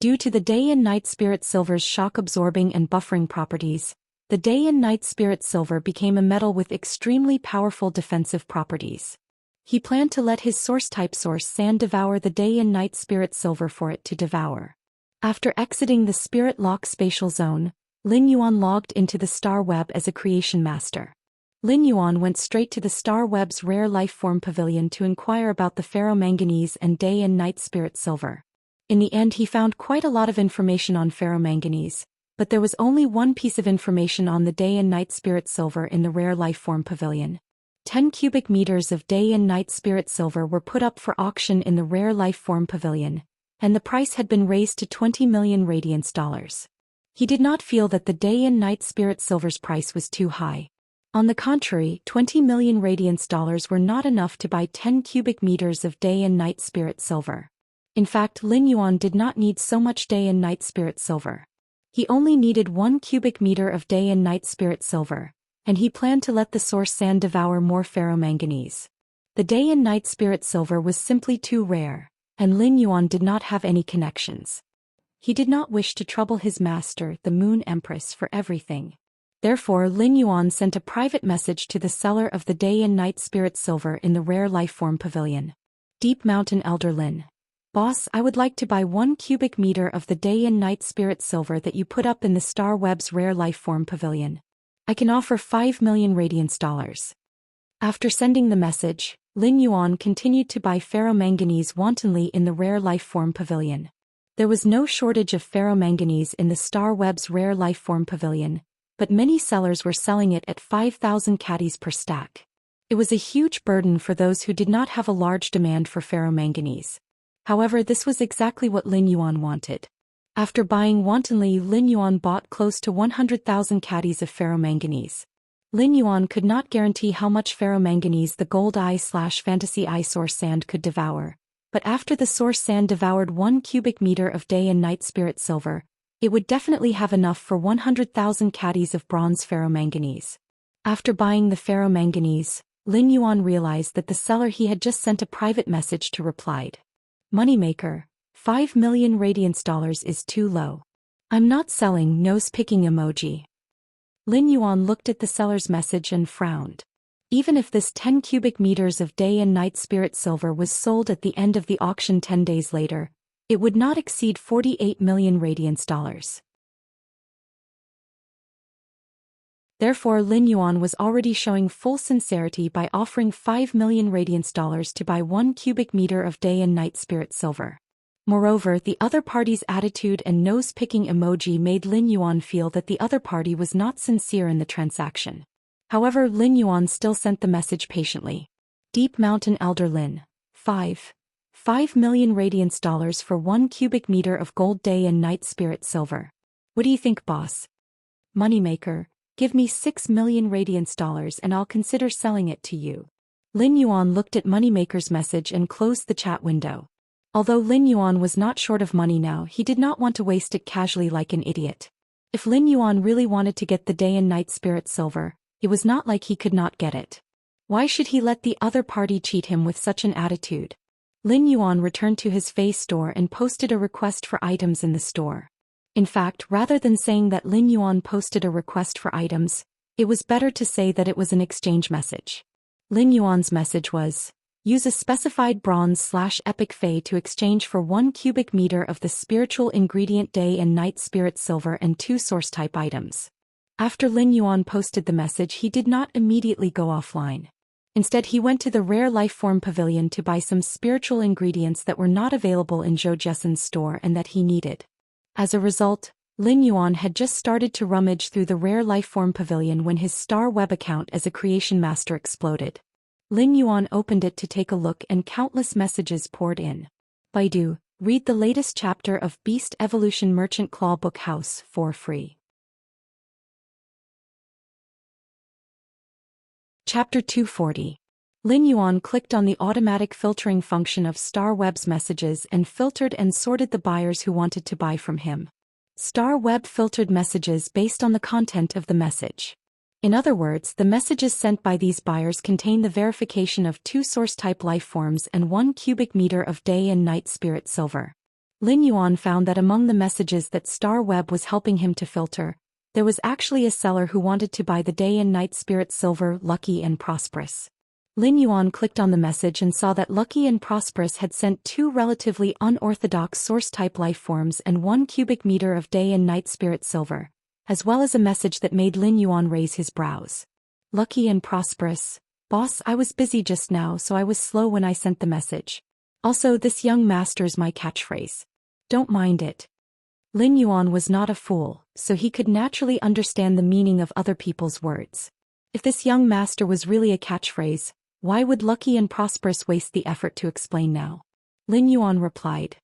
Speaker 1: Due to the Day and Night Spirit Silver's shock-absorbing and buffering properties, the Day and Night Spirit Silver became a metal with extremely powerful defensive properties. He planned to let his source-type source sand devour the Day and Night Spirit Silver for it to devour. After exiting the Spirit Lock spatial zone, Lin Yuan logged into the Star Web as a creation master. Lin Yuan went straight to the Star Web's rare life form pavilion to inquire about the ferromanganese and Day and Night Spirit Silver. In the end, he found quite a lot of information on ferromanganese, but there was only one piece of information on the Day and Night Spirit Silver in the rare life form pavilion. 10 cubic meters of Day and Night Spirit Silver were put up for auction in the rare life form pavilion, and the price had been raised to 20 million radiance dollars. He did not feel that the Day and Night Spirit Silver's price was too high. On the contrary, 20 million radiance dollars were not enough to buy 10 cubic meters of Day and Night Spirit Silver. In fact, Lin Yuan did not need so much Day and Night Spirit Silver. He only needed 1 cubic meter of Day and Night Spirit Silver, and he planned to let the source sand devour more ferromanganese. The day and night spirit silver was simply too rare, and Lin Yuan did not have any connections. He did not wish to trouble his master, the Moon Empress, for everything. Therefore, Lin Yuan sent a private message to the seller of the day and night spirit silver in the rare lifeform pavilion. Deep Mountain Elder Lin. Boss, I would like to buy 1 cubic meter of the day and night spirit silver that you put up in the Star Web's rare lifeform pavilion. I can offer 5 million radiance dollars. After sending the message, Lin Yuan continued to buy ferromanganese wantonly in the rare lifeform pavilion. There was no shortage of ferromanganese in the Star Web's rare lifeform pavilion, but many sellers were selling it at 5,000 caddies per stack. It was a huge burden for those who did not have a large demand for ferromanganese. However, this was exactly what Lin Yuan wanted. After buying wantonly, Lin Yuan bought close to 100,000 caddies of ferromanganese. Lin Yuan could not guarantee how much ferromanganese the gold eye/fantasy eye source sand could devour, but after the source sand devoured 1 cubic meter of day and night spirit silver, it would definitely have enough for 100,000 caddies of bronze ferromanganese. After buying the ferromanganese, Lin Yuan realized that the seller he had just sent a private message to replied. Moneymaker, 5 million radiance dollars is too low. I'm not selling, nose-picking emoji. Lin Yuan looked at the seller's message and frowned. Even if this 10 cubic meters of day and night spirit silver was sold at the end of the auction 10 days later, it would not exceed 48 million radiance dollars. Therefore, Lin Yuan was already showing full sincerity by offering 5 million radiance dollars to buy 1 cubic meter of day and night spirit silver. Moreover, the other party's attitude and nose-picking emoji made Lin Yuan feel that the other party was not sincere in the transaction. However, Lin Yuan still sent the message patiently. Deep Mountain Elder Lin. 5 million radiance dollars for 1 cubic meter of gold day and night spirit silver. What do you think, boss? Moneymaker, give me 6 million radiance dollars and I'll consider selling it to you. Lin Yuan looked at Moneymaker's message and closed the chat window. Although Lin Yuan was not short of money now, he did not want to waste it casually like an idiot. If Lin Yuan really wanted to get the day and night spirit silver, it was not like he could not get it. Why should he let the other party cheat him with such an attitude? Lin Yuan returned to his Fei store and posted a request for items in the store. In fact, rather than saying that Lin Yuan posted a request for items, it was better to say that it was an exchange message. Lin Yuan's message was, use a specified bronze/epic Fei to exchange for 1 cubic meter of the spiritual ingredient day and night spirit silver and 2 source type items. After Lin Yuan posted the message, he did not immediately go offline. Instead, he went to the rare lifeform pavilion to buy some spiritual ingredients that were not available in Zhou Xian's store and that he needed. As a result, Lin Yuan had just started to rummage through the rare lifeform pavilion when his Star Web account as a creation master exploded. Lin Yuan opened it to take a look and countless messages poured in. Baidu, read the latest chapter of Beast Evolution Merchant Claw Book House for free. Chapter 240. Lin Yuan clicked on the automatic filtering function of Star Web's messages and filtered and sorted the buyers who wanted to buy from him. Star Web filtered messages based on the content of the message. In other words, the messages sent by these buyers contain the verification of 2 source-type lifeforms and 1 cubic meter of day and night spirit silver. Lin Yuan found that among the messages that Star Web was helping him to filter, there was actually a seller who wanted to buy the day and night spirit silver Lucky and Prosperous. Lin Yuan clicked on the message and saw that Lucky and Prosperous had sent 2 relatively unorthodox source-type lifeforms and 1 cubic meter of day and night spirit silver, as well as a message that made Lin Yuan raise his brows. Lucky and Prosperous. Boss, I was busy just now, so I was slow when I sent the message. Also, this young master's my catchphrase. Don't mind it. Lin Yuan was not a fool, so he could naturally understand the meaning of other people's words. If this young master was really a catchphrase, why would Lucky and Prosperous waste the effort to explain now? Lin Yuan replied.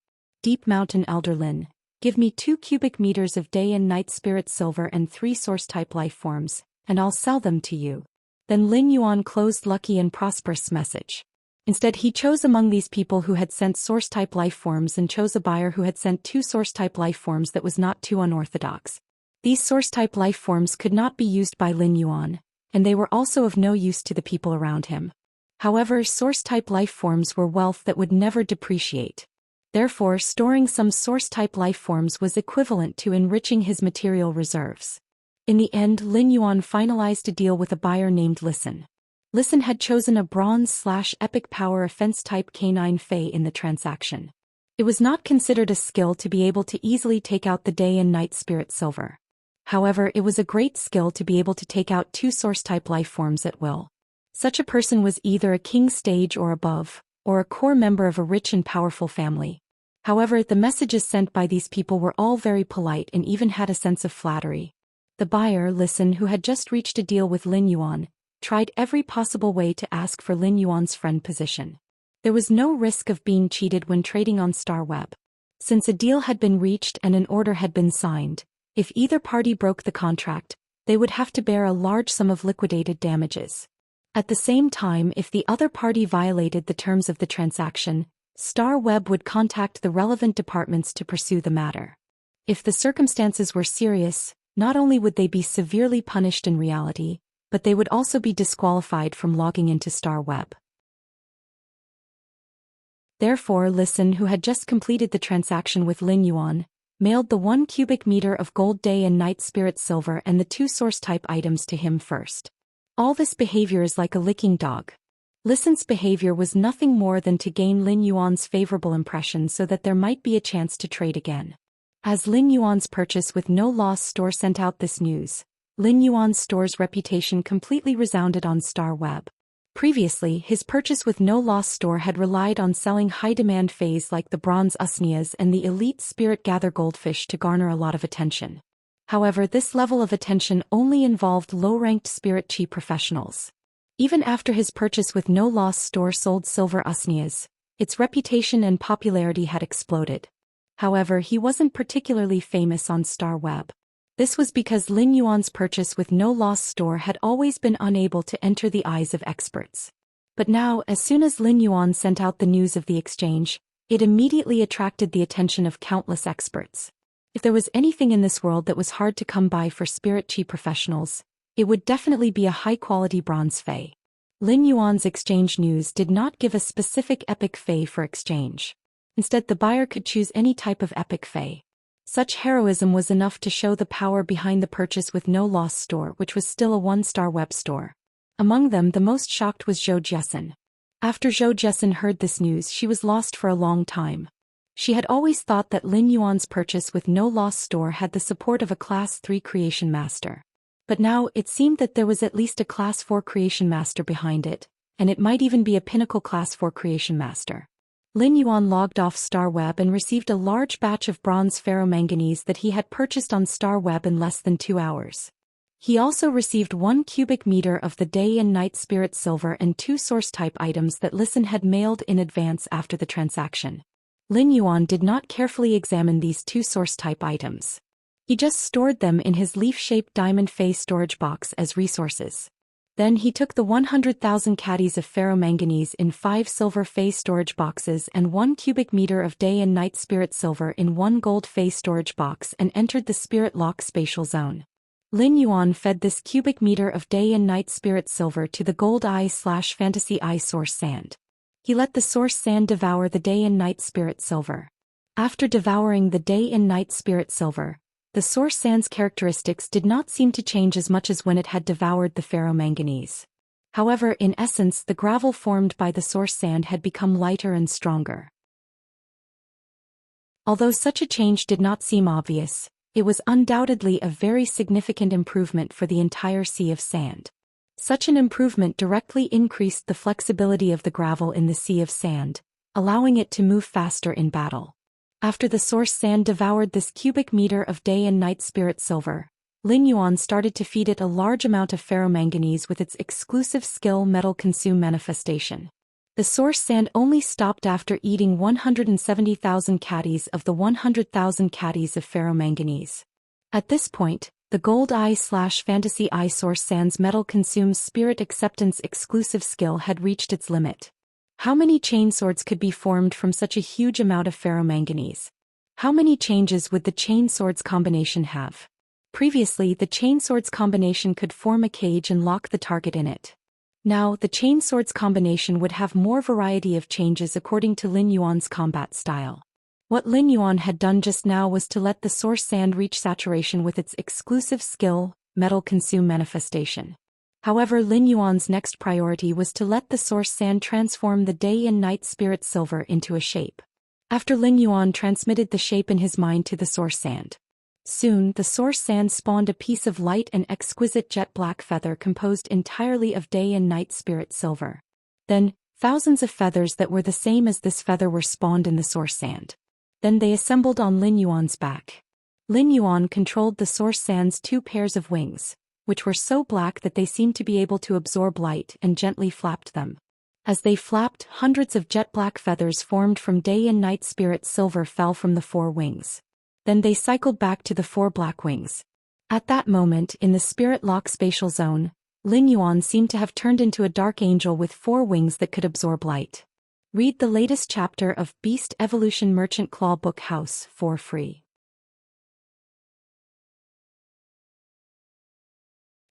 Speaker 1: Deep Mountain Elder Lin. Give me 2 cubic meters of day and night spirit silver and 3 source-type lifeforms, and I'll sell them to you. Then Lin Yuan closed Lucky and Prosperous' message. Instead, he chose among these people who had sent source-type lifeforms and chose a buyer who had sent 2 source-type lifeforms that was not too unorthodox. These source-type lifeforms could not be used by Lin Yuan, and they were also of no use to the people around him. However, source-type life forms were wealth that would never depreciate. Therefore, storing some source-type life forms was equivalent to enriching his material reserves. In the end, Lin Yuan finalized a deal with a buyer named Listen. Listen had chosen a bronze/epic power offense-type canine Fey in the transaction. It was not considered a skill to be able to easily take out the day and night spirit silver. However, it was a great skill to be able to take out two source-type life forms at will. Such a person was either a king stage or above, or a core member of a rich and powerful family. However, the messages sent by these people were all very polite and even had a sense of flattery. The buyer, Listen, who had just reached a deal with Lin Yuan, tried every possible way to ask for Lin Yuan's friend position. There was no risk of being cheated when trading on StarWeb. Since a deal had been reached and an order had been signed, if either party broke the contract, they would have to bear a large sum of liquidated damages. At the same time, if the other party violated the terms of the transaction, StarWeb would contact the relevant departments to pursue the matter. If the circumstances were serious, not only would they be severely punished in reality, but they would also be disqualified from logging into StarWeb. Therefore, Listen, who had just completed the transaction with Lin Yuan, mailed the 1 cubic meter of gold day and night spirit silver and the 2 source-type items to him first. All this behavior is like a licking dog. Listen's behavior was nothing more than to gain Lin Yuan's favorable impression so that there might be a chance to trade again. As Lin Yuan's purchase with no loss store sent out this news, Lin Yuan's store's reputation completely resounded on StarWeb. Previously, his purchase with no loss store had relied on selling high-demand Fays like the bronze Usnias and the elite spirit gather goldfish to garner a lot of attention. However, this level of attention only involved low-ranked spirit chi professionals. Even after his purchase with no loss store sold silver Usnias, its reputation and popularity had exploded. However, he wasn't particularly famous on StarWeb. This was because Lin Yuan's purchase with no loss store had always been unable to enter the eyes of experts. But now, as soon as Lin Yuan sent out the news of the exchange, it immediately attracted the attention of countless experts. If there was anything in this world that was hard to come by for spirit chi professionals, it would definitely be a high-quality bronze Fey. Lin Yuan's exchange news did not give a specific epic Fey for exchange. Instead, the buyer could choose any type of epic Fey. Such heroism was enough to show the power behind the purchase with no loss store, which was still a one-star web store. Among them, the most shocked was Zhou Xian. After Zhou Xian heard this news, she was lost for a long time. She had always thought that Lin Yuan's purchase with no loss store had the support of a Class 3 Creation Master. But now, it seemed that there was at least a Class 4 Creation Master behind it, and it might even be a pinnacle Class 4 Creation Master. Lin Yuan logged off StarWeb and received a large batch of bronze ferromanganese that he had purchased on StarWeb in less than 2 hours. He also received 1 cubic meter of the day and night spirit silver and 2 source-type items that Listen had mailed in advance after the transaction. Lin Yuan did not carefully examine these 2 source-type items. He just stored them in his leaf-shaped diamond face storage box as resources. Then he took the 100,000 caddies of ferromanganese in 5 silver phase storage boxes and 1 cubic meter of day and night spirit silver in 1 gold phase storage box and entered the spirit lock spatial zone. Lin Yuan fed this cubic meter of day and night spirit silver to the gold eye/fantasy eye source sand. He let the source sand devour the day and night spirit silver. After devouring the day and night spirit silver, the source sand's characteristics did not seem to change as much as when it had devoured the ferromanganese. However, in essence, the gravel formed by the source sand had become lighter and stronger. Although such a change did not seem obvious, it was undoubtedly a very significant improvement for the entire sea of sand. Such an improvement directly increased the flexibility of the gravel in the sea of sand, allowing it to move faster in battle. After the source sand devoured this cubic meter of day and night spirit silver, Lin Yuan started to feed it a large amount of ferromanganese with its exclusive skill Metal Consume Manifestation. The source sand only stopped after eating 170,000 caddies of the 100,000 caddies of ferromanganese. At this point, the gold eye/fantasy eye source sand's Metal Consumes Spirit Acceptance exclusive skill had reached its limit. How many chainswords could be formed from such a huge amount of ferromanganese? How many changes would the chainswords combination have? Previously, the chainsword's combination could form a cage and lock the target in it. Now, the chainsword's combination would have more variety of changes according to Lin Yuan's combat style. What Lin Yuan had done just now was to let the source sand reach saturation with its exclusive skill, Metal Consume Manifestation. However, Lin Yuan's next priority was to let the source sand transform the day and night spirit silver into a shape. After Lin Yuan transmitted the shape in his mind to the source sand, soon the source sand spawned a piece of light and exquisite jet black feather composed entirely of day and night spirit silver. Then, thousands of feathers that were the same as this feather were spawned in the source sand. Then they assembled on Lin Yuan's back. Lin Yuan controlled the source sand's 2 pairs of wings, which were so black that they seemed to be able to absorb light, and gently flapped them. As they flapped, hundreds of jet black feathers formed from day and night spirit silver fell from the 4 wings. Then they cycled back to the 4 black wings. At that moment, in the spirit lock spatial zone, Lin Yuan seemed to have turned into a dark angel with 4 wings that could absorb light. Read the latest chapter of Beast Evolution Merchant Claw Book House for free.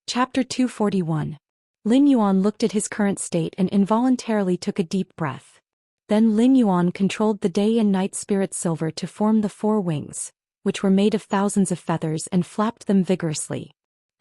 Speaker 1: Chapter 241. Lin Yuan looked at his current state and involuntarily took a deep breath. Then Lin Yuan controlled the day and night spirit silver to form the 4 wings, which were made of thousands of feathers, and flapped them vigorously.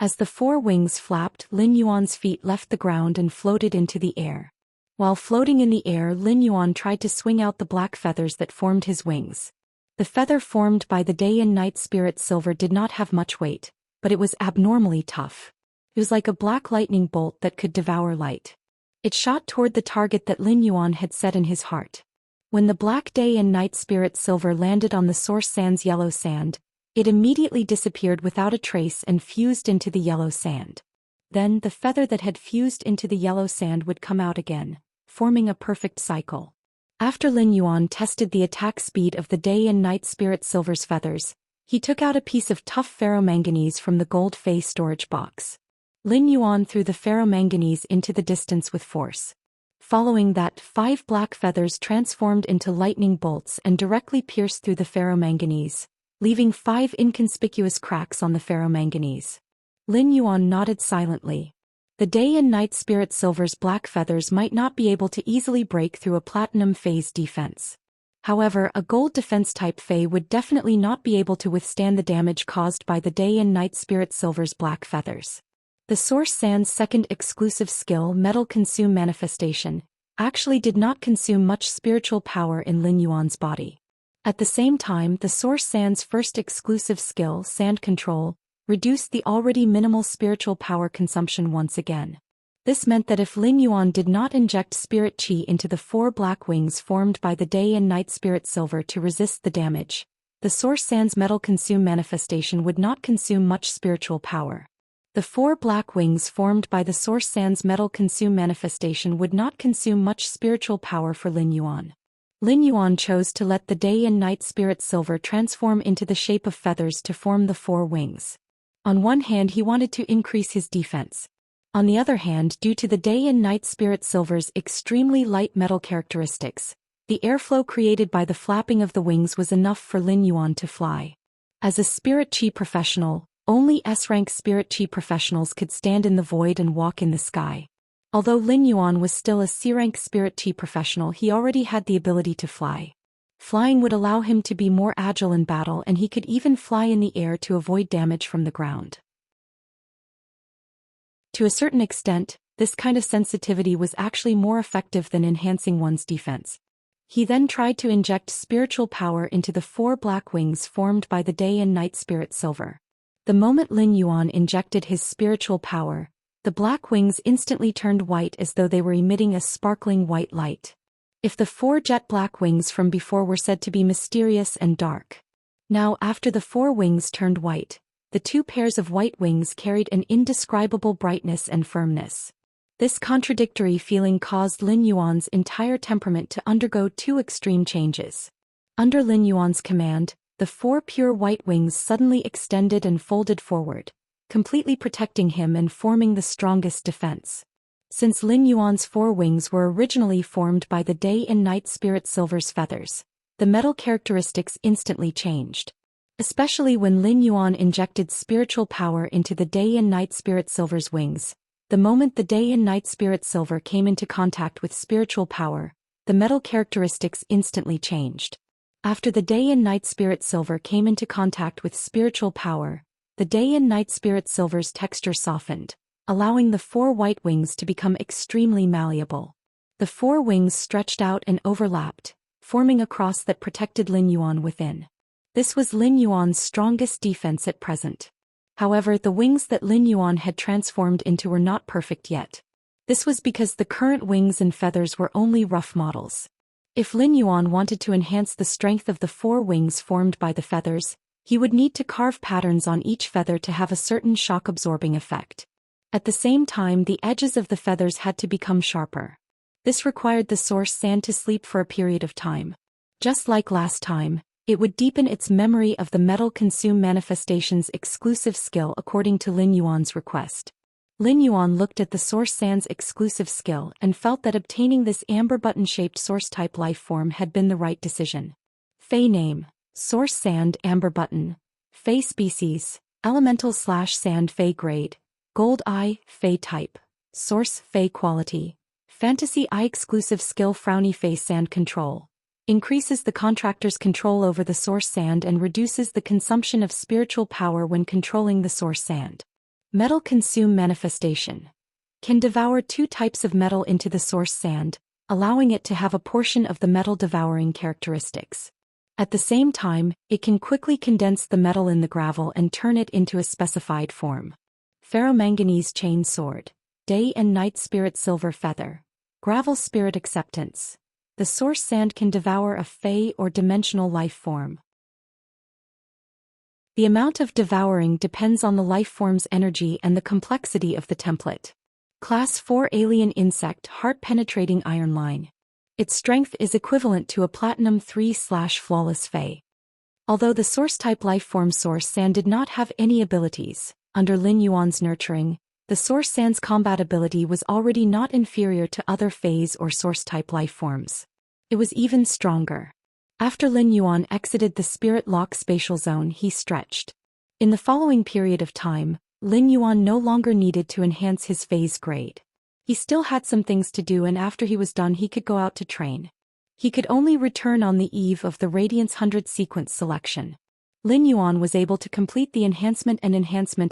Speaker 1: As the 4 wings flapped, Lin Yuan's feet left the ground and floated into the air. While floating in the air, Lin Yuan tried to swing out the black feathers that formed his wings. The feather formed by the day and night spirit silver did not have much weight, but it was abnormally tough. It was like a black lightning bolt that could devour light. It shot toward the target that Lin Yuan had set in his heart. When the black day and night spirit silver landed on the source sand's yellow sand, it immediately disappeared without a trace and fused into the yellow sand. Then the feather that had fused into the yellow sand would come out again, forming a perfect cycle. After Lin Yuan tested the attack speed of the day and night spirit silver's feathers, he took out a piece of tough ferromanganese from the gold Fei storage box. Lin Yuan threw the ferromanganese into the distance with force. Following that, 5 black feathers transformed into lightning bolts and directly pierced through the ferromanganese, leaving 5 inconspicuous cracks on the ferromanganese. Lin Yuan nodded silently. The day and night spirit silver's black feathers might not be able to easily break through a platinum Fei's defense. However, a gold defense type Fei would definitely not be able to withstand the damage caused by the day and night spirit silver's black feathers. The source sand's second exclusive skill, Metal Consume Manifestation, actually did not consume much spiritual power in Lin Yuan's body. At the same time, the source sand's first exclusive skill, Sand Control, reduced the already minimal spiritual power consumption once again. This meant that if Lin Yuan did not inject spirit chi into the 4 black wings formed by the day and night spirit silver to resist the damage, the source sand's Metal Consume Manifestation would not consume much spiritual power. The 4 black wings formed by the source sand's Metal Consume Manifestation would not consume much spiritual power for Lin Yuan. Lin Yuan chose to let the day and night spirit silver transform into the shape of feathers to form the 4 wings. On one hand, he wanted to increase his defense. On the other hand, due to the day and night spirit silver's extremely light metal characteristics, the airflow created by the flapping of the wings was enough for Lin Yuan to fly. As a spirit chi professional, only S-rank spirit chi professionals could stand in the void and walk in the sky. Although Lin Yuan was still a C-rank spirit chi professional, he already had the ability to fly. Flying would allow him to be more agile in battle, and he could even fly in the air to avoid damage from the ground. To a certain extent, this kind of sensitivity was actually more effective than enhancing one's defense. He then tried to inject spiritual power into the 4 black wings formed by the day and night spirit silver. The moment Lin Yuan injected his spiritual power, the black wings instantly turned white as though they were emitting a sparkling white light. If the 4 jet black wings from before were said to be mysterious and dark, now after the 4 wings turned white, the 2 pairs of white wings carried an indescribable brightness and firmness. This contradictory feeling caused Lin Yuan's entire temperament to undergo 2 extreme changes. Under Lin Yuan's command, the 4 pure white wings suddenly extended and folded forward, completely protecting him and forming the strongest defense. Since Lin Yuan's 4 wings were originally formed by the day and night spirit silver's feathers, the metal characteristics instantly changed. especially when Lin Yuan injected spiritual power into the day and night spirit silver's wings. The moment the day and night spirit silver came into contact with spiritual power, the metal characteristics instantly changed. After the day and night spirit silver came into contact with spiritual power, the day and night spirit silver's texture softened, allowing the 4 white wings to become extremely malleable. The 4 wings stretched out and overlapped, forming a cross that protected Lin Yuan within. This was Lin Yuan's strongest defense at present. However, the wings that Lin Yuan had transformed into were not perfect yet. This was because the current wings and feathers were only rough models. If Lin Yuan wanted to enhance the strength of the 4 wings formed by the feathers, he would need to carve patterns on each feather to have a certain shock-absorbing effect. At the same time, the edges of the feathers had to become sharper. This required the source sand to sleep for a period of time. Just like last time, it would deepen its memory of the metal consume manifestation's exclusive skill according to Lin Yuan's request. Lin Yuan looked at the source sand's exclusive skill and felt that obtaining this amber button-shaped source-type life form had been the right decision. Fey name: Source Sand Amber Button. Fey species: Elemental/Sand Fey grade. Gold Eye Fey type. Source Fey quality. Fantasy Eye exclusive skill Frowny Face Sand control. Increases the contractor's control over the source sand and reduces the consumption of spiritual power when controlling the source sand. Metal consume manifestation. Can devour 2 types of metal into the source sand, allowing it to have a portion of the metal devouring characteristics. At the same time, it can quickly condense the metal in the gravel and turn it into a specified form. Ferromanganese chain sword. Day and night spirit silver feather. Gravel spirit acceptance. The source sand can devour a fey or dimensional life form. The amount of devouring depends on the life form's energy and the complexity of the template. Class 4 Alien Insect Heart-Penetrating Iron Line. Its strength is equivalent to a Platinum 3/Flawless Fey. Although the source-type life-form source sand did not have any abilities, under Lin Yuan's nurturing, the source sand's combat ability was already not inferior to other Feys or source-type life forms. It was even stronger. After Lin Yuan exited the Spirit Lock spatial zone, he stretched. In the following period of time, Lin Yuan no longer needed to enhance his Fey's grade. He still had some things to do, and after he was done he could go out to train. He could only return on the eve of the Radiance 100 sequence selection. Lin Yuan was able to complete the enhancement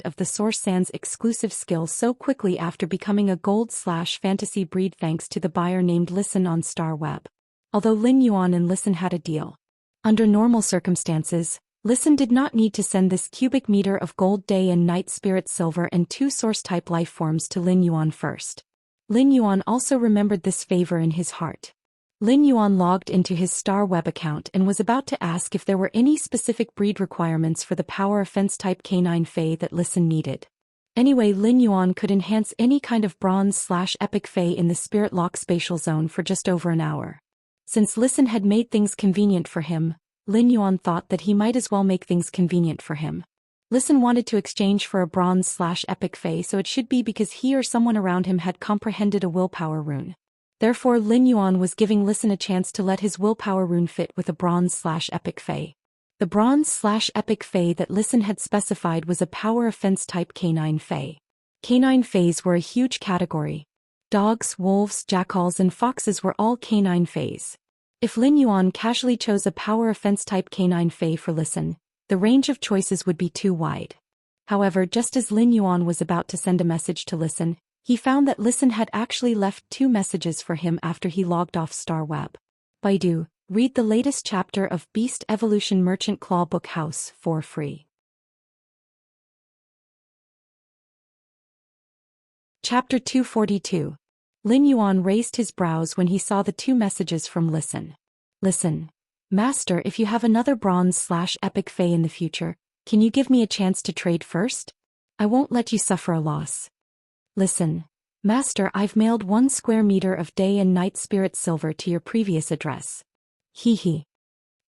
Speaker 1: of the Source Sand's exclusive skill so quickly after becoming a gold/fantasy breed thanks to the buyer named Listen on Star Web. Although Lin Yuan and Listen had a deal. Under normal circumstances, Listen did not need to send this cubic meter of gold day and night spirit silver and 2 source-type life forms to Lin Yuan first. Lin Yuan also remembered this favor in his heart. Lin Yuan logged into his Star Web account and was about to ask if there were any specific breed requirements for the power offense type K9 Fey that Listen needed. Anyway, Lin Yuan could enhance any kind of bronze/epic Fey in the Spirit Lock spatial zone for just over an hour. Since Listen had made things convenient for him, Lin Yuan thought that he might as well make things convenient for him. Listen wanted to exchange for a bronze/epic Fey, so it should be because he or someone around him had comprehended a willpower rune. Therefore, Lin Yuan was giving Listen a chance to let his willpower rune fit with a bronze/epic Fey. The bronze/epic Fey that Listen had specified was a power offense type K9 Fey. K9 Feys were a huge category. Dogs, wolves, jackals and foxes were all K9 Feys. If Lin Yuan casually chose a power offense type K9 Fey for Listen, the range of choices would be too wide. However, just as Lin Yuan was about to send a message to Listen, he found that Listen had actually left 2 messages for him after he logged off Star Web. Baidu, read the latest chapter of Beast Evolution Merchant Claw Book House for free. Chapter 242. Lin Yuan raised his brows when he saw the 2 messages from Listen. Listen. Master, if you have another bronze/epic Fey in the future, can you give me a chance to trade first? I won't let you suffer a loss. Listen. Master, I've mailed 1 square meter of day and night spirit silver to your previous address. Hee.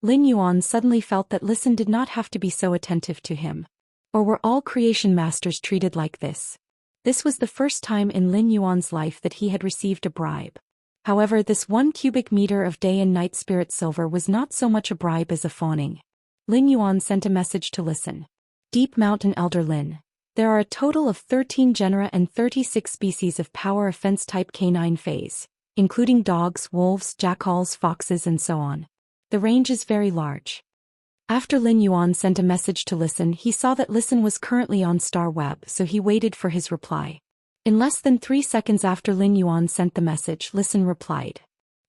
Speaker 1: Lin Yuan suddenly felt that Listen did not have to be so attentive to him. Or were all creation masters treated like this? This was the first time in Lin Yuan's life that he had received a bribe. However, this 1 cubic meter of day and night spirit silver was not so much a bribe as a fawning. Lin Yuan sent a message to Listen. Deep Mountain Elder Lin. There are a total of 13 genera and 36 species of power offense type canine phase, including dogs, wolves, jackals, foxes, and so on. The range is very large. After Lin Yuan sent a message to Listen, he saw that Listen was currently on Star Web, so he waited for his reply. In less than 3 seconds after Lin Yuan sent the message, Listen replied.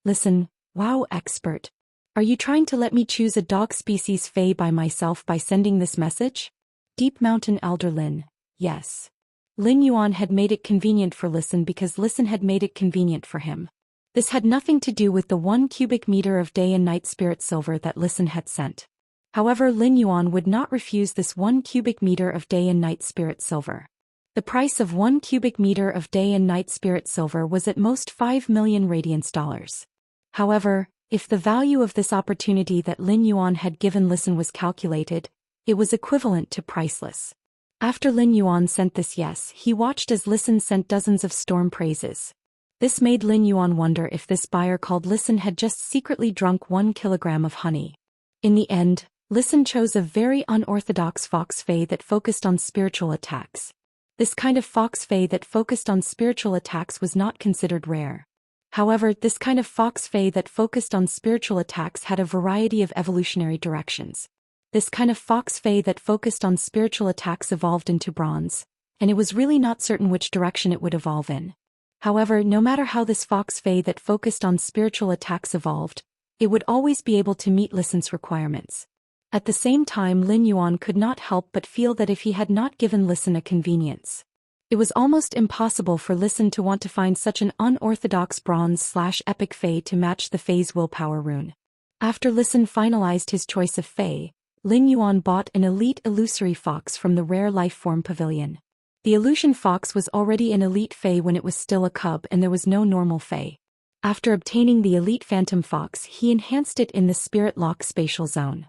Speaker 1: Listen, wow, expert. Are you trying to let me choose a dog species Fey by myself by sending this message? Deep Mountain Elder Lin. Yes. Lin Yuan had made it convenient for Listen because Listen had made it convenient for him. This had nothing to do with the 1 cubic meter of day and night spirit silver that Listen had sent. However, Lin Yuan would not refuse this 1 cubic meter of day and night spirit silver. The price of 1 cubic meter of day and night spirit silver was at most 5 million radiance dollars. However, if the value of this opportunity that Lin Yuan had given Listen was calculated, it was equivalent to priceless. After Lin Yuan sent this yes, he watched as Listen sent dozens of storm praises. This made Lin Yuan wonder if this buyer called Listen had just secretly drunk 1 kilogram of honey. In the end, Listen chose a very unorthodox fox Fey that focused on spiritual attacks. This kind of fox Fey that focused on spiritual attacks was not considered rare. However, this kind of fox Fey that focused on spiritual attacks had a variety of evolutionary directions. This kind of fox Fey that focused on spiritual attacks evolved into bronze, and it was really not certain which direction it would evolve in. However, no matter how this fox Fey that focused on spiritual attacks evolved, it would always be able to meet Listen's requirements. At the same time, Lin Yuan could not help but feel that if he had not given Listen a convenience, it was almost impossible for Listen to want to find such an unorthodox bronze/epic Fey to match the Fey's willpower rune. After Listen finalized his choice of Fey, Lin Yuan bought an elite illusory fox from the Rare Life Form Pavilion. The illusion fox was already an elite Fey when it was still a cub and there was no normal Fey. After obtaining the elite phantom fox, he enhanced it in the Spirit Lock spatial zone.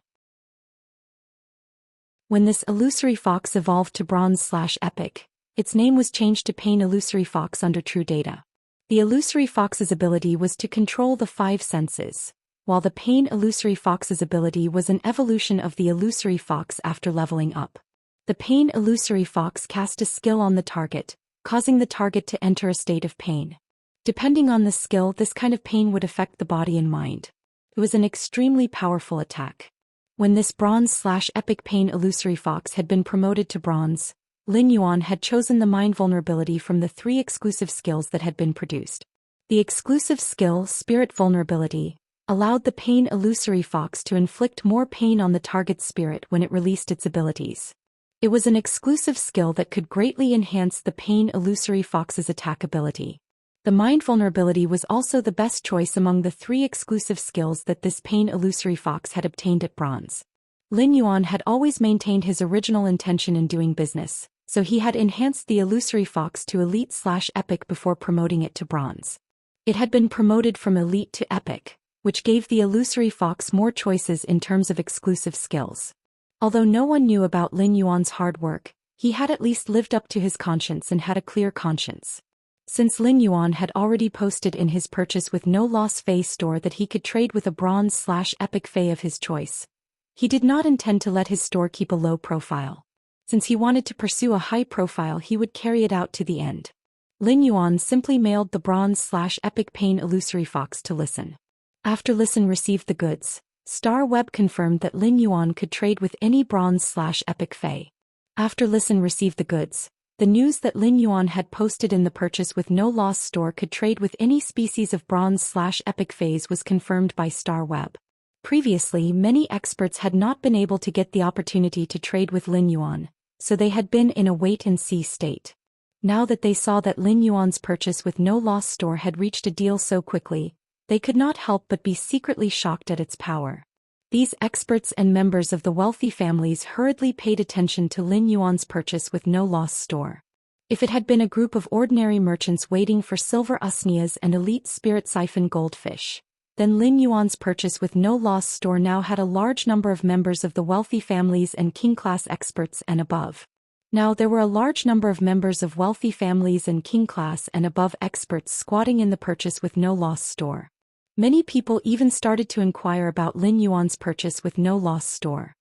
Speaker 1: When this illusory fox evolved to bronze/epic, its name was changed to Pain Illusory Fox under True Data. The illusory fox's ability was to control the 5 senses, while the Pain Illusory Fox's ability was an evolution of the illusory fox after leveling up. The Pain Illusory Fox cast a skill on the target, causing the target to enter a state of pain. Depending on the skill, this kind of pain would affect the body and mind. It was an extremely powerful attack. When this bronze/epic Pain Illusory Fox had been promoted to bronze, Lin Yuan had chosen the mind vulnerability from the 3 exclusive skills that had been produced. The exclusive skill, Spirit Vulnerability, allowed the Pain Illusory Fox to inflict more pain on the target's spirit when it released its abilities. It was an exclusive skill that could greatly enhance the Pain Illusory Fox's attack ability. The Mind Vulnerability was also the best choice among the 3 exclusive skills that this Pain Illusory Fox had obtained at bronze. Lin Yuan had always maintained his original intention in doing business, so he had enhanced the Illusory Fox to Elite/Epic before promoting it to bronze. It had been promoted from Elite to Epic, which gave the Illusory Fox more choices in terms of exclusive skills. Although no one knew about Lin Yuan's hard work, he had at least lived up to his conscience and had a clear conscience. Since Lin Yuan had already posted in his purchase with no loss Fey store that he could trade with a bronze/epic Fey of his choice, he did not intend to let his store keep a low profile. Since he wanted to pursue a high profile, he would carry it out to the end. Lin Yuan simply mailed the bronze/epic Pain Illusory Fox to Listen. After Listen received the goods, Star Web confirmed that Lin Yuan could trade with any bronze/epic Fey. After Listen received the goods, the news that Lin Yuan had posted in the purchase with no loss store could trade with any species of bronze/epic Feys was confirmed by Star Web. Previously, many experts had not been able to get the opportunity to trade with Lin Yuan, so they had been in a wait-and-see state. Now that they saw that Lin Yuan's purchase with no loss store had reached a deal so quickly, they could not help but be secretly shocked at its power. These experts and members of the wealthy families hurriedly paid attention to Lin Yuan's purchase with no loss store. If it had been a group of ordinary merchants waiting for silver usnias and elite spirit siphon goldfish, then Lin Yuan's purchase with no loss store now had a large number of members of the wealthy families and king-class experts and above. Now there were a large number of members of wealthy families and king-class and above experts squatting in the purchase with no loss store. Many people even started to inquire about Lin Yuan's purchase with no loss store.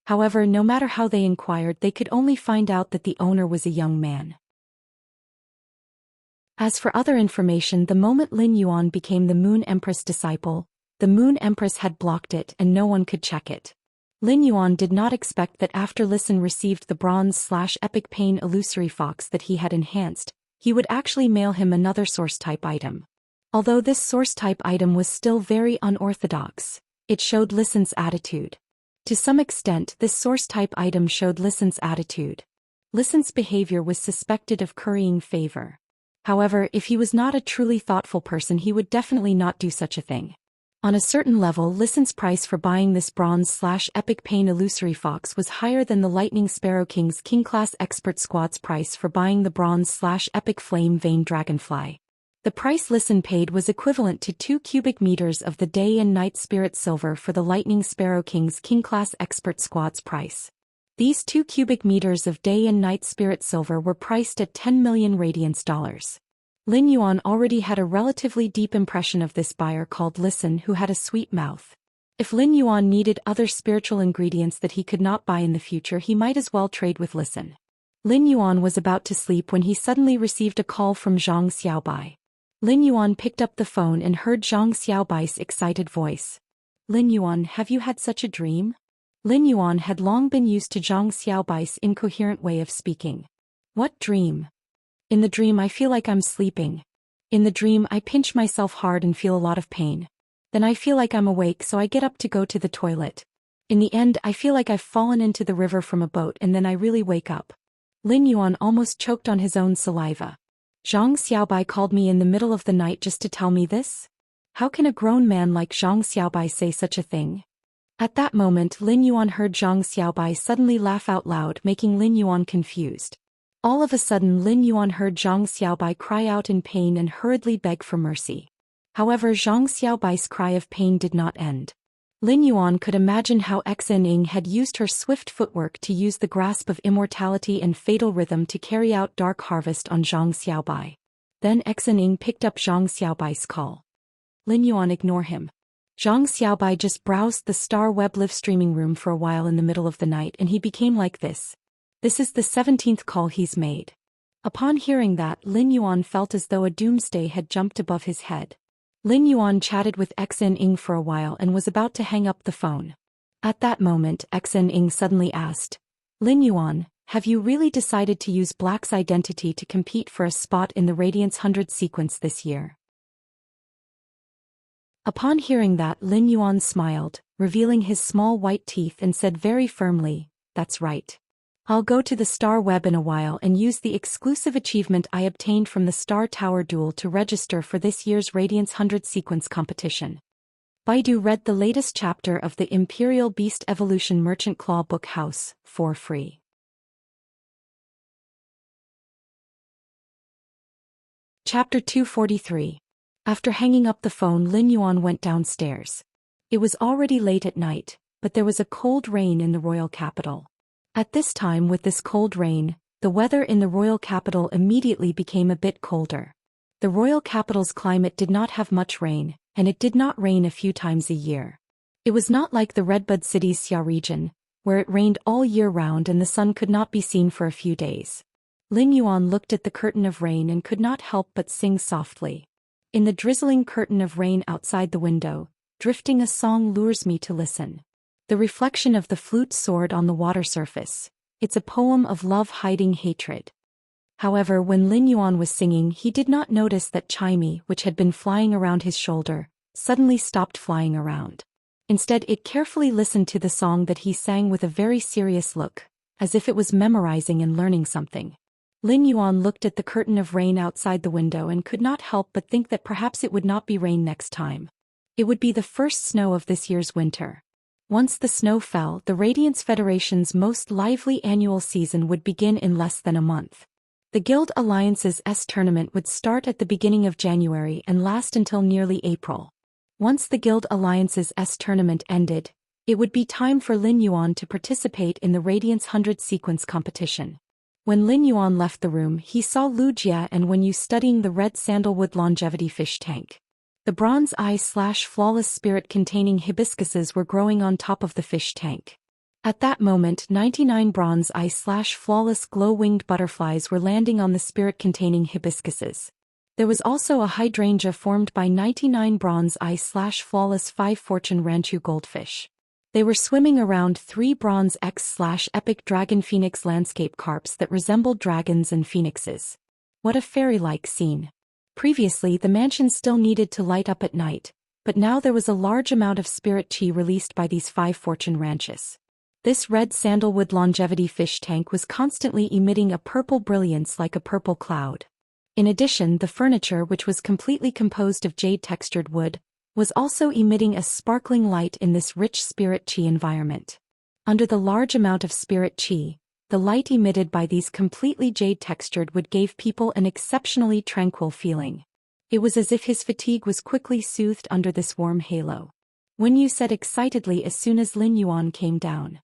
Speaker 1: However, no matter how they inquired, they could only find out that the owner was a young man. As for other information, the moment Lin Yuan became the Moon Empress disciple, the Moon Empress had blocked it and no one could check it. Lin Yuan did not expect that after Listen received the bronze/epic pain illusory fox that he had enhanced, he would actually mail him another source-type item. Although this source-type item was still very unorthodox, it showed Listen's attitude. To some extent, this source-type item showed Listen's attitude. Listen's behavior was suspected of currying favor. However, if he was not a truly thoughtful person, he would definitely not do such a thing. On a certain level, Listen's price for buying this bronze/epic pain illusory fox was higher than the Lightning Sparrow King's King-class expert squad's price for buying the bronze/epic flame vein dragonfly. The price Listen paid was equivalent to 2 cubic meters of the day and night spirit silver for the Lightning Sparrow King's King-class expert squad's price. These 2 cubic meters of day and night spirit silver were priced at 10 million radiance dollars. Lin Yuan already had a relatively deep impression of this buyer called Listen, who had a sweet mouth. If Lin Yuan needed other spiritual ingredients that he could not buy in the future, he might as well trade with Listen. Lin Yuan was about to sleep when he suddenly received a call from Zhang Xiaobai. Lin Yuan picked up the phone and heard Zhang Xiaobai's excited voice. "Lin Yuan, have you had such a dream?" Lin Yuan had long been used to Zhang Xiaobai's incoherent way of speaking. "What dream?" "In the dream I feel like I'm sleeping. In the dream I pinch myself hard and feel a lot of pain. Then I feel like I'm awake, so I get up to go to the toilet. In the end I feel like I've fallen into the river from a boat, and then I really wake up." Lin Yuan almost choked on his own saliva. "Zhang Xiaobai called me in the middle of the night just to tell me this? How can a grown man like Zhang Xiaobai say such a thing?" At that moment, Lin Yuan heard Zhang Xiaobai suddenly laugh out loud, making Lin Yuan confused. All of a sudden, Lin Yuan heard Zhang Xiaobai cry out in pain and hurriedly beg for mercy. However, Zhang Xiaobai's cry of pain did not end. Lin Yuan could imagine how Xianxia had used her swift footwork to use the grasp of immortality and fatal rhythm to carry out Dark Harvest on Zhang Xiaobai. Then Xianxia picked up Zhang Xiaobai's call. "Lin Yuan, ignore him." Zhang Xiaobai just browsed the Star Web live streaming room for a while in the middle of the night, and he became like this. This is the 17th call he's made. Upon hearing that, Lin Yuan felt as though a doomsday had jumped above his head. Lin Yuan chatted with Xianxia for a while and was about to hang up the phone. At that moment, Xianxia suddenly asked, "Lin Yuan, have you really decided to use Black's identity to compete for a spot in the Radiance 100 sequence this year?" Upon hearing that, Lin Yuan smiled, revealing his small white teeth, and said very firmly, "That's right. I'll go to the Star Web in a while and use the exclusive achievement I obtained from the Star Tower duel to register for this year's Radiance 100 sequence competition." Baidu read the latest chapter of the Imperial Beast Evolution Merchant Claw book house for free. Chapter 243. After hanging up the phone, Lin Yuan went downstairs. It was already late at night, but there was a cold rain in the royal capital. At this time, with this cold rain, the weather in the royal capital immediately became a bit colder. The royal capital's climate did not have much rain, and it did not rain a few times a year. It was not like the Redbud City's Xia region, where it rained all year round and the sun could not be seen for a few days. Lin Yuan looked at the curtain of rain and could not help but sing softly. In the drizzling curtain of rain outside the window, drifting a song lures me to listen. The reflection of the flute soared on the water surface. It's a poem of love hiding hatred. However, when Lin Yuan was singing, he did not notice that chimey, which had been flying around his shoulder, suddenly stopped flying around. Instead, it carefully listened to the song that he sang with a very serious look, as if it was memorizing and learning something. Lin Yuan looked at the curtain of rain outside the window and could not help but think that perhaps it would not be rain next time. It would be the first snow of this year's winter. Once the snow fell, the Radiance Federation's most lively annual season would begin in less than a month. The Guild Alliance's tournament would start at the beginning of January and last until nearly April. Once the Guild Alliance's tournament ended, it would be time for Lin Yuan to participate in the Radiance 100 sequence competition. When Lin Yuan left the room, he saw Wuxia and Wenyu studying the red sandalwood longevity fish tank. The bronze eye/flawless spirit containing hibiscuses were growing on top of the fish tank. At that moment 99 bronze eye/flawless glow-winged butterflies were landing on the spirit-containing hibiscuses. There was also a hydrangea formed by 99 bronze eye/flawless 5 fortune ranchu goldfish. They were swimming around 3 bronze X/epic dragon phoenix landscape carps that resembled dragons and phoenixes. What a fairy-like scene. Previously the mansion still needed to light up at night, but now there was a large amount of spirit chi released by these 5 fortune ranches. This red sandalwood longevity fish tank was constantly emitting a purple brilliance like a purple cloud. In addition, the furniture, which was completely composed of jade-textured wood, was also emitting a sparkling light in this rich spirit chi environment. Under the large amount of spirit chi, the light emitted by these completely jade-textured wood gave people an exceptionally tranquil feeling. It was as if his fatigue was quickly soothed under this warm halo. Wen Yu said excitedly as soon as Lin Yuan came down.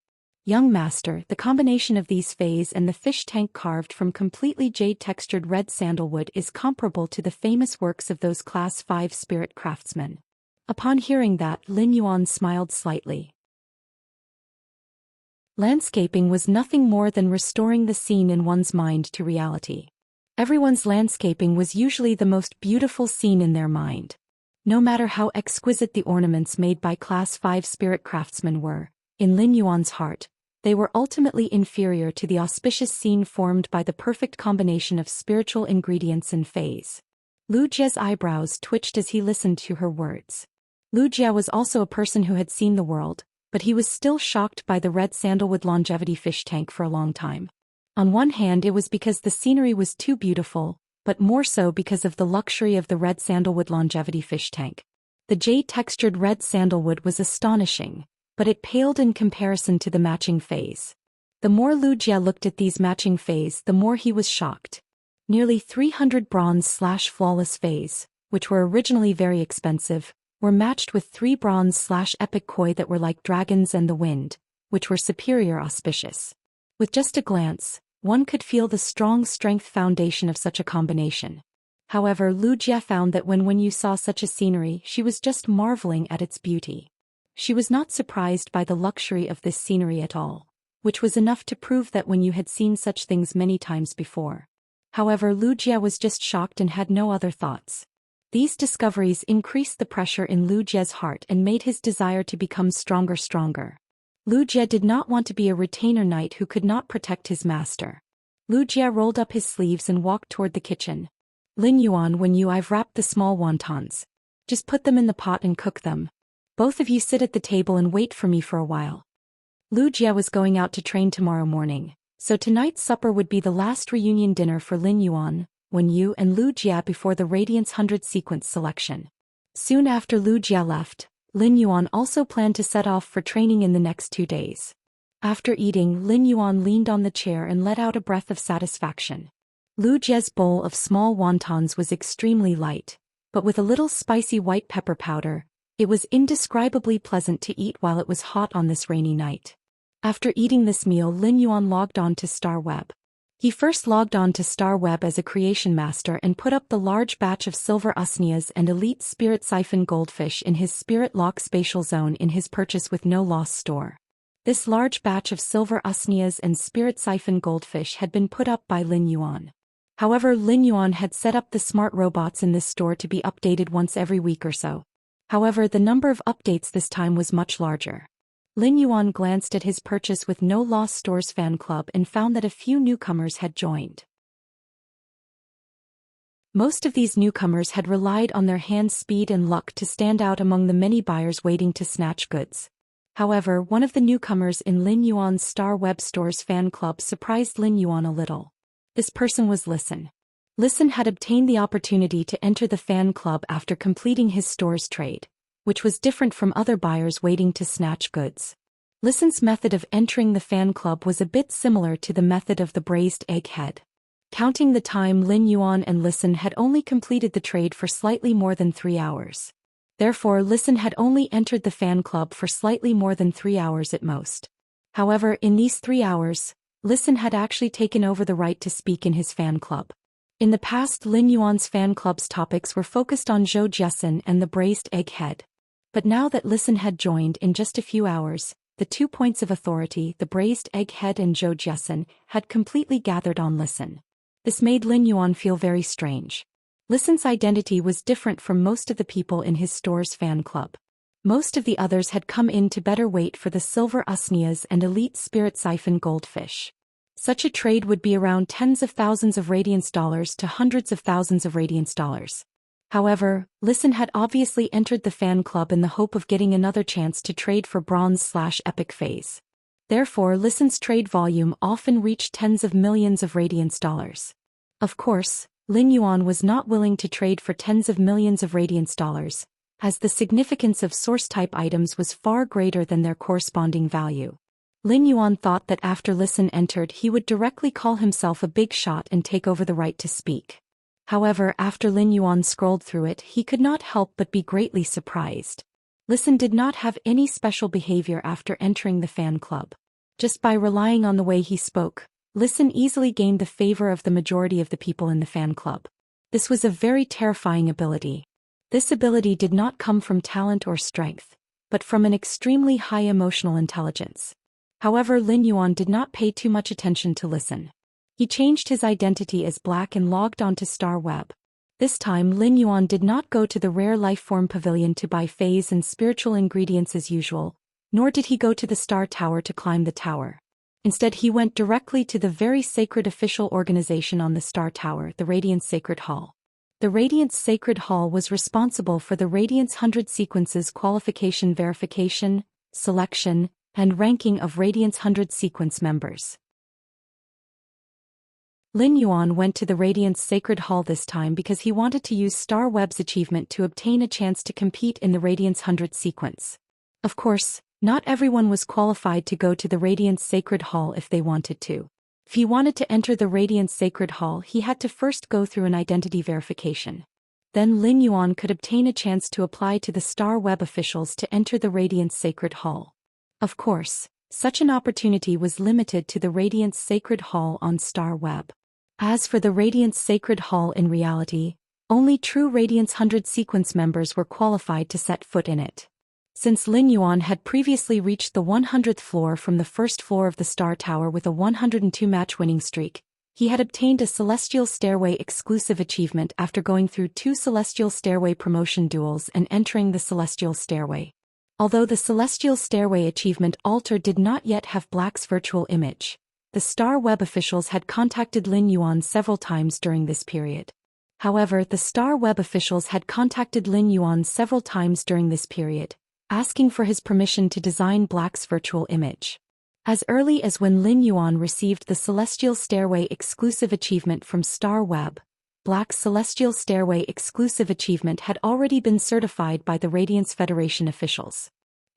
Speaker 1: Young master, the combination of these phase and the fish tank carved from completely jade-textured red sandalwood is comparable to the famous works of those class 5 spirit craftsmen. Upon hearing that, Lin Yuan smiled slightly. Landscaping was nothing more than restoring the scene in one's mind to reality. Everyone's landscaping was usually the most beautiful scene in their mind. No matter how exquisite the ornaments made by class 5 spirit craftsmen were, in Lin Yuan's heart, they were ultimately inferior to the auspicious scene formed by the perfect combination of spiritual ingredients and phase. Lu Jie's eyebrows twitched as he listened to her words. Lu Jie was also a person who had seen the world, but he was still shocked by the red sandalwood longevity fish tank for a long time. On one hand, it was because the scenery was too beautiful, but more so because of the luxury of the red sandalwood longevity fish tank. The jade-textured red sandalwood was astonishing, but it paled in comparison to the matching phase. The more Lu Jie looked at these matching phase, the more he was shocked. Nearly 300 bronze/flawless phase, which were originally very expensive, were matched with 3 bronze/epic koi that were like dragons and the wind, which were superior auspicious. With just a glance, one could feel the strong strength foundation of such a combination. However, Lu Jie found that when you saw such a scenery, she was just marveling at its beauty. She was not surprised by the luxury of this scenery at all, which was enough to prove that when you had seen such things many times before. However, Lu Jie was just shocked and had no other thoughts. These discoveries increased the pressure in Lu Jie's heart and made his desire to become stronger. Lu Jie did not want to be a retainer knight who could not protect his master. Lu Jie rolled up his sleeves and walked toward the kitchen. Lin Yuan, I've wrapped the small wontons. Just put them in the pot and cook them. Both of you sit at the table and wait for me for a while. Lu Jie was going out to train tomorrow morning, so tonight's supper would be the last reunion dinner for Lin Yuan, Wen Yu and Lu Jie before the Radiance 100 sequence selection. Soon after Lu Jie left, Lin Yuan also planned to set off for training in the next 2 days. After eating, Lin Yuan leaned on the chair and let out a breath of satisfaction. Lu Jie's bowl of small wontons was extremely light, but with a little spicy white pepper powder, it was indescribably pleasant to eat while it was hot on this rainy night. After eating this meal, Lin Yuan logged on to StarWeb. He first logged on to StarWeb as a creation master and put up the large batch of silver usnias and elite spirit siphon goldfish in his spirit lock spatial zone in his purchase with no loss store. This large batch of silver usnias and spirit siphon goldfish had been put up by Lin Yuan. However, Lin Yuan had set up the smart robots in this store to be updated once every week or so. However, the number of updates this time was much larger. Lin Yuan glanced at his purchase with No Loss Stores fan club and found that a few newcomers had joined. Most of these newcomers had relied on their hand speed and luck to stand out among the many buyers waiting to snatch goods. However, one of the newcomers in Lin Yuan's Star Web Stores fan club surprised Lin Yuan a little. This person was Listen. Listen had obtained the opportunity to enter the fan club after completing his store's trade, which was different from other buyers waiting to snatch goods. Listen's method of entering the fan club was a bit similar to the method of the braised egg head. Counting the time, Lin Yuan and Listen had only completed the trade for slightly more than 3 hours. Therefore, Listen had only entered the fan club for slightly more than 3 hours at most. However, in these 3 hours, Listen had actually taken over the right to speak in his fan club. In the past, Lin Yuan's fan club's topics were focused on Zhou Xian and the braised egg head. But now that Listen had joined in just a few hours, The 2 points of authority, the braised egghead and Zhou Xian, had completely gathered on Listen. This made Lin Yuan feel very strange. Listen's identity was different from most of the people in his store's fan club. Most of the others had come in to better wait for the silver usnias and elite spirit siphon goldfish. Such a trade would be around tens of thousands of radiance dollars to hundreds of thousands of radiance dollars. However, Listen had obviously entered the fan club in the hope of getting another chance to trade for bronze/epic phase. Therefore, Listen's trade volume often reached tens of millions of radiance dollars. Of course, Lin Yuan was not willing to trade for tens of millions of radiance dollars, as the significance of source-type items was far greater than their corresponding value. Lin Yuan thought that after Listen entered he would directly call himself a big shot and take over the right to speak. However, after Lin Yuan scrolled through it, he could not help but be greatly surprised. Listen did not have any special behavior after entering the fan club. Just by relying on the way he spoke, Listen easily gained the favor of the majority of the people in the fan club. This was a very terrifying ability. This ability did not come from talent or strength, but from an extremely high emotional intelligence. However, Lin Yuan did not pay too much attention to Listen. He changed his identity as Black and logged onto Star Web. This time Lin Yuan did not go to the Rare Lifeform Pavilion to buy phase and spiritual ingredients as usual, nor did he go to the Star Tower to climb the tower. Instead he went directly to the very sacred official organization on the Star Tower, the Radiance Sacred Hall. The Radiance Sacred Hall was responsible for the Radiance 100 sequences qualification verification, selection, and ranking of Radiance 100 sequence members. Lin Yuan went to the Radiance Sacred Hall this time because he wanted to use Star Web's achievement to obtain a chance to compete in the Radiance 100 sequence. Of course, not everyone was qualified to go to the Radiance Sacred Hall if they wanted to. If he wanted to enter the Radiance Sacred Hall, he had to first go through an identity verification. Then Lin Yuan could obtain a chance to apply to the Star Web officials to enter the Radiance Sacred Hall. Of course, such an opportunity was limited to the Radiance Sacred Hall on Star Web. As for the Radiance Sacred Hall in reality, only true Radiance 100 sequence members were qualified to set foot in it. Since Lin Yuan had previously reached the 100th floor from the first floor of the Star Tower with a 102 match winning streak, he had obtained a Celestial Stairway exclusive achievement after going through 2 Celestial Stairway promotion duels and entering the Celestial Stairway. Although the Celestial Stairway achievement altar did not yet have Black's virtual image, the Star Web officials had contacted Lin Yuan several times during this period. However, the Star Web officials had contacted Lin Yuan several times during this period, asking for his permission to design Black's virtual image. As early as when Lin Yuan received the Celestial Stairway exclusive achievement from Star Web, Black's Celestial Stairway exclusive achievement had already been certified by the Radiance Federation officials.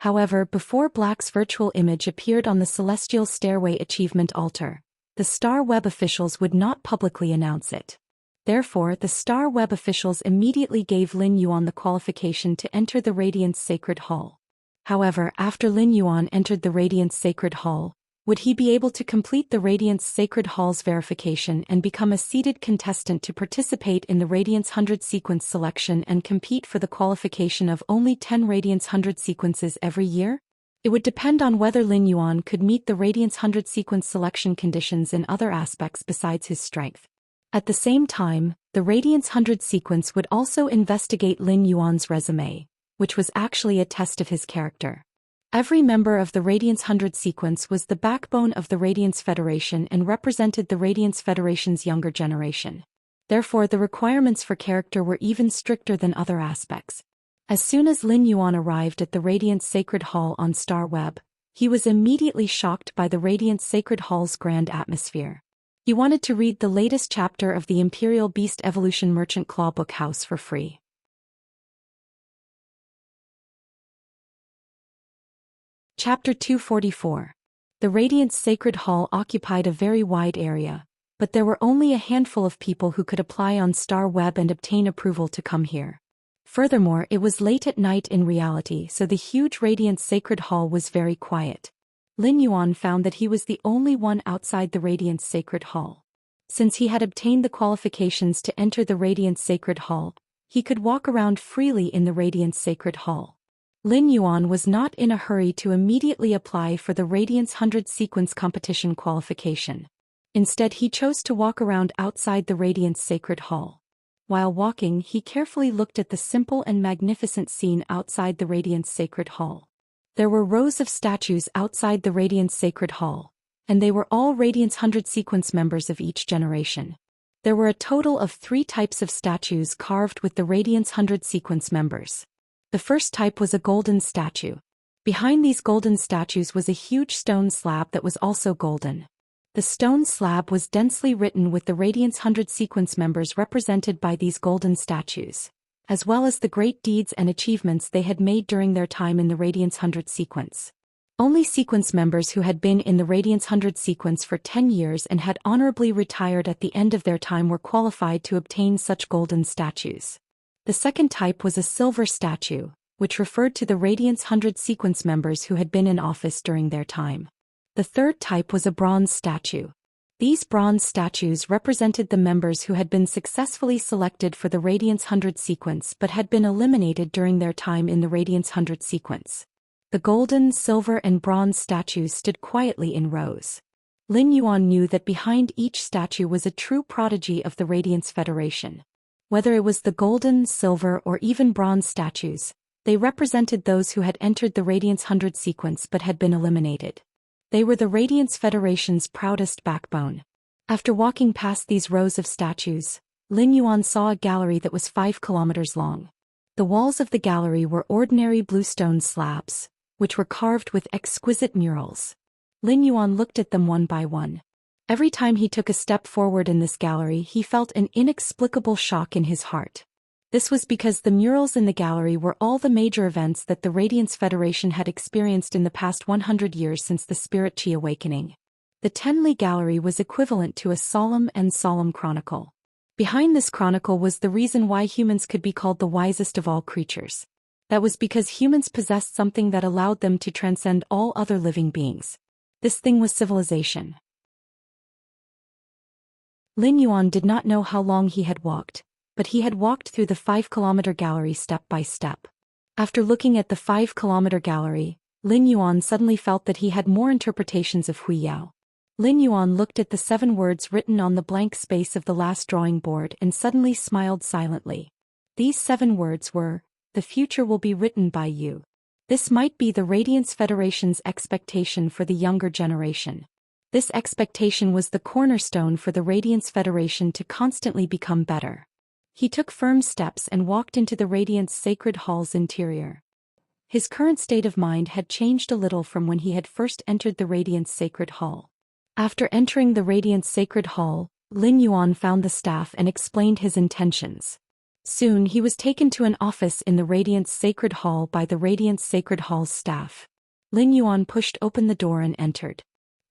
Speaker 1: However, before Black's virtual image appeared on the Celestial Stairway achievement altar, the Star Web officials would not publicly announce it. Therefore, the Star Web officials immediately gave Lin Yuan the qualification to enter the Radiance Sacred Hall. However, after Lin Yuan entered the Radiance Sacred Hall, would he be able to complete the Radiance Sacred Hall's verification and become a seeded contestant to participate in the Radiance 100 sequence selection and compete for the qualification of only 10 Radiance 100 sequences every year? It would depend on whether Lin Yuan could meet the Radiance 100 sequence selection conditions in other aspects besides his strength. At the same time, the Radiance 100 sequence would also investigate Lin Yuan's resume, which was actually a test of his character. Every member of the Radiance 100 sequence was the backbone of the Radiance Federation and represented the Radiance Federation's younger generation. Therefore, the requirements for character were even stricter than other aspects. As soon as Lin Yuan arrived at the Radiance Sacred Hall on Star Web, he was immediately shocked by the Radiance Sacred Hall's grand atmosphere. He wanted to read the latest chapter of the Imperial Beast Evolution Merchant Claw Book House for free. Chapter 244. The Radiance Sacred Hall occupied a very wide area, but there were only a handful of people who could apply on Star Web and obtain approval to come here. Furthermore, it was late at night in reality, so the huge Radiance Sacred Hall was very quiet. Lin Yuan found that he was the only one outside the Radiance Sacred Hall. Since he had obtained the qualifications to enter the Radiance Sacred Hall, he could walk around freely in the Radiance Sacred Hall. Lin Yuan was not in a hurry to immediately apply for the Radiance 100 sequence competition qualification. Instead, he chose to walk around outside the Radiance Sacred Hall. While walking, he carefully looked at the simple and magnificent scene outside the Radiance Sacred Hall. There were rows of statues outside the Radiance Sacred Hall, and they were all Radiance 100 sequence members of each generation. There were a total of 3 types of statues carved with the Radiance 100 sequence members. The first type was a golden statue. Behind these golden statues was a huge stone slab that was also golden. The stone slab was densely written with the Radiance 100 sequence members represented by these golden statues, as well as the great deeds and achievements they had made during their time in the Radiance 100 sequence. Only sequence members who had been in the Radiance 100 sequence for 10 years and had honorably retired at the end of their time were qualified to obtain such golden statues. The second type was a silver statue, which referred to the Radiance 100 sequence members who had been in office during their time. The third type was a bronze statue. These bronze statues represented the members who had been successfully selected for the Radiance 100 sequence but had been eliminated during their time in the Radiance 100 sequence. The golden, silver, and bronze statues stood quietly in rows. Lin Yuan knew that behind each statue was a true prodigy of the Radiance Federation. Whether it was the golden, silver, or even bronze statues, they represented those who had entered the Radiance 100 sequence but had been eliminated. They were the Radiance Federation's proudest backbone. After walking past these rows of statues, Lin Yuan saw a gallery that was 5 kilometers long. The walls of the gallery were ordinary bluestone slabs, which were carved with exquisite murals. Lin Yuan looked at them one by one. Every time he took a step forward in this gallery, he felt an inexplicable shock in his heart. This was because the murals in the gallery were all the major events that the Radiance Federation had experienced in the past 100 years since the Spirit Chi awakening. The Tenli Gallery was equivalent to a solemn chronicle. Behind this chronicle was the reason why humans could be called the wisest of all creatures. That was because humans possessed something that allowed them to transcend all other living beings. This thing was civilization. Lin Yuan did not know how long he had walked, but he had walked through the 5-kilometer gallery step by step. After looking at the 5-kilometer gallery, Lin Yuan suddenly felt that he had more interpretations of Hui Yao. Lin Yuan looked at the 7 words written on the blank space of the last drawing board and suddenly smiled silently. These 7 words were, "The future will be written by you." This might be the Radiance Federation's expectation for the younger generation. This expectation was the cornerstone for the Radiance Federation to constantly become better. He took firm steps and walked into the Radiance Sacred Hall's interior. His current state of mind had changed a little from when he had first entered the Radiance Sacred Hall. After entering the Radiance Sacred Hall, Lin Yuan found the staff and explained his intentions. Soon he was taken to an office in the Radiance Sacred Hall by the Radiance Sacred Hall's staff. Lin Yuan pushed open the door and entered.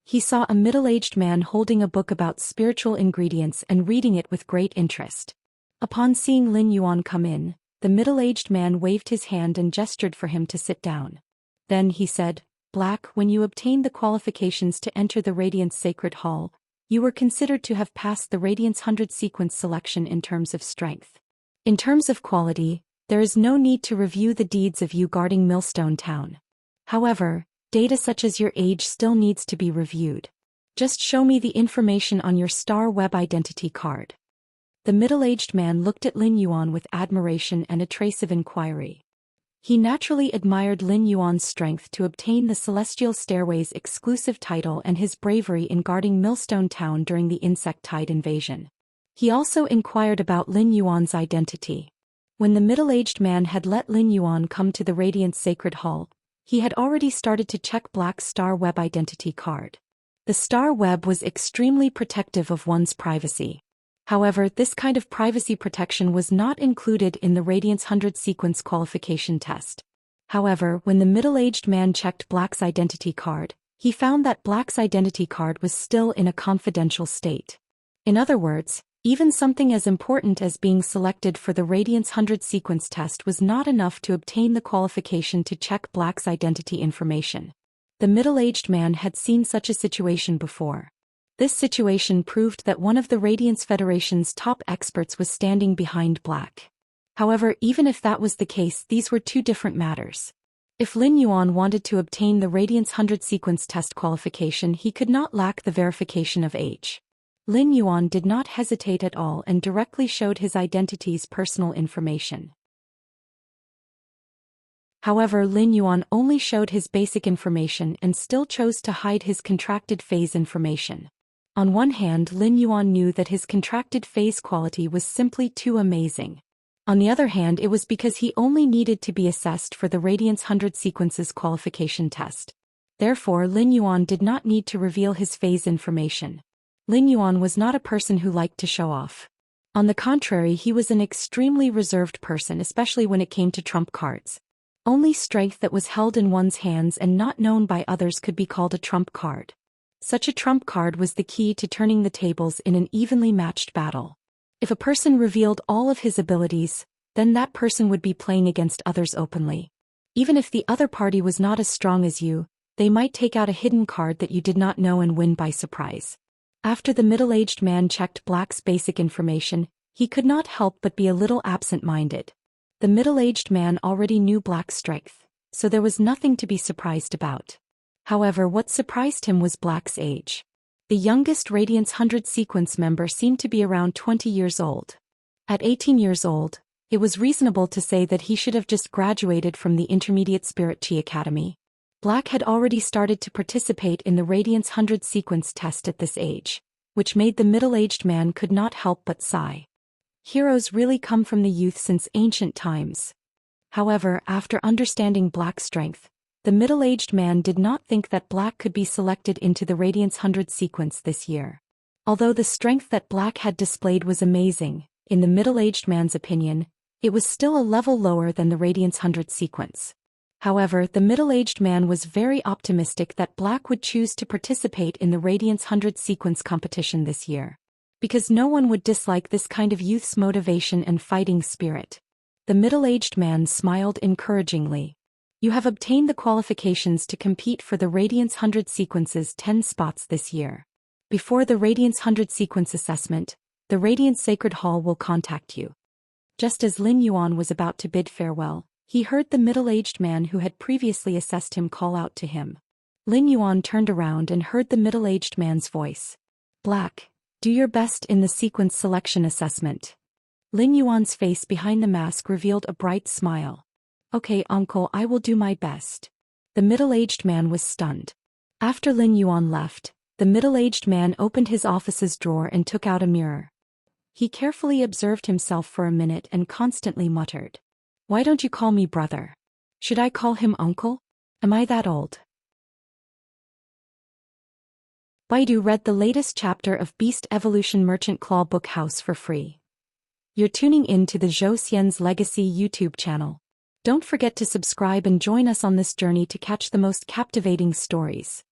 Speaker 1: He saw a middle-aged man holding a book about spiritual ingredients and reading it with great interest. Upon seeing Lin Yuan come in, the middle-aged man waved his hand and gestured for him to sit down. Then he said, "Black, when you obtained the qualifications to enter the Radiance Sacred Hall, you were considered to have passed the Radiance 100 sequence selection in terms of strength. In terms of quality, there is no need to review the deeds of you guarding Millstone Town. However, data such as your age still needs to be reviewed. Just show me the information on your Star Web identity card." The middle-aged man looked at Lin Yuan with admiration and a trace of inquiry. He naturally admired Lin Yuan's strength to obtain the Celestial Stairway's exclusive title and his bravery in guarding Millstone Town during the Insect Tide invasion. He also inquired about Lin Yuan's identity. When the middle-aged man had let Lin Yuan come to the Radiance Sacred Hall, he had already started to check Black's Star Web identity card. The Star Web was extremely protective of one's privacy. However, this kind of privacy protection was not included in the Radiance 100 sequence qualification test. However, when the middle-aged man checked Black's identity card, he found that Black's identity card was still in a confidential state. In other words, even something as important as being selected for the Radiance 100 sequence test was not enough to obtain the qualification to check Black's identity information. The middle-aged man had seen such a situation before. This situation proved that one of the Radiance Federation's top experts was standing behind Black. However, even if that was the case, these were 2 different matters. If Lin Yuan wanted to obtain the Radiance 100 sequence test qualification, he could not lack the verification of age. Lin Yuan did not hesitate at all and directly showed his identity's personal information. However, Lin Yuan only showed his basic information and still chose to hide his contracted phase information. On one hand, Lin Yuan knew that his contracted phase quality was simply too amazing. On the other hand, it was because he only needed to be assessed for the Radiance 100 sequences qualification test. Therefore, Lin Yuan did not need to reveal his phase information. Lin Yuan was not a person who liked to show off. On the contrary, he was an extremely reserved person, especially when it came to trump cards. Only strength that was held in one's hands and not known by others could be called a trump card. Such a trump card was the key to turning the tables in an evenly matched battle. If a person revealed all of his abilities, then that person would be playing against others openly. Even if the other party was not as strong as you, they might take out a hidden card that you did not know and win by surprise. After the middle-aged man checked Black's basic information, he could not help but be a little absent-minded. The middle-aged man already knew Black's strength, so there was nothing to be surprised about. However, what surprised him was Black's age. The youngest Radiance 100 sequence member seemed to be around 20 years old. At 18 years old, it was reasonable to say that he should have just graduated from the Intermediate Spirit Chi Academy. Black had already started to participate in the Radiance 100 sequence test at this age, which made the middle-aged man could not help but sigh. Heroes really come from the youth since ancient times. However, after understanding Black's strength, the middle-aged man did not think that Black could be selected into the Radiance 100 sequence this year. Although the strength that Black had displayed was amazing, in the middle-aged man's opinion, it was still a level lower than the Radiance 100 sequence. However, the middle-aged man was very optimistic that Black would choose to participate in the Radiance 100 sequence competition this year. Because no one would dislike this kind of youth's motivation and fighting spirit. The middle-aged man smiled encouragingly. You have obtained the qualifications to compete for the Radiance 100 sequence's 10 spots this year. Before the Radiance 100 sequence assessment, the Radiant Sacred Hall will contact you. Just as Lin Yuan was about to bid farewell, he heard the middle-aged man who had previously assessed him call out to him. Lin Yuan turned around and heard the middle-aged man's voice. Black, do your best in the sequence selection assessment. Lin Yuan's face behind the mask revealed a bright smile. Okay, uncle, I will do my best. The middle-aged man was stunned. After Lin Yuan left, the middle-aged man opened his office's drawer and took out a mirror. He carefully observed himself for a minute and constantly muttered. Why don't you call me brother? Should I call him uncle? Am I that old? Baidu read the latest chapter of Beast Evolution Merchant Claw Book House for free. You're tuning in to the Zhou Xian's Legacy YouTube channel. Don't forget to subscribe and join us on this journey to catch the most captivating stories.